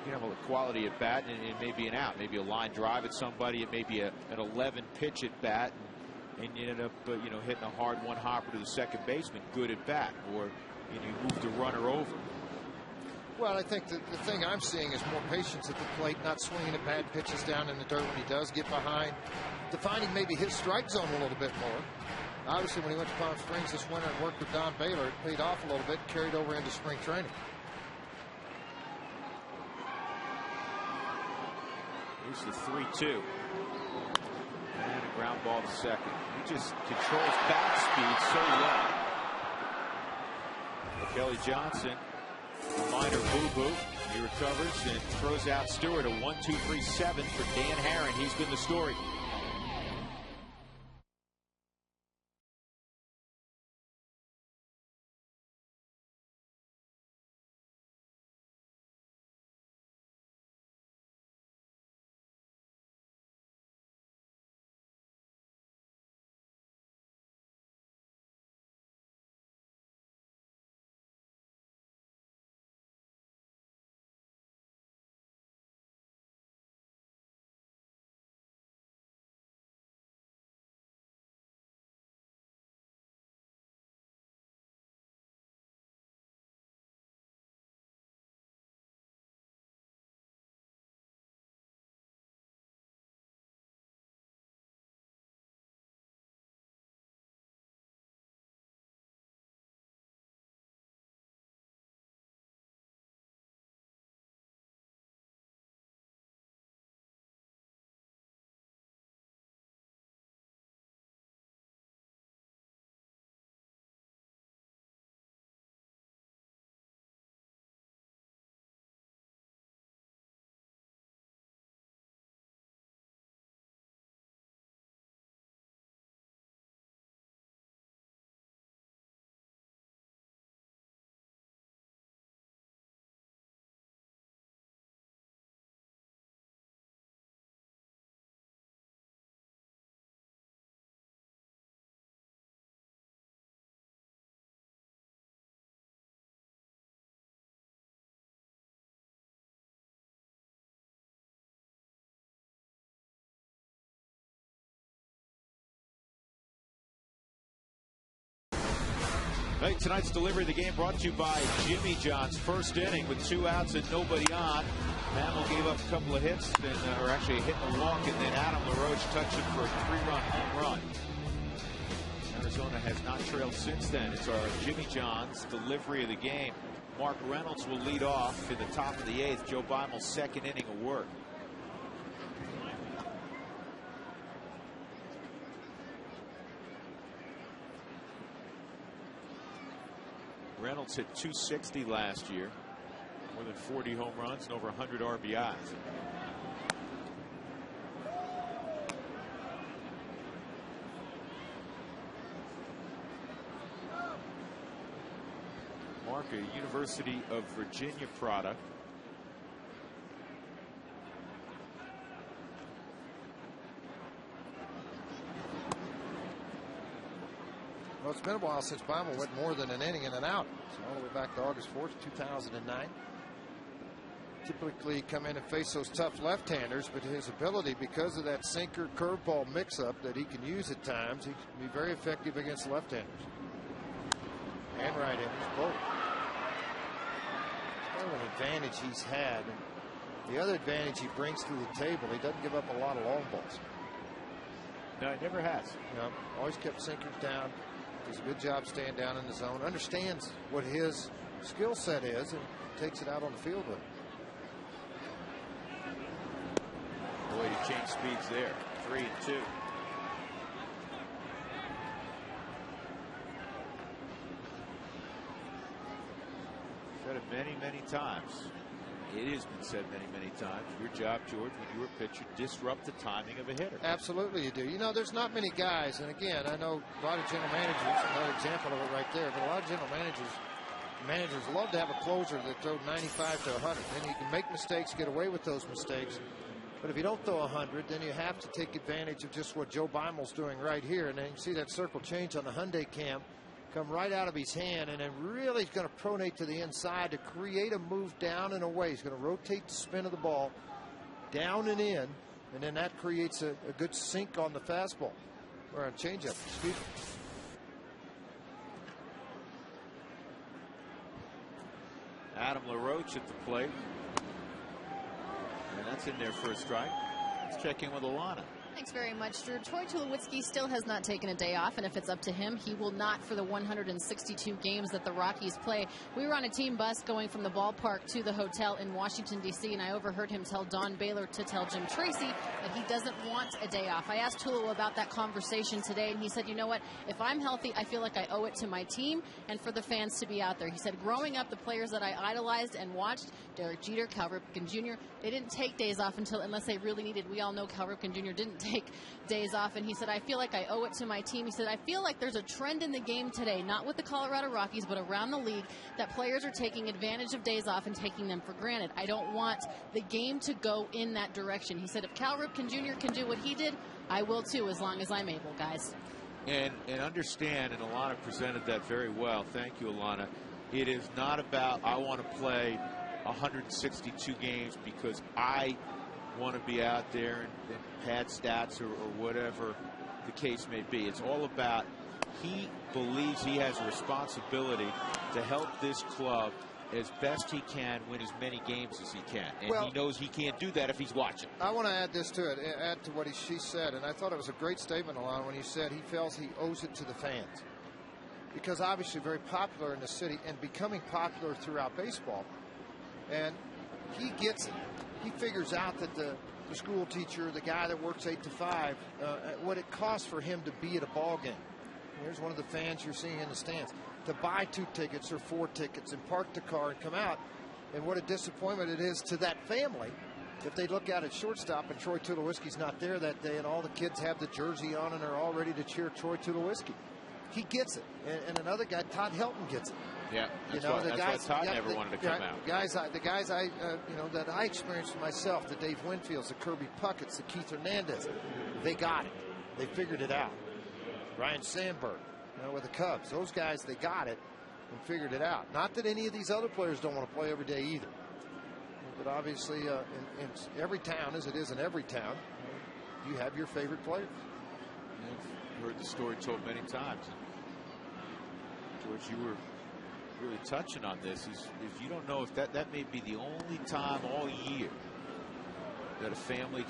A: You have a quality at bat, and it may be an out, maybe a line drive at somebody. It may be an 11 pitch at bat, and you end up hitting a hard one hopper to the second baseman, good at bat, or you move the runner over.
B: Well, I think the thing I'm seeing is more patience at the plate, not swinging at bad pitches down in the dirt when he does get behind, defining maybe his strike zone a little bit more. Obviously, when he went to Palm Springs this winter and worked with Don Baylor, it paid off a little bit, carried over into spring training.
A: Here's the 3-2. And a ground ball to second. He just controls bat speed so well. Kelly Johnson, a minor boo-boo. He recovers and throws out Stewart. A 1-2-3-7 for Dan Herron. He's been the story. Hey, tonight's delivery of the game brought to you by Jimmy John's. First inning with 2 outs and nobody on. Mammal gave up a couple of hits, or actually a hit and a walk, and then Adam LaRoche touched him for a 3-run home run. Arizona has not trailed since then. It's our Jimmy John's delivery of the game. Mark Reynolds will lead off in the top of the 8th. Joe Beimel's second inning of work. Reynolds hit .260 last year, more than 40 home runs and over 100 RBIs. Mark, a University of Virginia product.
B: Well, it's been a while since Beimel went more than an inning and an out. So all the way back to August 4th, 2009. Typically come in and face those tough left-handers, but his ability, because of that sinker curveball mix-up that he can use at times, he can be very effective against left-handers. And right-handers both. It's kind of an advantage he's had. And the other advantage he brings to the table, he doesn't give up a lot of long balls.
A: No, he never has.
B: You know, always kept sinkers down. Does a good job staying down in the zone. Understands what his skill set is and takes it out on the field with him.
A: The way to change speeds there. 3-2. Said it many, many times. It has been said many, many times. Your job, George, when you're a pitcher, disrupt the timing of a hitter.
B: Absolutely you do. You know, there's not many guys, and again, I know a lot of general managers, another example of it right there, but a lot of general managers managers love to have a closer that throws 95 to 100. Then you can make mistakes, get away with those mistakes. But if you don't throw 100, then you have to take advantage of just what Joe Bimel's doing right here. And then you see that circle change on the Hyundai cam come right out of his hand, and then really he's going to pronate to the inside to create a move down and away. He's going to rotate the spin of the ball down and in, and then that creates a good sink on the fastball or a changeup. Excuse me.
A: Adam LaRoche at the plate. And that's in there for a strike. Let's check in with Alana.
D: Thanks very much, Drew. Troy Tulowitzki still has not taken a day off, and if it's up to him, he will not for the 162 games that the Rockies play. We were on a team bus going from the ballpark to the hotel in Washington, D.C., and I overheard him tell Don Baylor to tell Jim Tracy that he doesn't want a day off. I asked Tulo about that conversation today, and he said, you know what, if I'm healthy, I feel like I owe it to my team and for the fans to be out there. He said, growing up, the players that I idolized and watched, Derek Jeter, Cal Ripken Jr., they didn't take days off unless they really needed. We all know Cal Ripken Jr. didn't take days off, and he said, I feel like I owe it to my team. He said, I feel like there's a trend in the game today, not with the Colorado Rockies, but around the league, that players are taking advantage of days off and taking them for granted. I don't want the game to go in that direction. He said, if Cal Ripken Jr. can do what he did, I will too, as long as I'm able, guys.
A: And understand, and Alana presented that very well. Thank you, Alana. It is not about, I want to play 162 games because I want to be out there and pad stats or whatever the case may be. It's all about, he believes he has a responsibility to help this club as best he can win as many games as he can. And he knows he can't do that if he's watching.
B: I want to add this to it, add to what she said, and I thought it was a great statement, Alon, when he said he feels he owes it to the fans. Because obviously very popular in the city and becoming popular throughout baseball. And he gets it. He figures out that the school teacher, the guy that works 8 to 5, what it costs for him to be at a ball game. Here's one of the fans you're seeing in the stands. To buy 2 tickets or 4 tickets and park the car and come out. And what a disappointment it is to that family if they look out at shortstop and Troy Tulowitzki's not there that day and all the kids have the jersey on and are all ready to cheer Troy Tulowitzki. He gets it. And another guy, Todd Helton, gets it.
A: Yeah, that's why Todd never wanted to come out.
B: The guys that I experienced myself, the Dave Winfields, the Kirby Puckett's, the Keith Hernandez, they got it. They figured it out. Ryan Sandberg, with the Cubs, those guys, they got it and figured it out. Not that any of these other players don't want to play every day either. But obviously, in every town, as it is in every town, you have your favorite players.
A: I've heard the story told many times. George, you were really touching on this, is if you don't know if that may be the only time all year that a family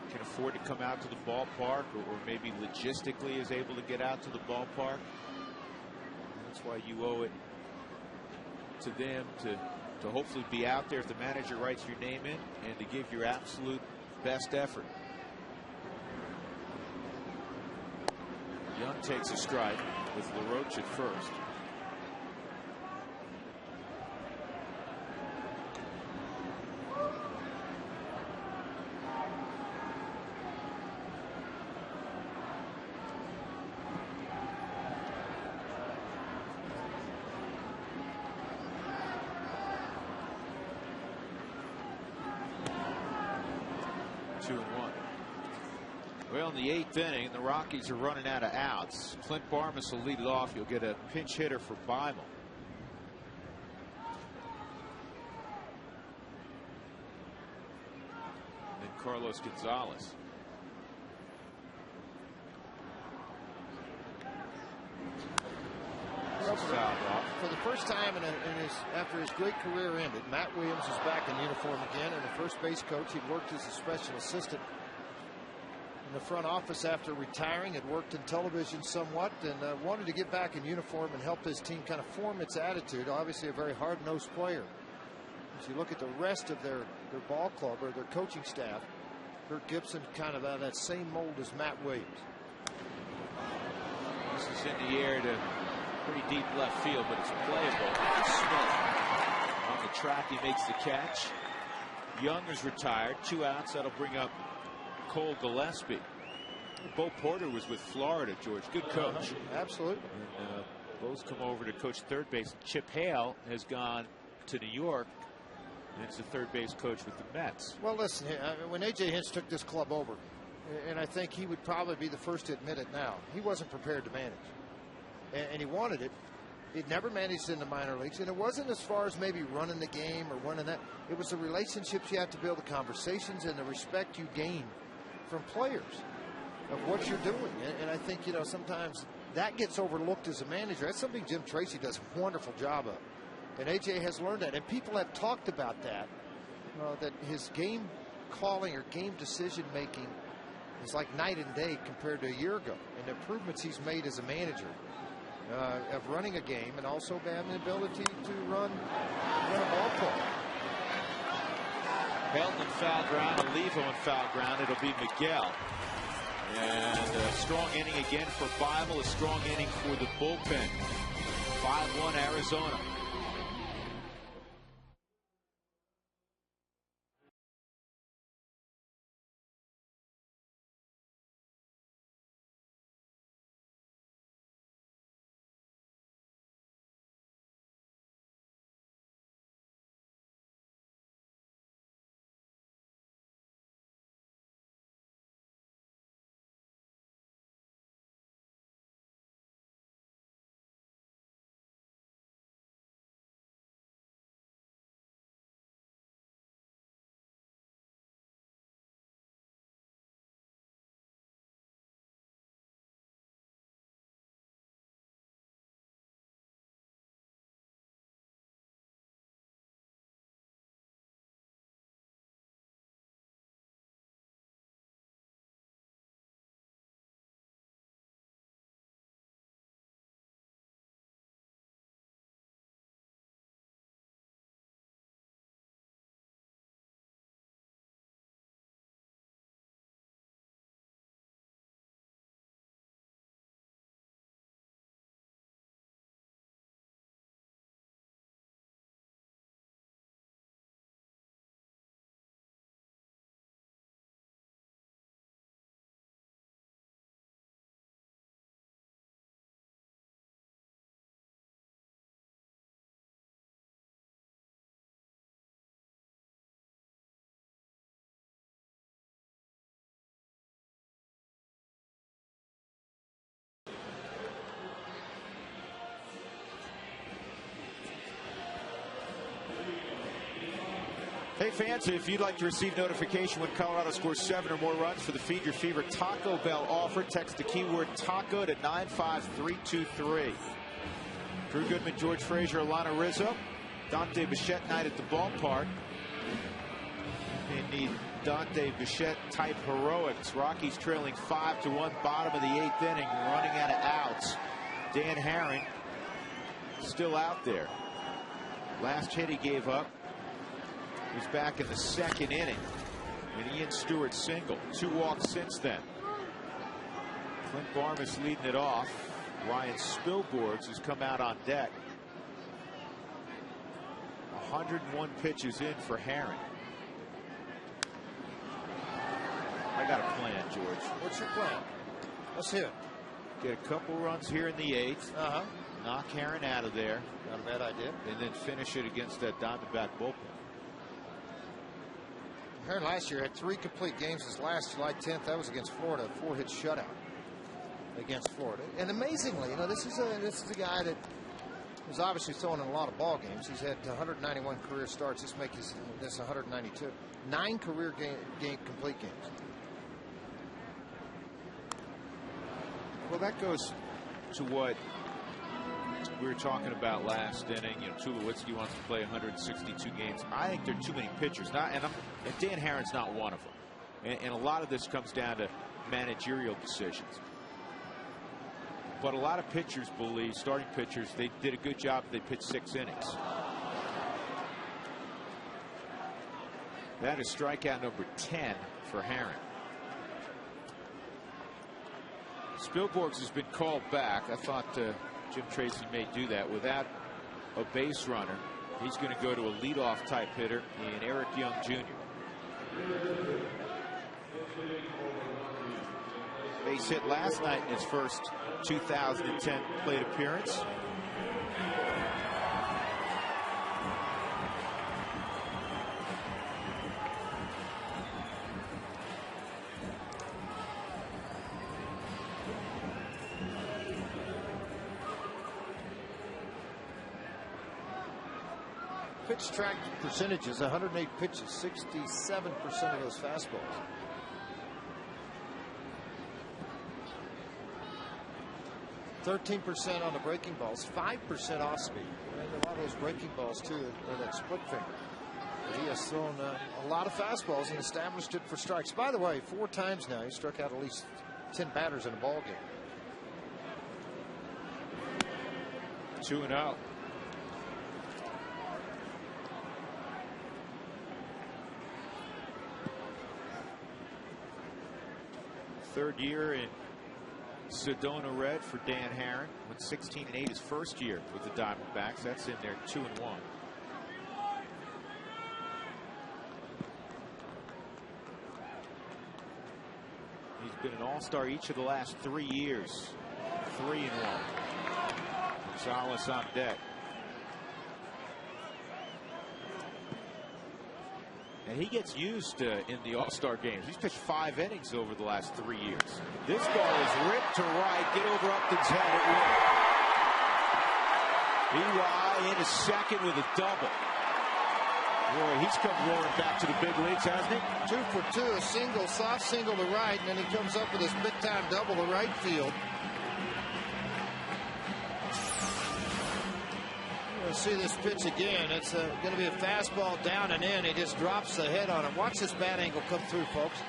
A: can afford to come out to the ballpark or maybe logistically is able to get out to the ballpark. That's why you owe it to them to hopefully be out there if the manager writes your name in and to give your absolute best effort. Young takes a strike with LaRoche at first. Well, in the 8th inning, the Rockies are running out of outs. Clint Barmas will lead it off. You'll get a pinch hitter for Beimel. And Carlos Gonzalez.
B: For the first time after his great career ended, Matt Williams is back in uniform again, and the first base coach, he'd worked as a special assistant in the front office after retiring, had worked in television somewhat, and wanted to get back in uniform and help his team kind of form its attitude. Obviously a very hard-nosed player. As you look at the rest of their ball club or their coaching staff, Kirk Gibson kind of out of that same mold as Matt Williams.
A: This is in the air to pretty deep left field, but it's playable. Smith on the track, he makes the catch. Young is retired, 2 outs. That'll bring up Cole Gillespie. Bo Porter was with Florida, George. Good coach.
B: Absolutely.
A: And, Both come over to coach third base. Chip Hale has gone to New York, and it's the third base coach with the Mets.
B: Well, listen, when A.J. Hinch took this club over, and I think he would probably be the first to admit it now, he wasn't prepared to manage. And he wanted it. He'd never managed in the minor leagues, and it wasn't as far as maybe running the game or winning that. It was the relationships you have to build, the conversations, and the respect you gain from players of what you're doing. And I think, you know, sometimes that gets overlooked as a manager. That's something Jim Tracy does a wonderful job of. And A.J. has learned that. And people have talked about that, that his game calling or game decision making is like night and day compared to a year ago. And the improvements he's made as a manager of running a game, and also having the ability to run a ball play.
A: Helton in foul ground, Olivo in foul ground. It'll be Miguel. And a strong inning again for Bible, a strong inning for the bullpen. 5-1 Arizona. Hey fans, if you'd like to receive notification when Colorado scores 7 or more runs for the Feed Your Fever Taco Bell offer, text the keyword taco to 95323. Drew Goodman, George Frazier, Alana Rizzo, Dante Bichette night at the ballpark. They need Dante Bichette type heroics. Rockies trailing 5-1, bottom of the 8th inning, running out of outs. Dan Herron still out there. Last hit he gave up. He's back in the 2nd inning. And Ian Stewart single. 2 walks since then. Clint Barmas leading it off. Ryan Spilborghs has come out on deck. 101 pitches in for Herron. I got a plan, George.
B: What's your plan? Let's hear it.
A: Get a couple runs here in the 8th. Knock Herron out of there.
B: Not a bad idea.
A: And then finish it against that Diamondback bullpen.
B: Herron last year had 3 complete games. His last July 10th, that was against Florida, a 4-hit shutout against Florida. And amazingly, you know, this is a guy that was obviously throwing in a lot of ball games. He's had 191 career starts. This makes this 192. 9 career complete games.
A: Well, that goes to what we were talking about last inning. You know, Tulowitzki wants to play 162 games. I think there are too many pitchers. And Dan Herron's not one of them. And a lot of this comes down to managerial decisions. But a lot of pitchers believe, starting pitchers, they did a good job if they pitched 6 innings. That is strikeout number 10 for Herron. Spilborghs has been called back. I thought Jim Tracy may do that without a base runner. He's going to go to a leadoff type hitter in Eric Young Jr. Base hit last night in his first 2010 plate appearance.
B: pitch track percentages, 108 pitches, 67% of those fastballs. %13% on the breaking balls, 5% off speed. And a lot of those breaking balls too are that split finger. But he has thrown a lot of fastballs and established it for strikes. By the way, 4 times now he struck out at least 10 batters in a ball game.
A: 2-0. Third year in Sedona Red for Dan Herron. Went 16-8 his first year with the Diamondbacks. That's in there 2-1. He's been an all-star each of the last 3 years. 3-1. Gonzalez on deck. And he gets used in the all-star games. He's pitched 5 innings over the last 3 years. This ball is ripped to right. Get over Upton's head. It went. EY into second with a double. Boy, he's come roaring back to the big leagues, hasn't he?
B: 2 for 2, a single, soft single to right, and then he comes up with his big-time double to right field. See this pitch again. It's going to be a fastball down and in. He just drops the head on it. Watch this bat angle come through, folks.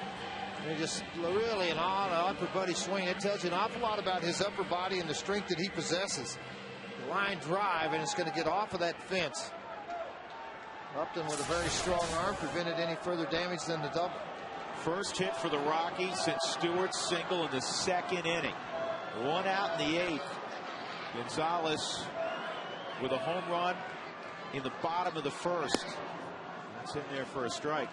B: And he just really an upper body swing. It tells you an awful lot about his upper body and the strength that he possesses. The line drive, and it's going to get off of that fence. Upton with a very strong arm prevented any further damage than the double.
A: First hit for the Rockies since Stewart's single in the 2nd inning. 1 out in the 8th. Gonzalez with a home run in the bottom of the 1st. That's in there for a strike.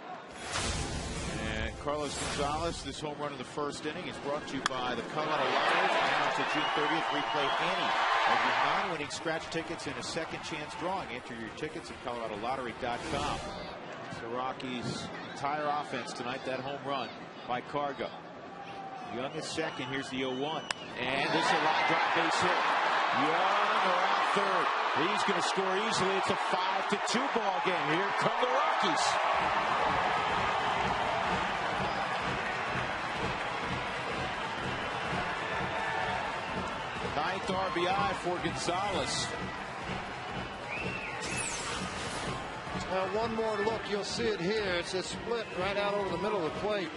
A: And Carlos Gonzalez, this home run in the 1st inning is brought to you by the Colorado Lottery. Now to June 30th, replay any of your non-winning scratch tickets in a second chance drawing. Enter your tickets at coloradolottery.com. It's the Rockies' entire offense tonight. That home run by Cargo. Young is second. Here's the 0-1. And this is a line drive base hit. Young around third. He's going to score easily. It's a 5-2 ball game. Here come the Rockies. Ninth RBI for Gonzalez.
B: One more look. You'll see it here. It's a split right out over the middle of the plate.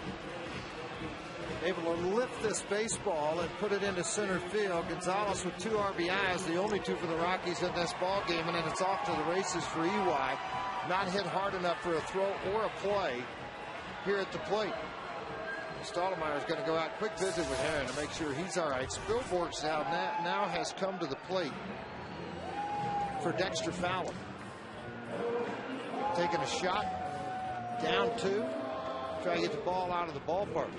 B: Able to lift this baseball and put it into center field. Gonzalez with 2 RBIs, the only 2 for the Rockies in this ball game, and then it's off to the races for EY. Not hit hard enough for a throw or a play here at the plate. Stottlemyre is going to go out. Quick visit with Herron to make sure he's all right. Spilborghs now has come to the plate for Dexter Fowler. Taking a shot, down 2, try to get the ball out of the ballpark.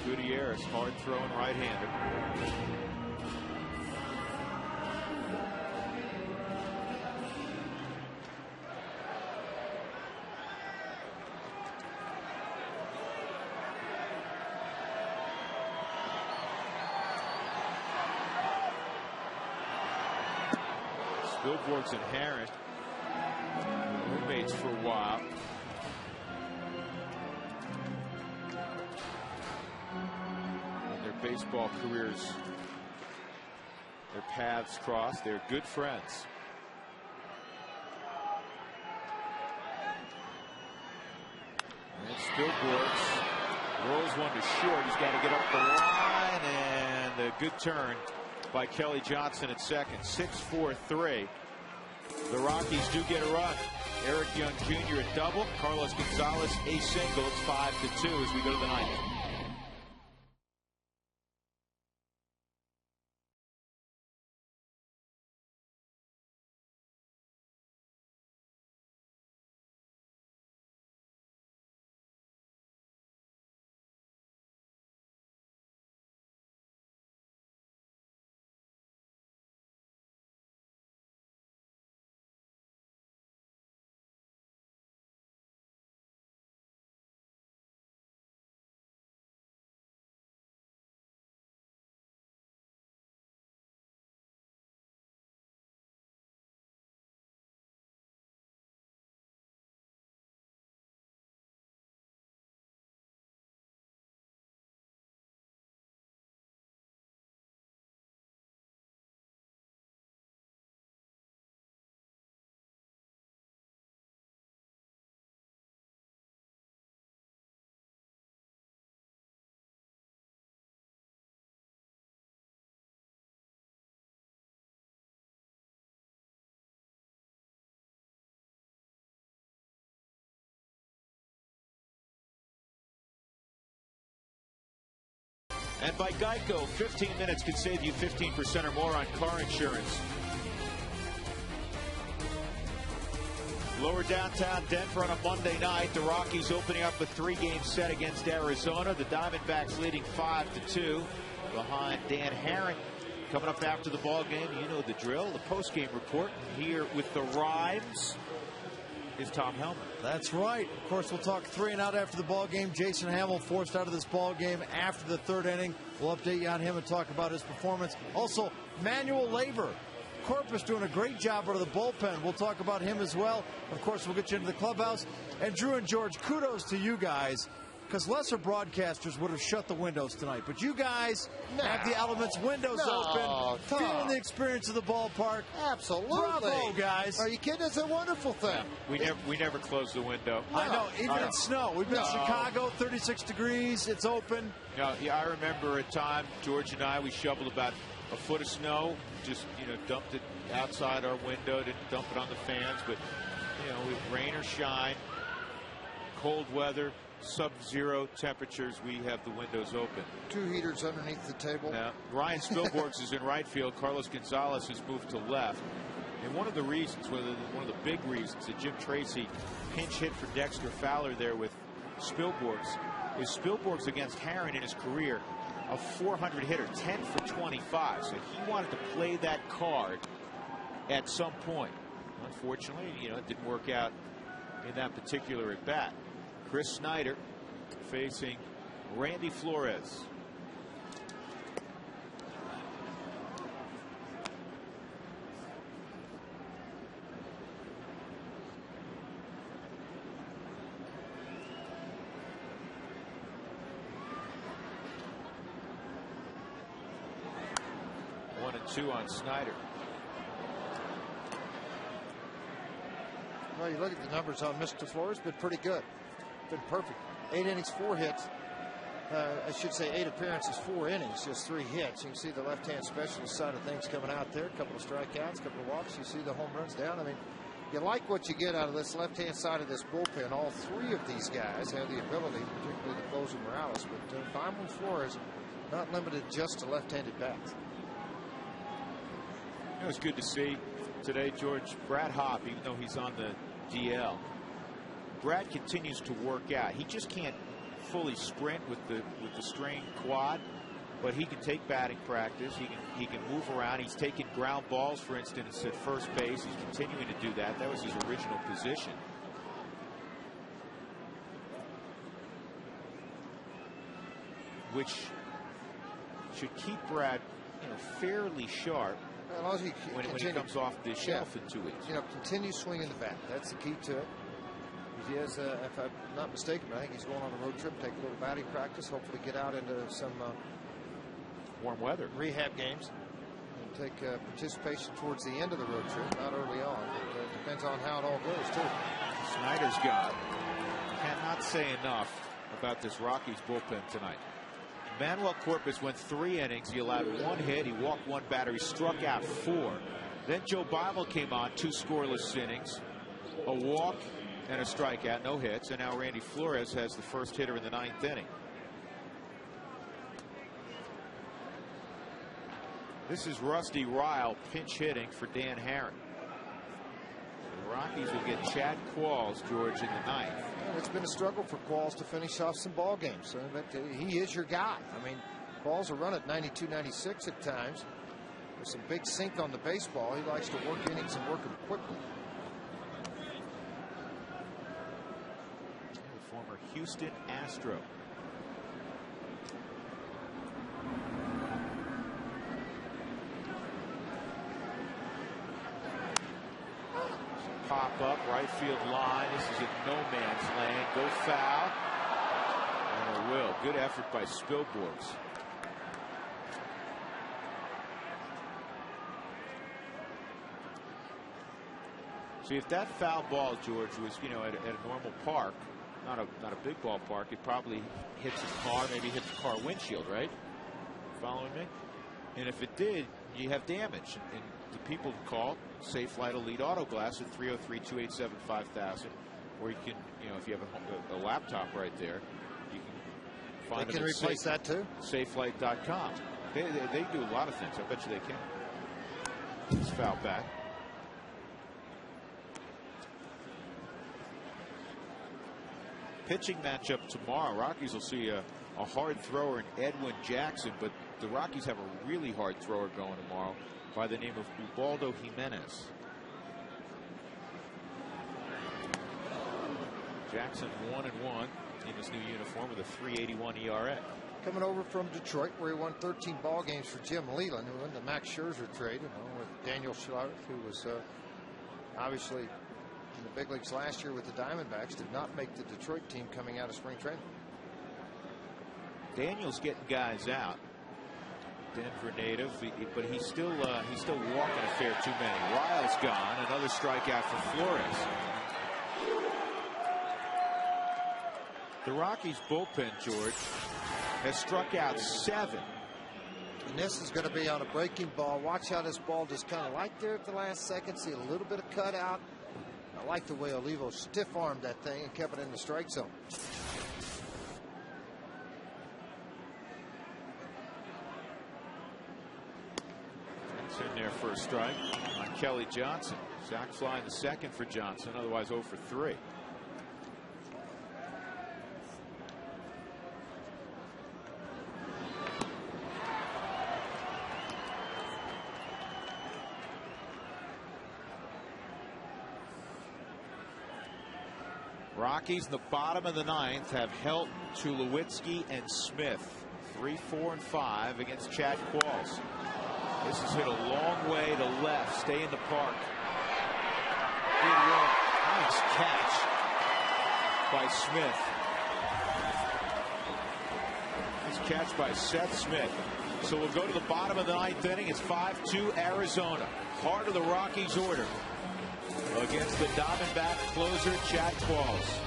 A: Gutierrez, hard throwing right-hander. Spilborghs and Herron, roommates for a while. Baseball careers, their paths crossed. They're good friends. And Spilborghs rolls one to short. He's got to get up the line, and a good turn by Kelly Johnson at second. 6-4-3. The Rockies do get a run. Eric Young Jr. a double. Carlos Gonzalez a single. It's 5-2 as we go to the 9th. And by Geico, 15 minutes can save you 15% or more on car insurance. Lower downtown Denver on a Monday night. The Rockies opening up a 3-game set against Arizona. The Diamondbacks leading 5-2 behind Dan Herron. Coming up after the ball game, you know the drill. The post-game report here with the Rhymes is Tom Hellman.
G: That's right. Of course, we'll talk 3 and out after the ball game. Jason Hamill forced out of this ball game after the 3rd inning. We'll update you on him and talk about his performance. Also, Manuel Labor. Corpus doing a great job out of the bullpen. We'll talk about him as well. Of course, we'll get you into the clubhouse. And Drew and George, kudos to you guys, because lesser broadcasters would have shut the windows tonight. But you guys have the Elements windows open, feeling the experience of the ballpark.
B: Absolutely.
G: Bravo, guys.
B: Are you kidding? It's a wonderful thing.
A: We never close the window.
G: I know, even in snow. We've been in Chicago, 36 degrees. It's open.
A: No, yeah, I remember a time, George and I, we shoveled about a foot of snow, just, dumped it outside our window, didn't dump it on the fans, but, with rain or shine, cold weather, sub-zero temperatures, we have the windows open.
B: 2 heaters underneath the table.
A: Now, Ryan Spilborghs is in right field. Carlos Gonzalez has moved to left. And one of the reasons, one of the big reasons that Jim Tracy pinch hit for Dexter Fowler there with Spilborghs is Spilborghs against Herron in his career, a 400 hitter, 10 for 25. So he wanted to play that card at some point. Unfortunately, it didn't work out in that particular at bat. Chris Snyder facing Randy Flores. One and two on Snyder.
B: Well, you look at the numbers on Mr. Flores, been pretty good. Been perfect. 8 innings, 4 hits. I should say 8 appearances, 4 innings, just 3 hits. You can see the left-hand specialist side of things coming out there. A couple of strikeouts, a couple of walks. You see the home runs down. I mean, you like what you get out of this left-hand side of this bullpen. All 3 of these guys have the ability, particularly the closer Morales, but Feinman Flores not limited just to left-handed bats.
A: It was good to see today, George. Brad Hopp, even though he's on the DL, Brad continues to work out. He just can't fully sprint with the strained quad, but he can take batting practice. He can move around. He's taking ground balls, for instance, at first base. He's continuing to do that. That was his original position. Which should keep Brad, fairly sharp.
B: Well,
A: when he comes off the shelf in 2 weeks.
B: Continue swinging the bat. That's the key to it. He has, if I'm not mistaken, I think he's going on a road trip, take a little batting practice, hopefully get out into some
A: warm weather
B: rehab games, and take participation towards the end of the road trip, not early on. It depends on how it all goes, too.
A: Snyder's gone. Cannot say enough about this Rockies bullpen tonight. Manuel Corpus went 3 innings. He allowed 1 hit. He walked 1 batter. He struck out 4. Then Joe Bible came on, 2 scoreless innings, a walk and a strikeout, no hits. And now Randy Flores has the first hitter in the 9th inning. This is Rusty Ryle pinch hitting for Dan Herron. The Rockies will get Chad Qualls, George, in the 9th.
B: Well, it's been a struggle for Qualls to finish off some ball games. But he is your guy. I mean, Qualls will run at 92, 96 at times. There's some big sink on the baseball. He likes to work innings and work them quickly.
A: The former Houston Astro. Pop up, right field line. This is a no man's land. Go foul. And a will. Good effort by Spilborghs. See, if that foul ball, George, was at a normal park, not a big ballpark, it probably hits his car, maybe hits the car windshield, right? Following me? And if it did, you have damage. And the people call Safe Flight Elite Auto Glass at 303-287-5000, or you can, if you have a laptop right there, you can Find
B: They can
A: them at
B: replace that too.
A: Safelight.com. They do a lot of things. I bet you they can. It's foul back. Pitching matchup tomorrow. Rockies will see a hard thrower in Edwin Jackson, but the Rockies have a really hard thrower going tomorrow by the name of Ubaldo Jimenez. Jackson 1-1 in his new uniform with a 3.81 ERA.
B: Coming over from Detroit, where he won 13 ball games for Jim Leyland, who won the Max Scherzer trade, with Daniel Schlareth, who was obviously in the big leagues last year with the Diamondbacks, did not make the Detroit team coming out of spring training.
A: Daniel's getting guys out. Denver native, but he's still walking a fair too many. Lyle's gone. Another strikeout for Flores. The Rockies bullpen, George, has struck out 7.
B: And this is going to be on a breaking ball. Watch how this ball just kind of like there at the last second. See a little bit of cutout. I like the way Olivo stiff-armed that thing and kept it in the strike zone.
A: That's in there for a strike on Kelly Johnson. Sack fly in the second for Johnson, otherwise 0 for 3. Rockies in the bottom of the 9th have Helton, Tulowitzki, and Smith. 3, 4, and 5 against Chad Qualls. This is hit a long way to left. Stay in the park. Good run. Nice catch by Smith. Nice catch by Seth Smith. So we'll go to the bottom of the 9th inning. It's 5-2 Arizona. Heart of the Rockies order against the Diamondback closer, Chad Qualls.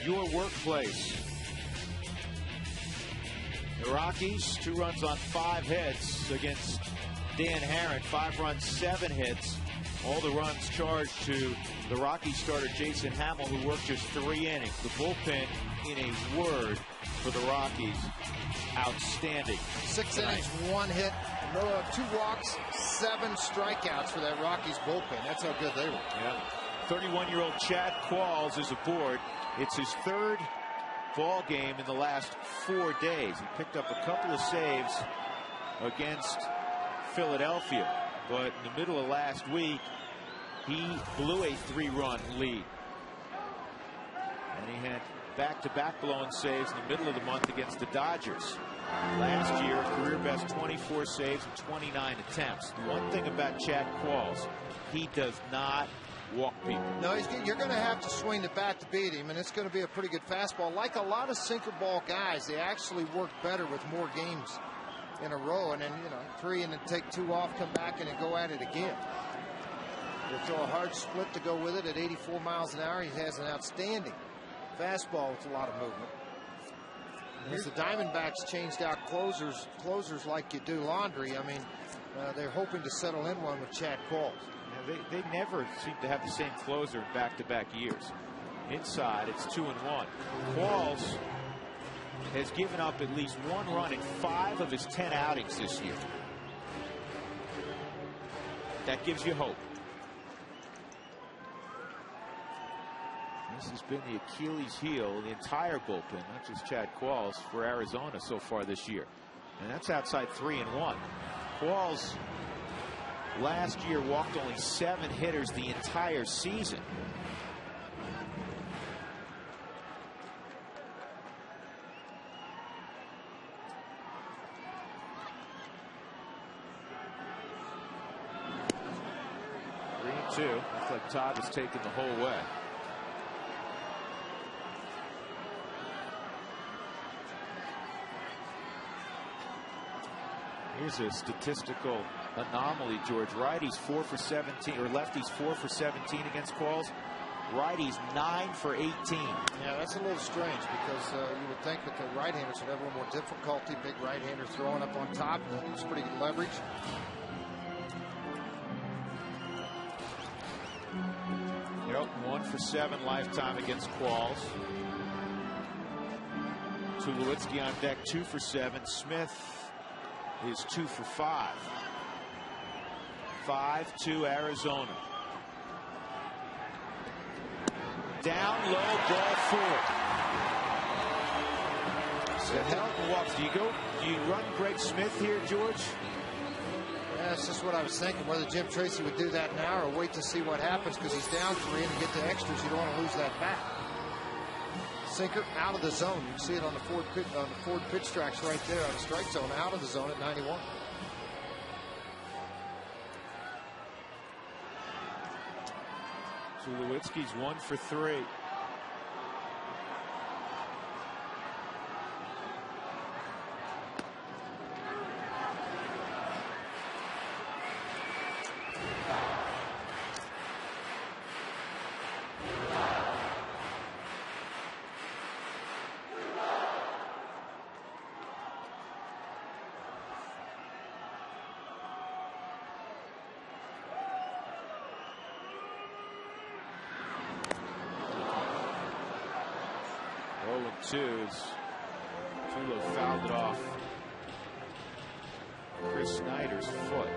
A: Your workplace. The Rockies, 2 runs on 5 hits against Dan Herron. 5 runs, 7 hits. All the runs charged to the Rockies starter Jason Hamill, who worked just 3 innings. The bullpen, in a word, for the Rockies, outstanding.
B: 6 innings, 1 hit, 2 walks, 7 strikeouts for that Rockies bullpen. That's how good they were.
A: Yeah. 31-year-old Chad Qualls is aboard. It's his 3rd ball game in the last 4 days. He picked up a couple of saves against Philadelphia, but in the middle of last week, he blew a 3-run lead. And he had back-to-back blown saves in the middle of the month against the Dodgers. Last year, career best 24 saves and 29 attempts. One thing about Chad Qualls, he does not walk people.
B: No, you're going to have to swing the bat to beat him, and it's going to be a pretty good fastball. Like a lot of sinker ball guys, they actually work better with more games in a row, and then, you know, 3 and then take 2 off, come back and then go at it again. He'll throw a hard split to go with it at 84 miles an hour. He has an outstanding fastball with a lot of movement. As the Diamondbacks changed out closers like you do laundry, I mean, they're hoping to settle in one with Chad Qualls.
A: Yeah, they never seem to have the same closer in back-to-back years. Inside, it's 2-1. Qualls has given up at least 1 run in 5 of his 10 outings this year. That gives you hope. This has been the Achilles heel, the entire bullpen, not just Chad Qualls, for Arizona so far this year. And that's outside 3-1. Qualls last year walked only 7 hitters the entire season. Looks like Todd was taken the whole way. Here's a statistical anomaly, George. Righties 4 for 17, or lefties 4 for 17 against Qualls. Righties 9 for 18.
B: Yeah, that's a little strange because you would think that the right-handers would have a little more difficulty. Big right-hander throwing up on top. It's pretty good leverage.
A: Yep, 1 for 7 lifetime against Qualls. Tulowitzki on deck, 2 for 7. Smith is 2 for 5. 5-2 Arizona. Down low, ball 4. So Helton walks. Do you run Greg Smith here, George?
B: Yeah, that's just what I was thinking, whether Jim Tracy would do that now or wait to see what happens, because he's down 3 and get to extras. You don't want to lose that bat. Sinker out of the zone. You can see it on the Ford pitch tracks right there on the strike zone, out of the zone at 91.
A: Tulowitzki's 1 for 3. Tulo fouled it off Chris Snyder's foot.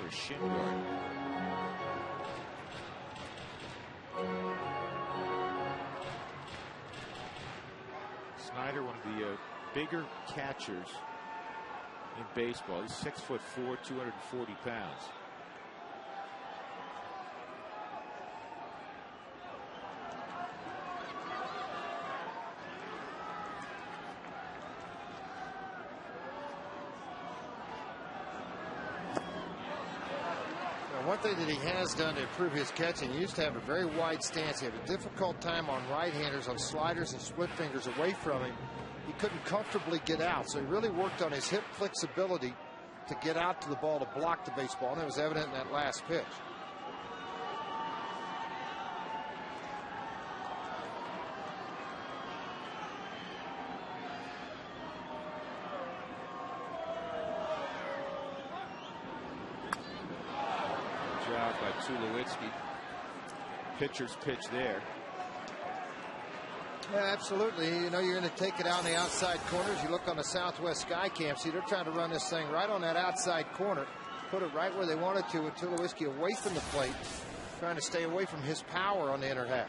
A: Or shin guard. Snyder, one of the bigger catchers in baseball. He's 6'4", 240 pounds.
B: One thing that he has done to improve his catching, he used to have a very wide stance. He had a difficult time on right-handers, on sliders and split fingers away from him. He couldn't comfortably get out, so he really worked on his hip flexibility to get out to the ball to block the baseball, and it was evident in that last pitch.
A: By Tulowitzki. Pitcher's pitch there.
B: Yeah, absolutely. You know, you're going to take it out in the outside corners. You look on the Southwest Sky Cam. See, they're trying to run this thing right on that outside corner. Put it right where they wanted to, with Tulowitzki away from the plate, trying to stay away from his power on the inner half.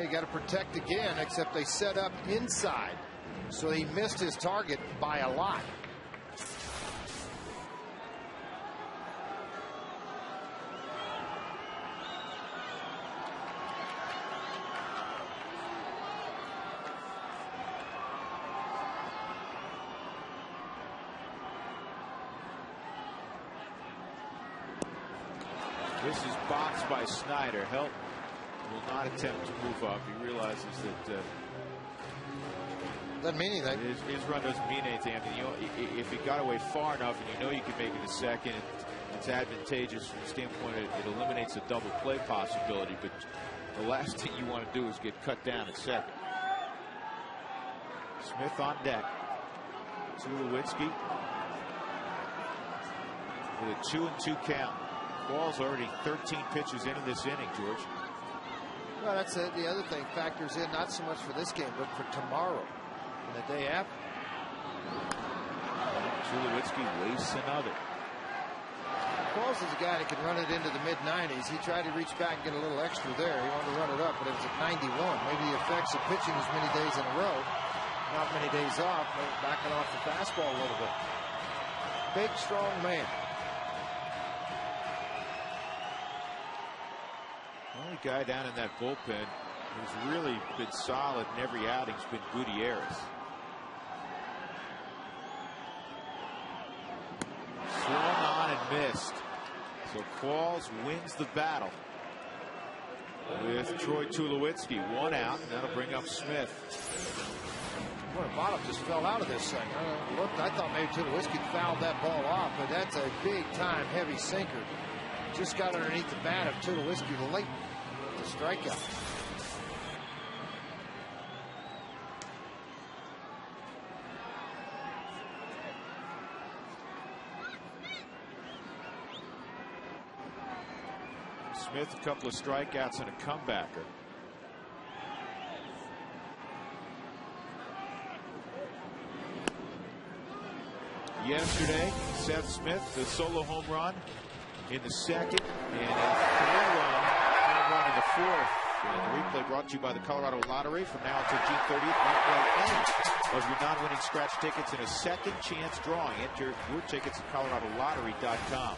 B: You got to protect again, except they set up inside, so he missed his target by a lot.
A: This is boxed by Snyder. Help will not attempt to move up. He realizes that
B: doesn't mean anything.
A: His run doesn't mean anything. I mean, you know, if he got away far enough and you know you can make it a second, it's advantageous from the standpoint it eliminates a double play possibility. But the last thing you want to do is get cut down at second. Smith on deck. Tulowitzki with a 2-2 count. Ball's already 13 pitches into this inning, George.
B: Well, that's it. The other thing factors in not so much for this game, but for tomorrow and the day after.
A: Tulowitzki wastes another.
B: Qualls is a guy that can run it into the mid-90s. He tried to reach back and get a little extra there. He wanted to run it up, but it was at 91. Maybe the effects of pitching as many days in a row. Not many days off, but backing off the fastball a little bit. Big, strong man.
A: The only guy down in that bullpen who's really been solid in every outing has been Gutierrez. Swung on and missed. So Qualls wins the battle with Troy Tulowitzki. 1 out, and that'll bring up Smith.
B: Boy, the bottom just fell out of this thing. I thought maybe Tulowitzki fouled that ball off, but that's a big-time heavy sinker. Just got underneath the bat of Tulowitzki late to strikeout.
A: Smith, a couple of strikeouts and a comebacker. Yesterday, Seth Smith, the solo home run in the second, and a 3-run home run in the fourth. And the replay brought to you by the Colorado Lottery. From now until June 30th, you play any of your non-winning scratch tickets in a second chance drawing. Enter your tickets at coloradolottery.com.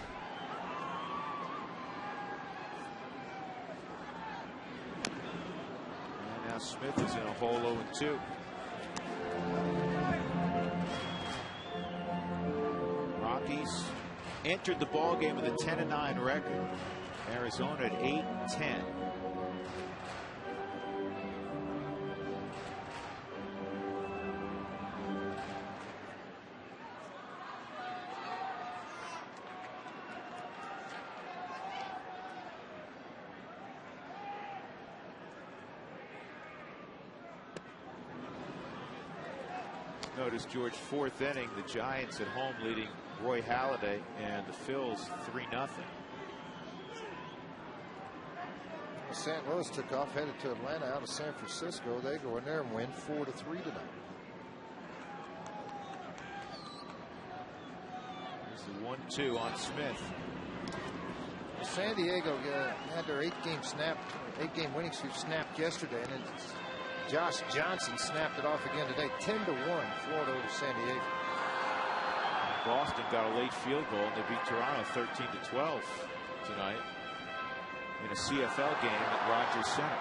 A: And now Smith is in a hole 0-2. Rockies entered the ball game with a 10-9 record. Arizona at 8-10. Notice, George, 4th inning, the Giants at home leading Roy Halladay, and the Phils 3-0.
B: St. Louis took off, headed to Atlanta out of San Francisco. They go in there and win 4-3 tonight.
A: There's the 1-2 on Smith.
B: San Diego had their 8-game winning streak snapped yesterday, and then Josh Johnson snapped it off again today. 10-1 Florida over San Diego.
A: Boston got a late field goal, and they beat Toronto 13-12 tonight in a CFL game at Rogers Center.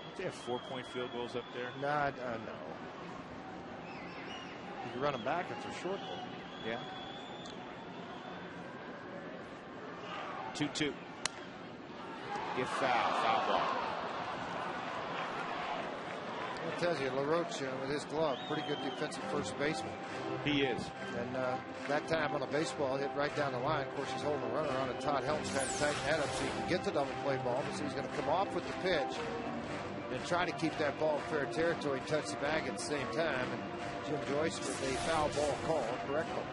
A: Don't they have 4-point field goals up there?
B: No. You can run them back if they're short goal.
A: Yeah. 2-2. Get foul ball.
B: That tells you LaRoche with his glove, pretty good defensive first baseman.
A: He is.
B: And that time on a baseball hit right down the line. Of course, he's holding the runner on, and Todd Helms trying to tighten that up so he can get the double play ball. So he's going to come off with the pitch and try to keep that ball in fair territory, touch the bag at the same time. And Jim Joyce with a foul ball call, correct call.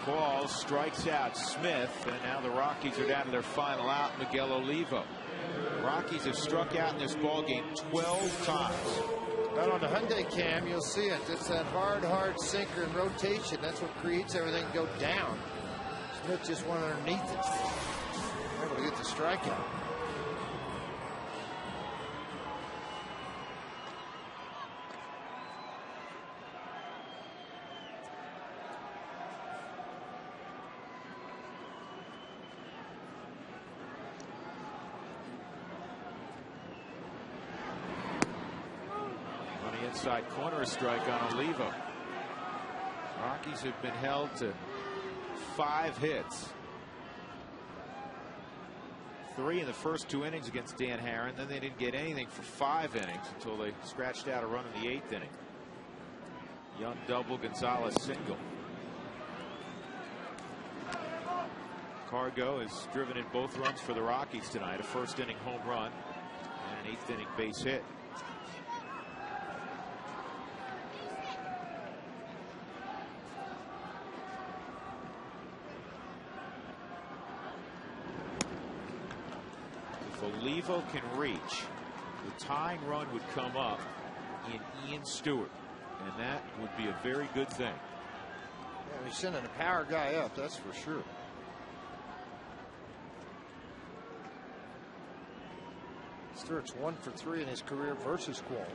A: Qualls strikes out Smith, and now the Rockies are down to their final out, Miguel Olivo. The Rockies have struck out in this ball game 12 times.
B: But on the Hyundai cam, you'll see it. It's that hard sinker in rotation. That's what creates everything to go down. Smith just went underneath it. Able to get the strikeout.
A: inside corner, a strike on Olivo. Rockies have been held to 5 hits. 3 in the first 2 innings against Dan Herron. Then they didn't get anything for 5 innings until they scratched out a run in the 8th inning. Young double, Gonzalez single. Cargo has driven in both runs for the Rockies tonight. A first inning home run and an 8th inning base hit. If Olivo can reach, the tying run would come up in Ian Stewart, and that would be a very good thing.
B: Yeah, he's sending a power guy up, that's for sure. Stewart's 1 for 3 in his career versus Qualls.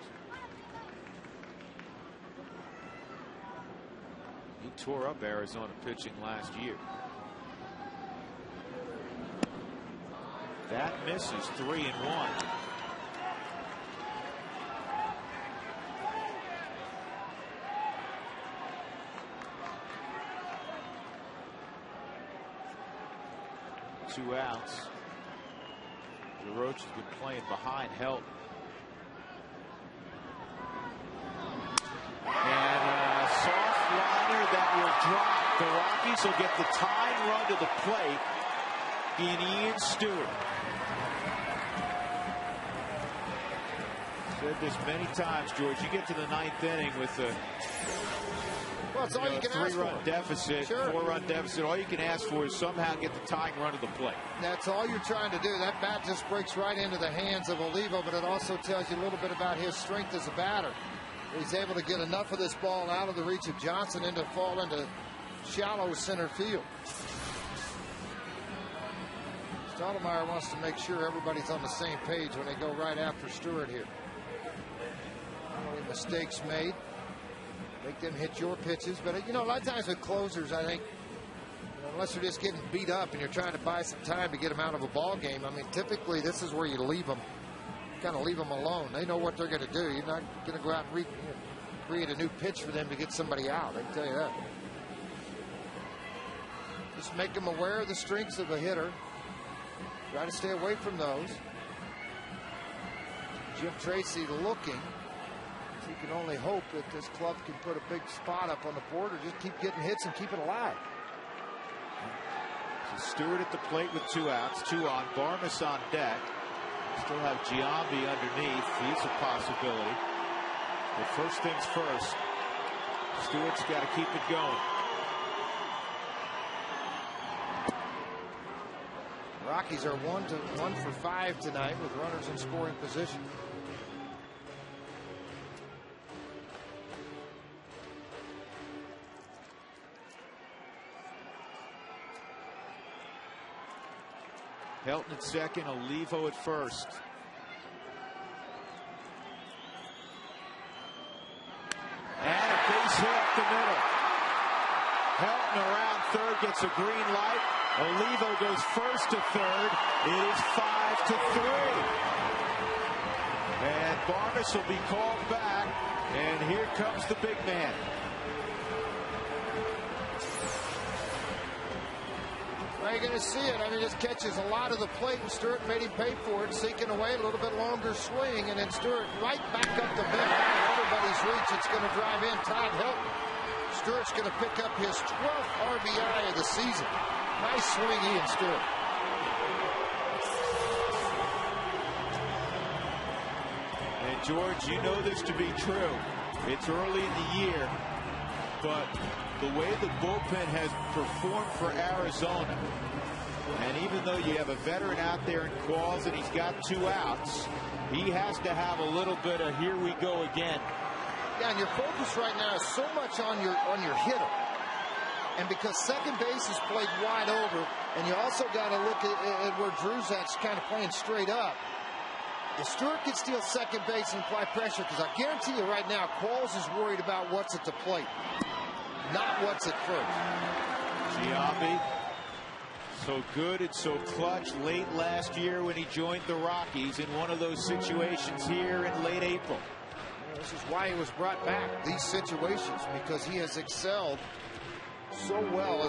A: He tore up Arizona pitching last year. That misses. 3-1. Two outs. DeRoche has been playing behind Helton. And a soft liner that will drop. The Rockies will get the tying run to the plate in Ian Stewart. Said this many times, George. You get to the 9th inning with a
B: well, it's all you can ask for.
A: 3-run deficit,
B: sure.
A: 4-run deficit. All you can ask for is somehow get the tying run to the plate.
B: That's all you're trying to do. That bat just breaks right into the hands of Olivo, but it also tells you a little bit about his strength as a batter. He's able to get enough of this ball out of the reach of Johnson and to fall into shallow center field. Stottlemyre wants to make sure everybody's on the same page when they go right after Stewart here. Any mistakes made, make them hit your pitches. But, you know, a lot of times with closers, I think, unless they're just getting beat up and you're trying to buy some time to get them out of a ball game, I mean, typically this is where you leave them, kind of leave them alone. They know what they're going to do. You're not going to go out and create a new pitch for them to get somebody out. I can tell you that. Just make them aware of the strengths of a hitter. Try to stay away from those. Jim Tracy looking. He can only hope that this club can put a big spot up on the board or just keep getting hits and keep it alive.
A: So Stewart at the plate with 2 outs, 2 on. Barmes on deck. Still have Giambi underneath. He's a possibility. But first things first, Stewart's got to keep it going.
B: Rockies are 1 for 5 tonight with runners in scoring position.
A: Helton at second, Olivo at first. And a base hit up the middle. Helton around third gets a green light. Olivo goes first to third. It is 5-3. And Barmes will be called back. And here comes the big man.
B: Well, you're going to see it. I mean, just catches a lot of the plate, and Stewart made him pay for it, seeking away a little bit longer swing, and then Stewart right back up the middle. Everybody's reach. It's going to drive in Todd Helton. Stewart's going to pick up his 12th RBI of the season. Nice swing, Ian Stewart.
A: And George, you know this to be true. It's early in the year, but the way the bullpen has performed for Arizona, and even though you have a veteran out there in Qualls and he's got 2 outs, he has to have a little bit of here we go again.
B: Yeah, and your focus right now is so much on your hitter. And because second base is played wide over, and you also got to look at where Druzak's kind of playing straight up. If Stewart can steal second base and apply pressure, because I guarantee you right now, Qualls is worried about what's at the plate, not what's at first.
A: Giambi, so good and so clutch late last year when he joined the Rockies in one of those situations here in late April.
B: This is why he was brought back, these situations, because he has excelled so well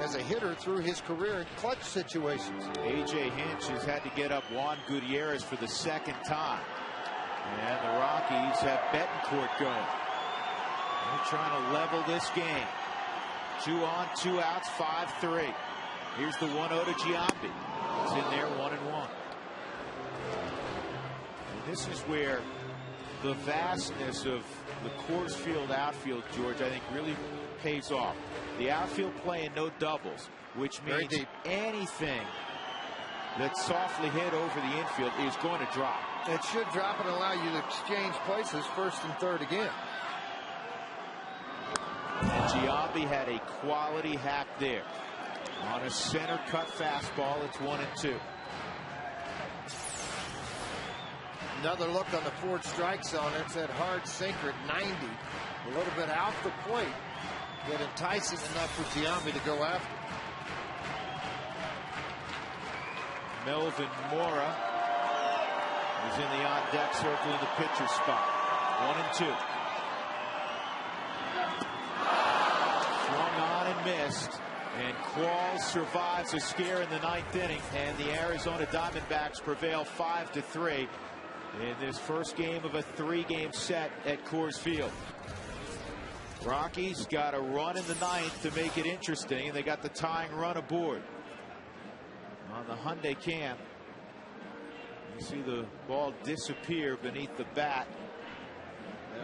B: as a hitter through his career in clutch situations.
A: A.J. Hinch has had to get up Juan Gutierrez for the second time. And the Rockies have Betancourt going. They're trying to level this game. 2 on, 2 outs, 5-3. Here's the 1-0 to Giambi. It's in there, 1-1. And this is where the vastness of the Coors Field outfield, George, I think really pays off. The outfield playing no doubles, which means anything that's softly hit over the infield is going to drop.
B: It should drop and allow you to exchange places, first and third again.
A: And Giambi had a quality hack there. On a center cut fastball, it's 1-2.
B: Another look on the Ford strike zone. It's that hard sinker at 90. A little bit out the plate, but enticing enough for Giambi to go after.
A: Melvin Mora is in the on-deck circle in the pitcher spot. 1-2. Swung on and missed. And Qualls survives a scare in the 9th inning. And the Arizona Diamondbacks prevail 5-3 in this first game of a 3-game set at Coors Field. Rockies got a run in the 9th to make it interesting, and they got the tying run aboard. On the Hyundai cam, you see the ball disappear beneath the bat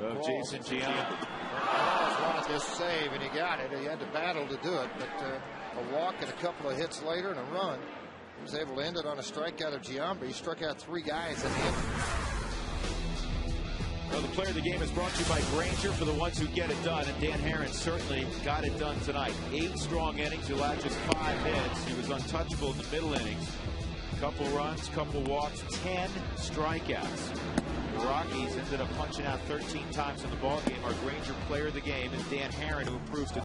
A: of Jason Giambi.
B: Qualls wanted this save, and he got it. He had to battle to do it, but a walk and a couple of hits later and a run. He was able to end it on a strikeout of Giambi. He struck out 3 guys at the end.
A: Well, the player of the game is brought to you by Granger, for the ones who get it done, and Dan Herron certainly got it done tonight. 8 strong innings, he allowed just 5 hits. He was untouchable in the middle innings. Couple runs, couple walks, 10 strikeouts. The Rockies ended up punching out 13 times in the ballgame. Our Granger player of the game is Dan Herron, who improves to